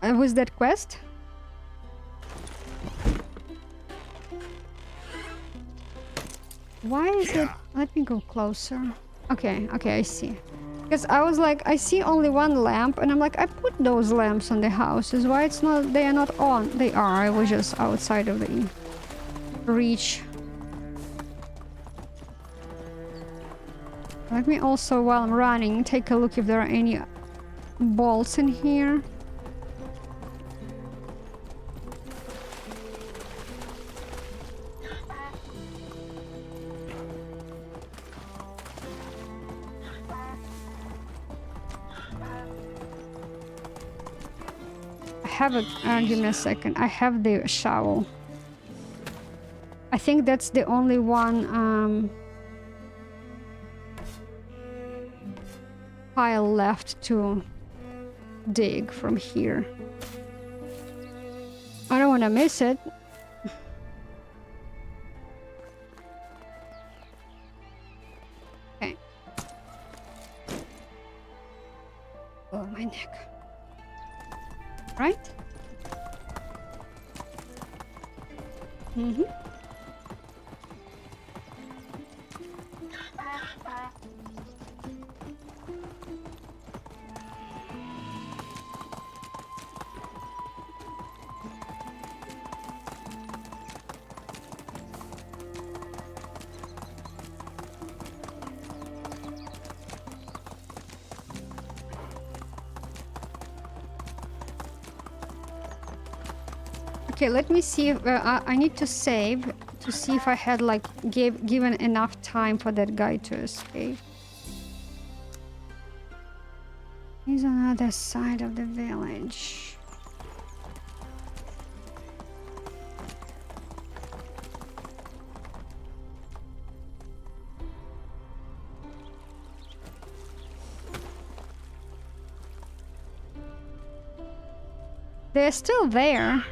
Was that quest? Why is it... Let me go closer. Okay, I see. Because I was like, I see only one lamp, and I'm like, I put those lamps on the houses. Why it's not... They are not on. They are. I was just outside of the reach. Let me also, while I'm running, take a look if there are any bolts in here. I have a... give me a second. I have the shovel. I think that's the only one pile left to dig from here. I don't want to miss it. Okay. Oh, my neck. Right? Okay, let me see if I need to save to see if I had like given enough time for that guy to escape. He's on the other side of the village. They're still there.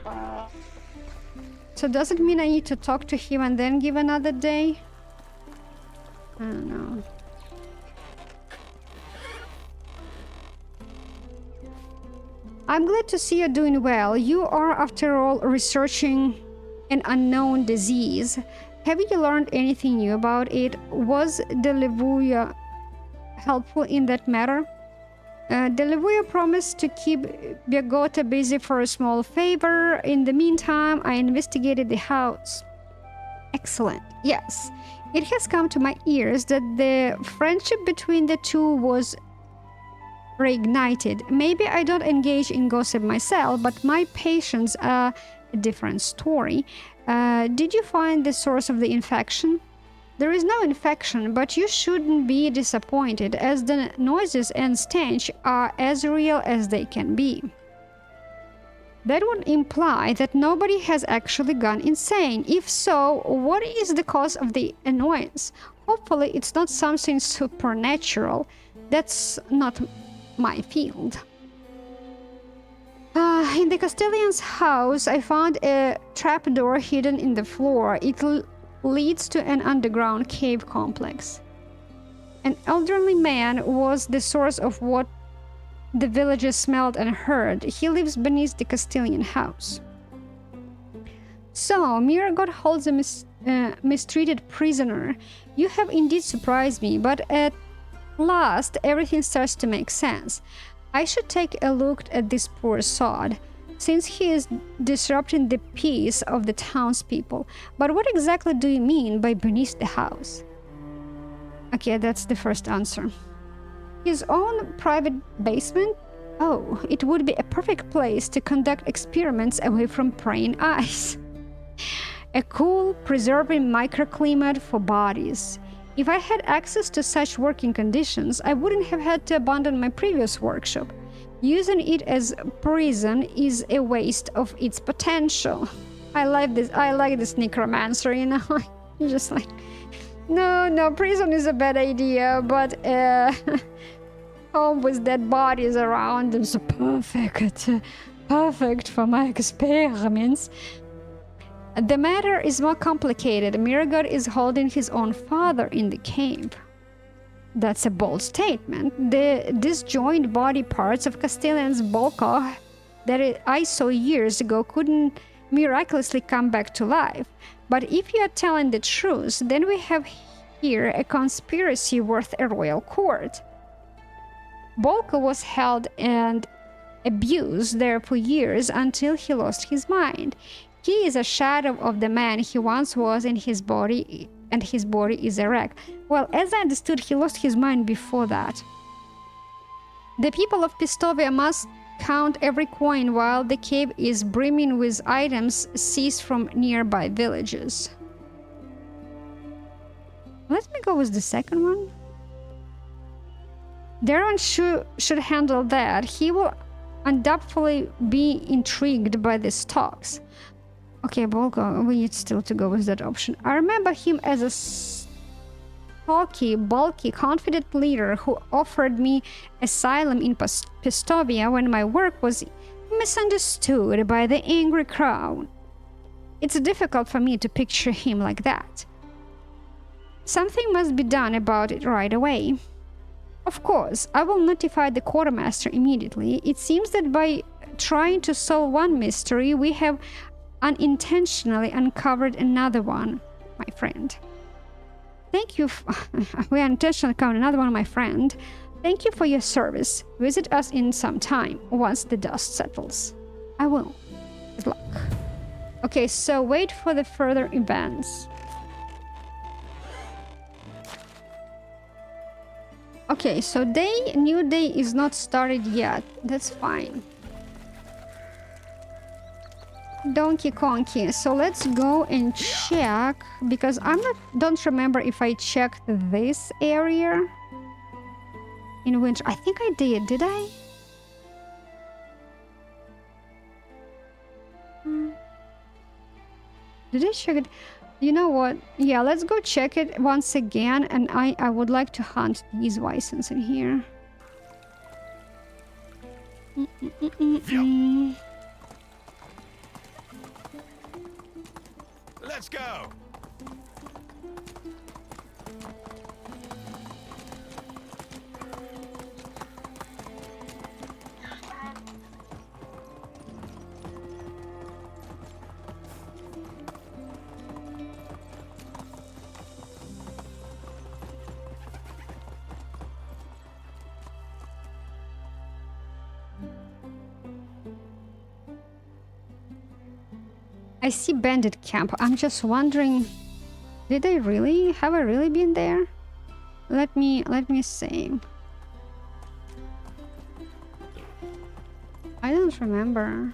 So does it mean I need to talk to him and then give another day? I don't know. I'm glad to see you're doing well. You are, after all, researching an unknown disease. Have you learned anything new about it? Was Delevuya helpful in that matter? Delevuya promised to keep Biagota busy for a small favor. In the meantime, I investigated the house. Excellent. Yes. It has come to my ears that the friendship between the two was reignited. Maybe I don't engage in gossip myself, but my patients are a different story. Did you find the source of the infection? There is no infection, but you shouldn't be disappointed, as the noises and stench are as real as they can be. That would imply that nobody has actually gone insane. If so, what is the cause of the annoyance? Hopefully it's not something supernatural. That's not my field. In the Castellan's house, I found a trapdoor hidden in the floor. It leads to an underground cave complex. An elderly man was the source of what the villagers smelled and heard. He lives beneath the Castellan house. So, Miragot holds a mistreated prisoner. You have indeed surprised me, but at last everything starts to make sense. I should take a look at this poor sod, since he is disrupting the peace of the townspeople. But what exactly do you mean by beneath the house? Okay, that's the first answer. His own private basement? Oh, it would be a perfect place to conduct experiments away from prying eyes. A cool, preserving microclimate for bodies. If I had access to such working conditions, I wouldn't have had to abandon my previous workshop. Using it as prison is a waste of its potential. I like this necromancer, you know? Just like, no, prison is a bad idea, but home with dead bodies around is perfect for my experiments. The matter is more complicated. Miragot is holding his own father in the cave. That's a bold statement. The disjointed body parts of Castellan's Bolko that I saw years ago couldn't miraculously come back to life. But if you are telling the truth, then we have here a conspiracy worth a royal court. Bolko was held and abused there for years until he lost his mind. He is a shadow of the man he once was in his body, and his body is a wreck. Well, as I understood, he lost his mind before that. The people of Pistovia must count every coin while the cave is brimming with items seized from nearby villages. Let me go with the second one. Darren should handle that. He will undoubtedly be intrigued by the stocks. Okay, Bolko, we need still to go with that option. I remember him as a stocky, bulky, confident leader who offered me asylum in Pistovia when my work was misunderstood by the angry crowd. It's difficult for me to picture him like that. Something must be done about it right away. Of course, I will notify the quartermaster immediately. It seems that by trying to solve one mystery, we have unintentionally uncovered another one, my friend. Thank you. We unintentionally uncovered another one, my friend. Thank you for your service. Visit us in some time, once the dust settles. I will. Good luck. Okay, so wait for the further events. Okay, so new day is not started yet. That's fine. Donkey Konky. So let's go and check, because don't remember if I checked this area in winter. I think I did I? Did I check it? You know what? Yeah, let's go check it once again, and I would like to hunt these wisens in here. Let's go. I see bandit camp. I'm just wondering, did I really? Have I really been there? Let me see. I don't remember.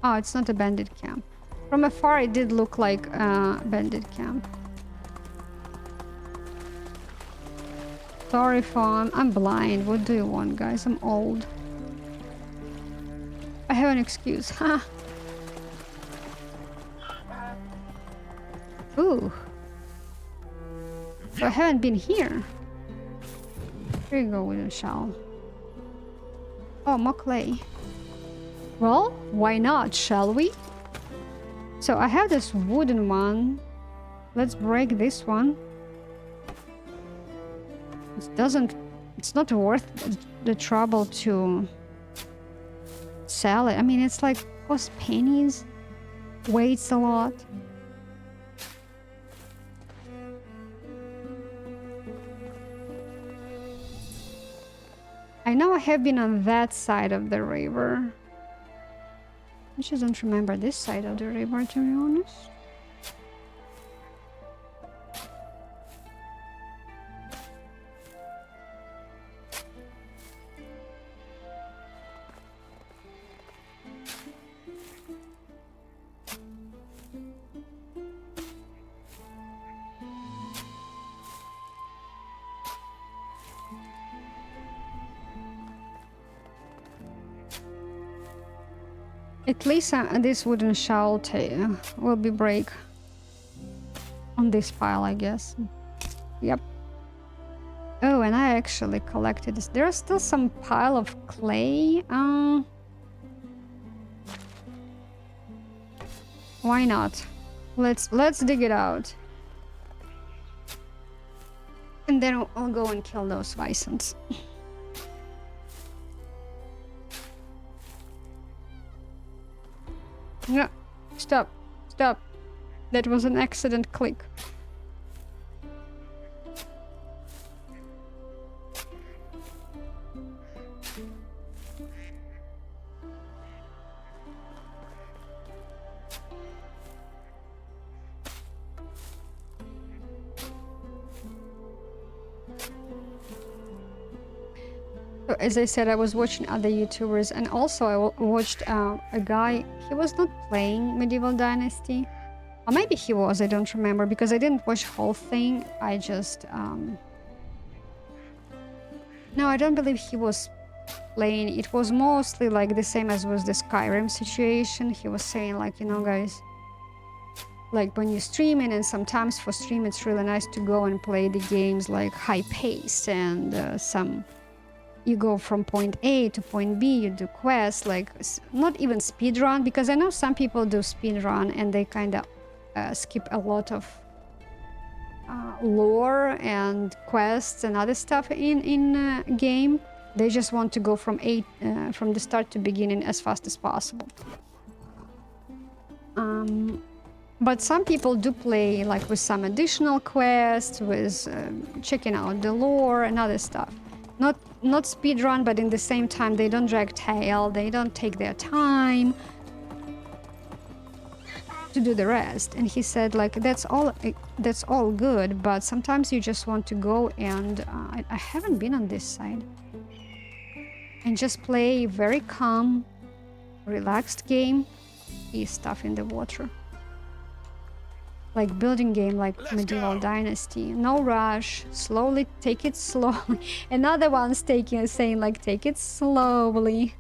Oh, it's not a bandit camp. From afar, it did look like a bandit camp. Sorry, phone. I'm blind. What do you want, guys? I'm old. I have an excuse. Ha. Ooh. So I haven't been here. Here you go with a shell. Oh, more clay. Well, why not, shall we? So I have this wooden one. Let's break this one. It's not worth the trouble to sell it. I mean, it's like costs pennies, weighs a lot. I know I have been on that side of the river. I just don't remember this side of the river, to be honest. At least this wooden shovel will be break on this pile, I guess. Yep. Oh, and I actually collected this. There's still some pile of clay. Why not? Let's dig it out. And then I'll go and kill those bisons. No, stop. That was an accident click. So, as I said, I was watching other YouTubers, and also I watched a guy. He was not playing Medieval Dynasty, or maybe he was. I don't remember because I didn't watch the whole thing. I just no, I don't believe he was playing. It was mostly like the same as was the Skyrim situation. He was saying like, you know, guys, like when you're streaming, and sometimes for stream it's really nice to go and play the games like high pace and some. You go from point A to point B, you do quests, like not even speed run, because I know some people do speed run and they kind of skip a lot of lore and quests and other stuff in game. They just want to go from from the start to beginning as fast as possible. But some people do play like with some additional quests, with checking out the lore and other stuff. Not speedrun, but in the same time they don't drag tail, they don't take their time to do the rest. And he said like that's all good, but sometimes you just want to go and I haven't been on this side, and just play very calm, relaxed game, see stuff in the water. Like building game, like Medieval Dynasty. No rush, slowly, take it slowly. Another one's saying like, take it slowly.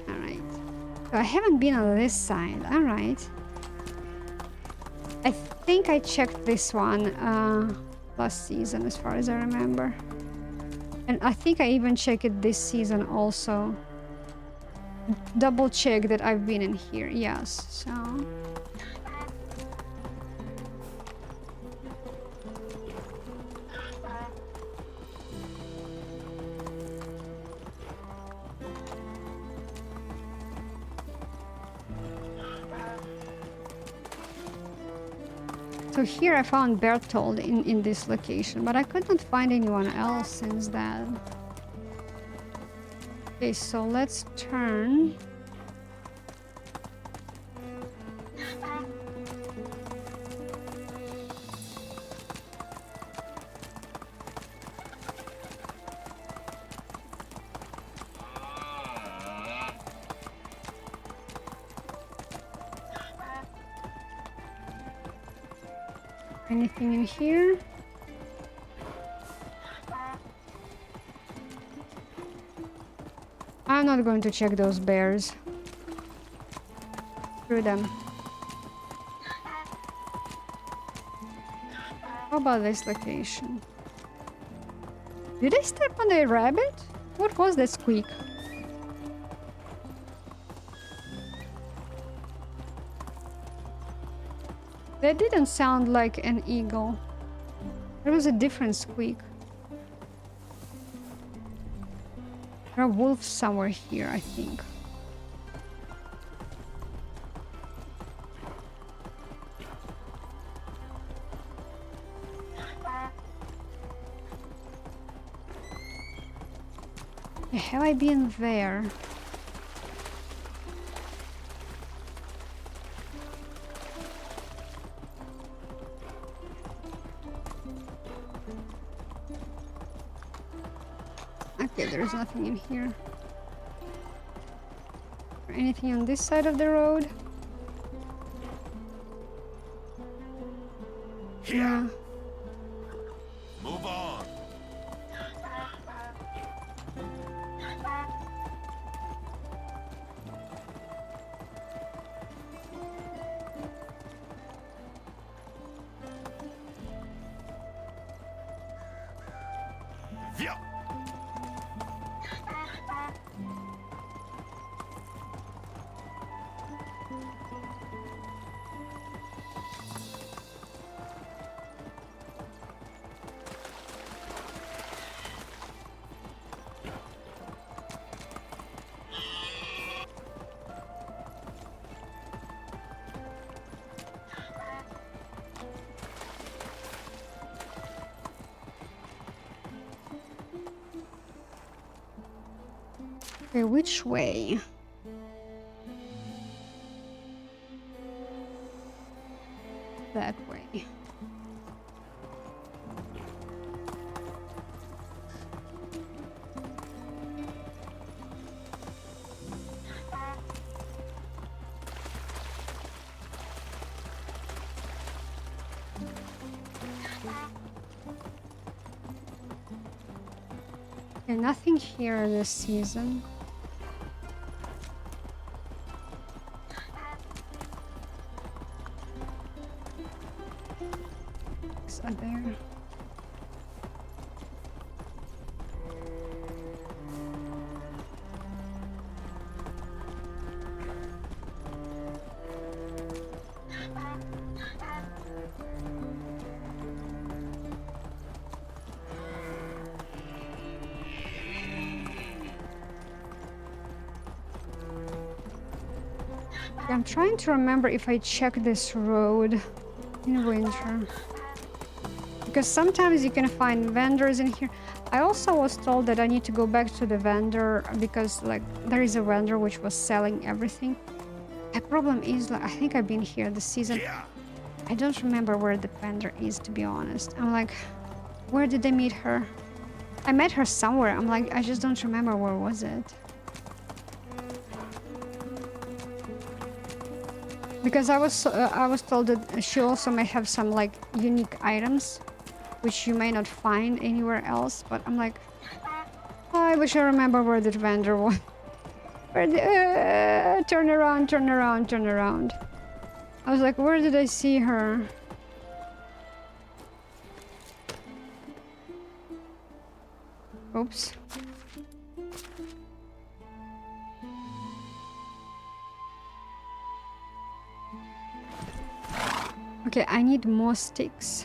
Alright. So I haven't been on this side. Alright. I think I checked this one last season, as far as I remember. And I think I even checked it this season also. Double check that I've been in here, yes. So So here I found Bertold in this location, but I could not find anyone else since then. Okay, so let's turn. Anything in here? I'm not going to check those bears. Screw them. How about this location? Did I step on a rabbit? What was that squeak? That didn't sound like an eagle. There was a different squeak. There are wolves somewhere here, I think. Have I been there? Okay, there's nothing in here. Or anything on this side of the road? Yeah. Move on. Yeah. Okay, which way? That way. Okay, nothing here this season. Are there? I'm trying to remember if I checked this road in winter. Because sometimes you can find vendors in here. I also was told that I need to go back to the vendor because like there is a vendor which was selling everything. The problem is like I think I've been here this season. I don't remember where the vendor is, to be honest. I'm like, where did I meet her? I met her somewhere. I'm like, I just don't remember where was it. Because I was told that she also may have some like unique items which you may not find anywhere else, but I'm like, oh, I wish I remember where the vendor was. Where the, turn around, turn around, turn around. I was like, where did I see her? Oops. Okay, I need more sticks.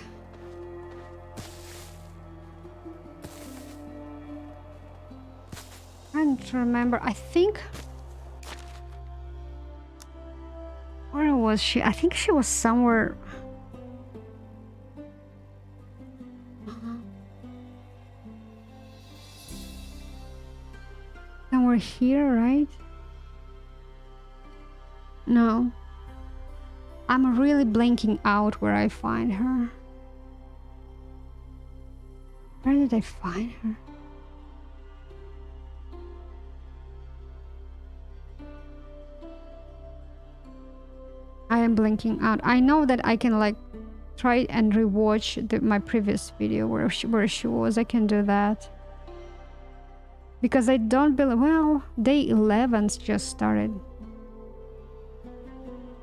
I don't remember. I think... Where was she? I think she was somewhere... somewhere here, right? No. I'm really blanking out where I find her. Where did I find her? I am blanking out. I know that I can like try and rewatch my previous video where she was. I can do that. Because I don't believe... Well, day 11's just started.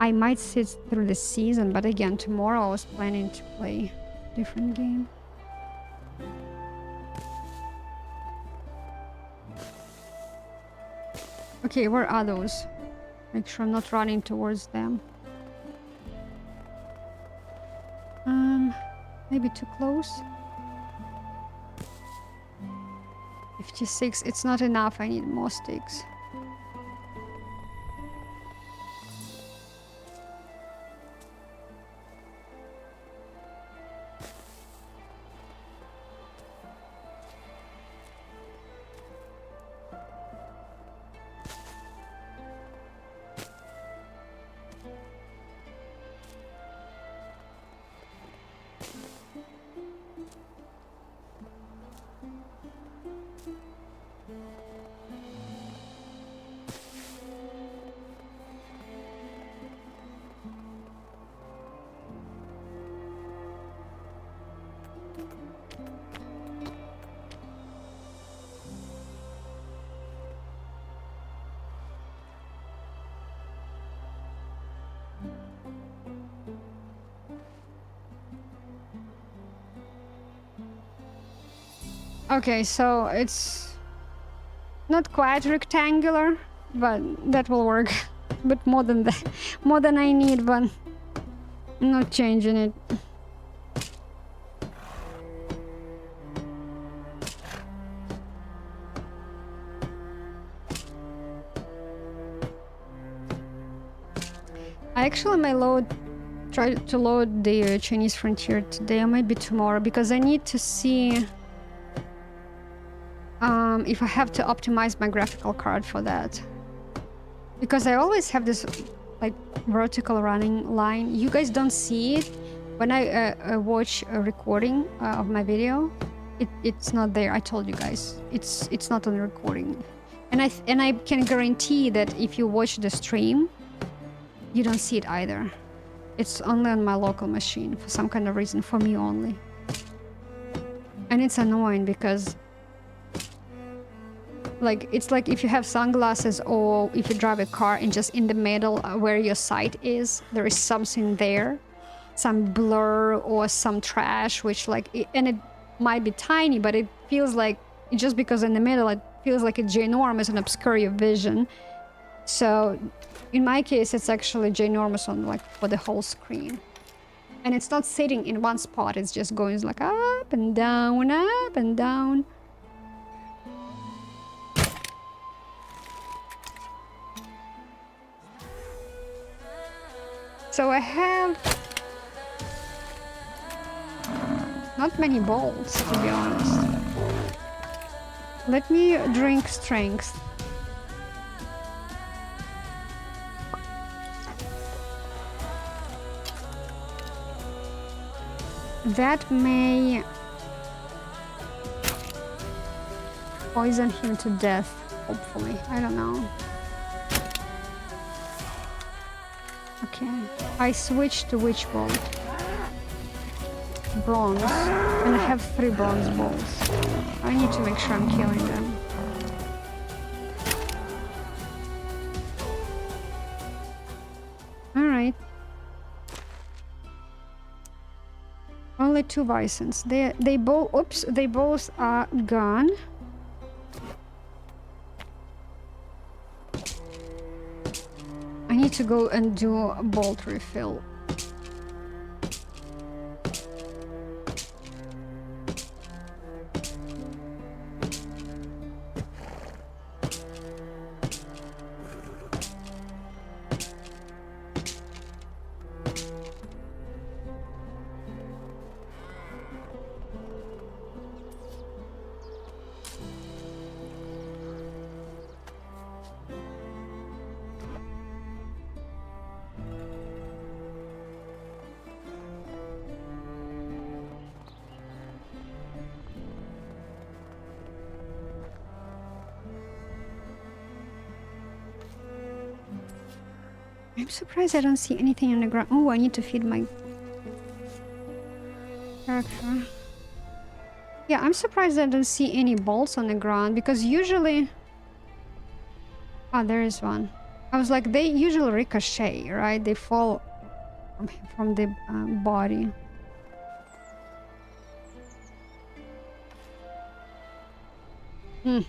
I might sit through the season, but again, tomorrow I was planning to play a different game. Okay, where are those? Make sure I'm not running towards them. Maybe too close. 56, it's not enough, I need more sticks. Okay, so it's not quite rectangular, but that will work. But more than that, more than I need, but I'm not changing it. I actually may try to load the Chinese Frontier today or maybe tomorrow, because I need to see if I have to optimize my graphical card for that. Because I always have this like vertical running line. You guys don't see it when I watch a recording of my video. It's not there. I told you guys, it's not on the recording, and I can guarantee that if you watch the stream, you don't see it either. It's only on my local machine for some kind of reason, for me only. And it's annoying because like it's like if you have sunglasses or if you drive a car and just in the middle where your sight is, there is something there, some blur or some trash, which like and it might be tiny, but it feels like just because in the middle it feels like it's ginormous and obscure your vision. So in my case it's actually ginormous on like for the whole screen, and it's not sitting in one spot, it's just going like up and down, up and down. So I have not many balls, to be honest. Let me drink strength. That may poison him to death, hopefully. I don't know. Okay, I switched to which ball? Bronze. And I have 3 bronze balls. I need to make sure I'm killing them. Alright. Only 2 bisons. They both are gone. I need to go and do a bolt refill. I'm surprised I don't see anything on the ground. Oh, I need to feed my character. Yeah, I'm surprised I don't see any bolts on the ground because usually... Oh, there is one. I was like, they usually ricochet, right? They fall from the body. Hmm.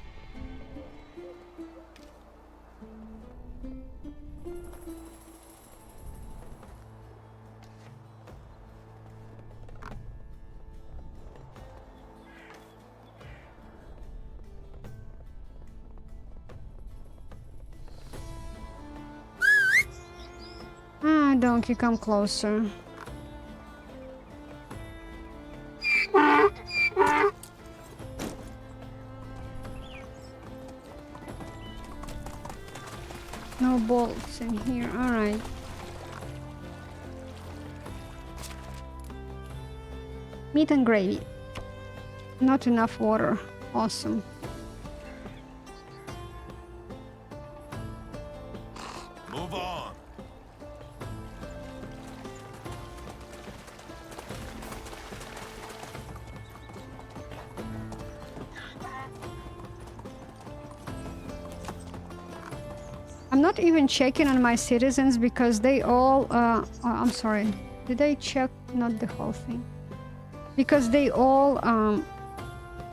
Ah, donkey, come closer. No bolts in here. All right. Meat and gravy. Not enough water. Awesome. Move on. I'm not even checking on my citizens because they all... oh, I'm sorry. Did I check? Not the whole thing. Because they all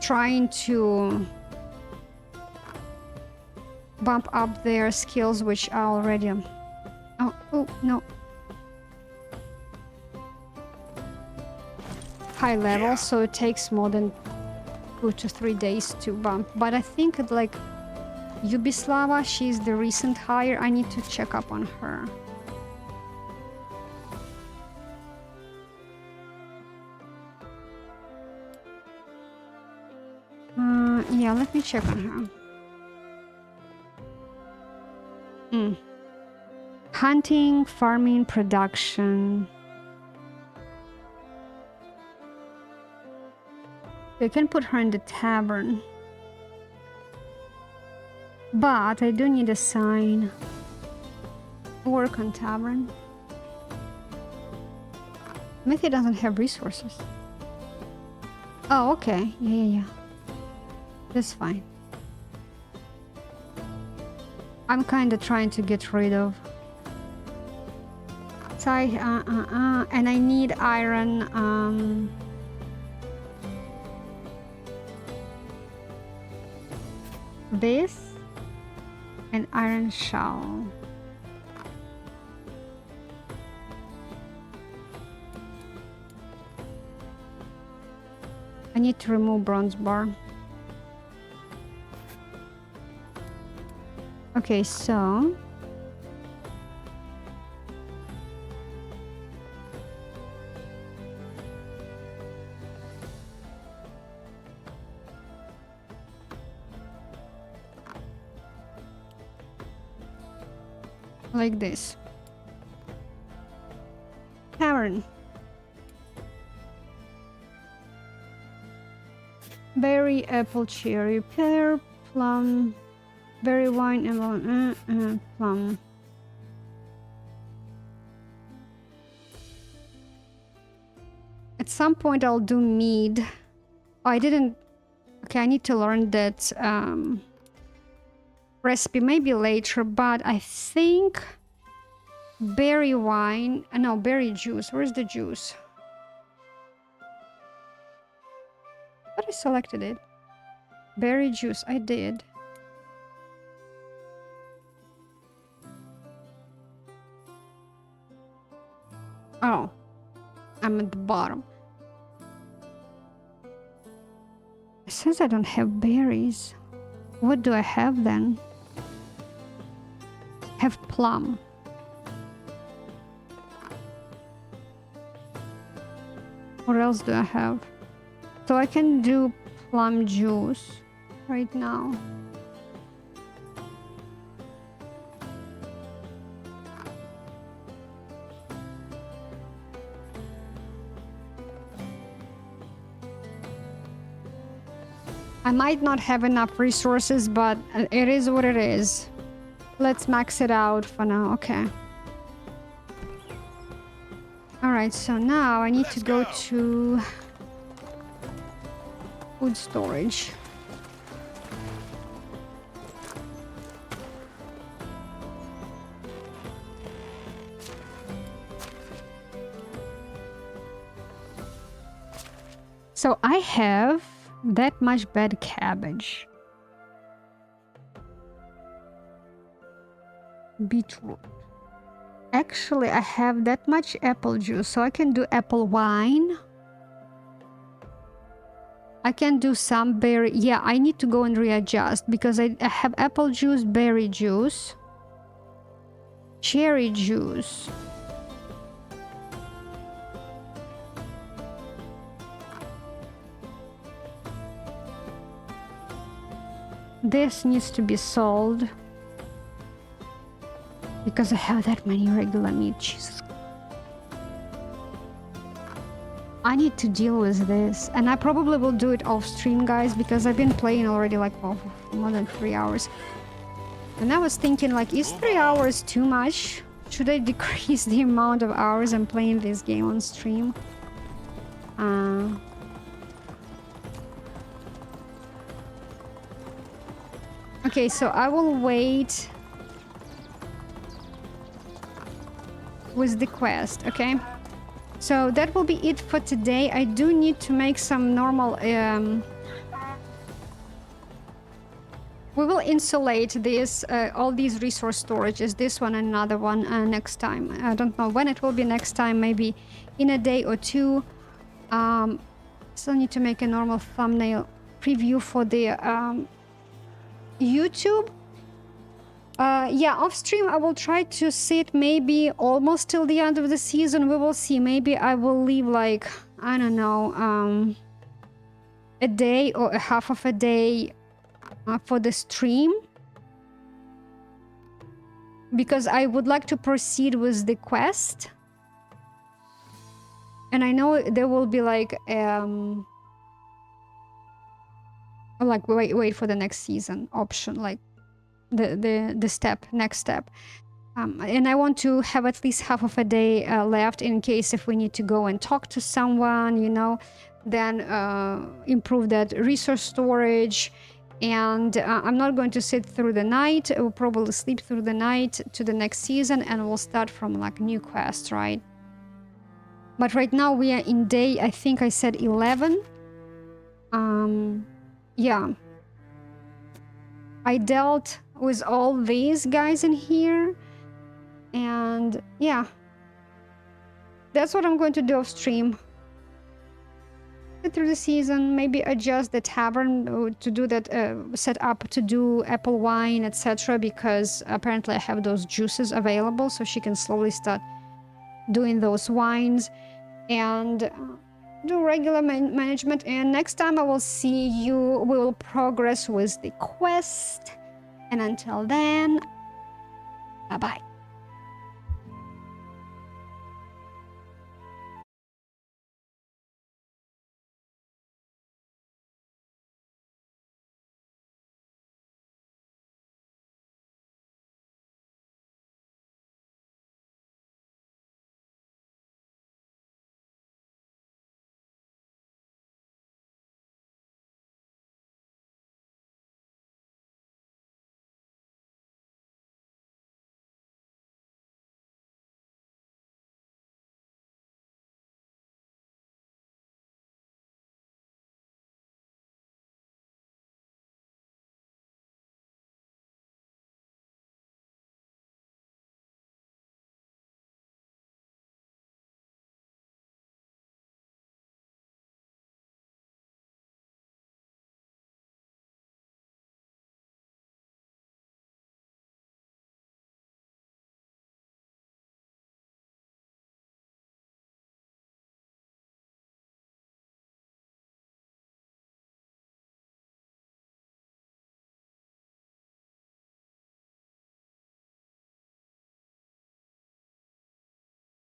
trying to bump up their skills, which are already... Oh, no. High level, so it takes more than 2 to 3 days to bump. But I think like Yubislava, she's the recent hire. I need to check up on her. Yeah, let me check on her. Hunting, farming, production. I can put her in the tavern. But I do need a sign. Work on tavern. Maybe doesn't have resources. Oh, okay. Yeah. That's fine. I'm kind of trying to get rid of. So and I need iron. This and iron shell. I need to remove bronze bar. Okay, so like this. Tavern. Berry, apple, cherry, pear, plum, berry wine, and plum. At some point I'll do mead. Oh, I didn't... Okay, I need to learn that recipe maybe later, but I think berry wine... No, berry juice. Where's the juice? But I selected it. Berry juice, I did. Oh, I'm at the bottom. It says I don't have berries. What do I have then? Have plum. What else do I have? So I can do plum juice right now. I might not have enough resources, but it is what it is. Let's max it out for now. Okay. Alright, so now I need to Let's go go. to food storage. So I have that much bad cabbage. Beetroot. Actually, I have that much apple juice, so I can do apple wine. I can do some berry. Yeah, I need to go and readjust because I have apple juice, berry juice, cherry juice. This needs to be sold because I have that many regular meat. Jesus. I need to deal with this, and I probably will do it off stream, guys, because I've been playing already like for more than 3 hours. And I was thinking, like, is 3 hours too much? Should I decrease the amount of hours I'm playing this game on stream? Okay, so I will wait with the quest, okay? So that will be it for today. I do need to make some normal... we will insulate this, all these resource storages, this one and another one next time. I don't know when it will be next time, maybe in a day or two. Still need to make a normal thumbnail preview for the YouTube. Yeah, off stream I will try to sit maybe almost till the end of the season. We will see. Maybe I will leave like, I don't know, a day or a half of a day for the stream, because I would like to proceed with the quest. And I know there will be like wait for the next season option, like the next step. And I want to have at least half of a day left in case if we need to go and talk to someone, you know, then improve that resource storage. And I'm not going to sit through the night. I will probably sleep through the night to the next season, and we'll start from like new quest, right? But right now we are in day, I think I said 11. Yeah. I dealt with all these guys in here, and yeah, that's what I'm going to do off stream. Get through the season, maybe adjust the tavern to do that, set up to do apple wine, etc., because apparently I have those juices available, so she can slowly start doing those wines and do regular management. And next time I will see you, we will progress with the quest. And until then, bye-bye.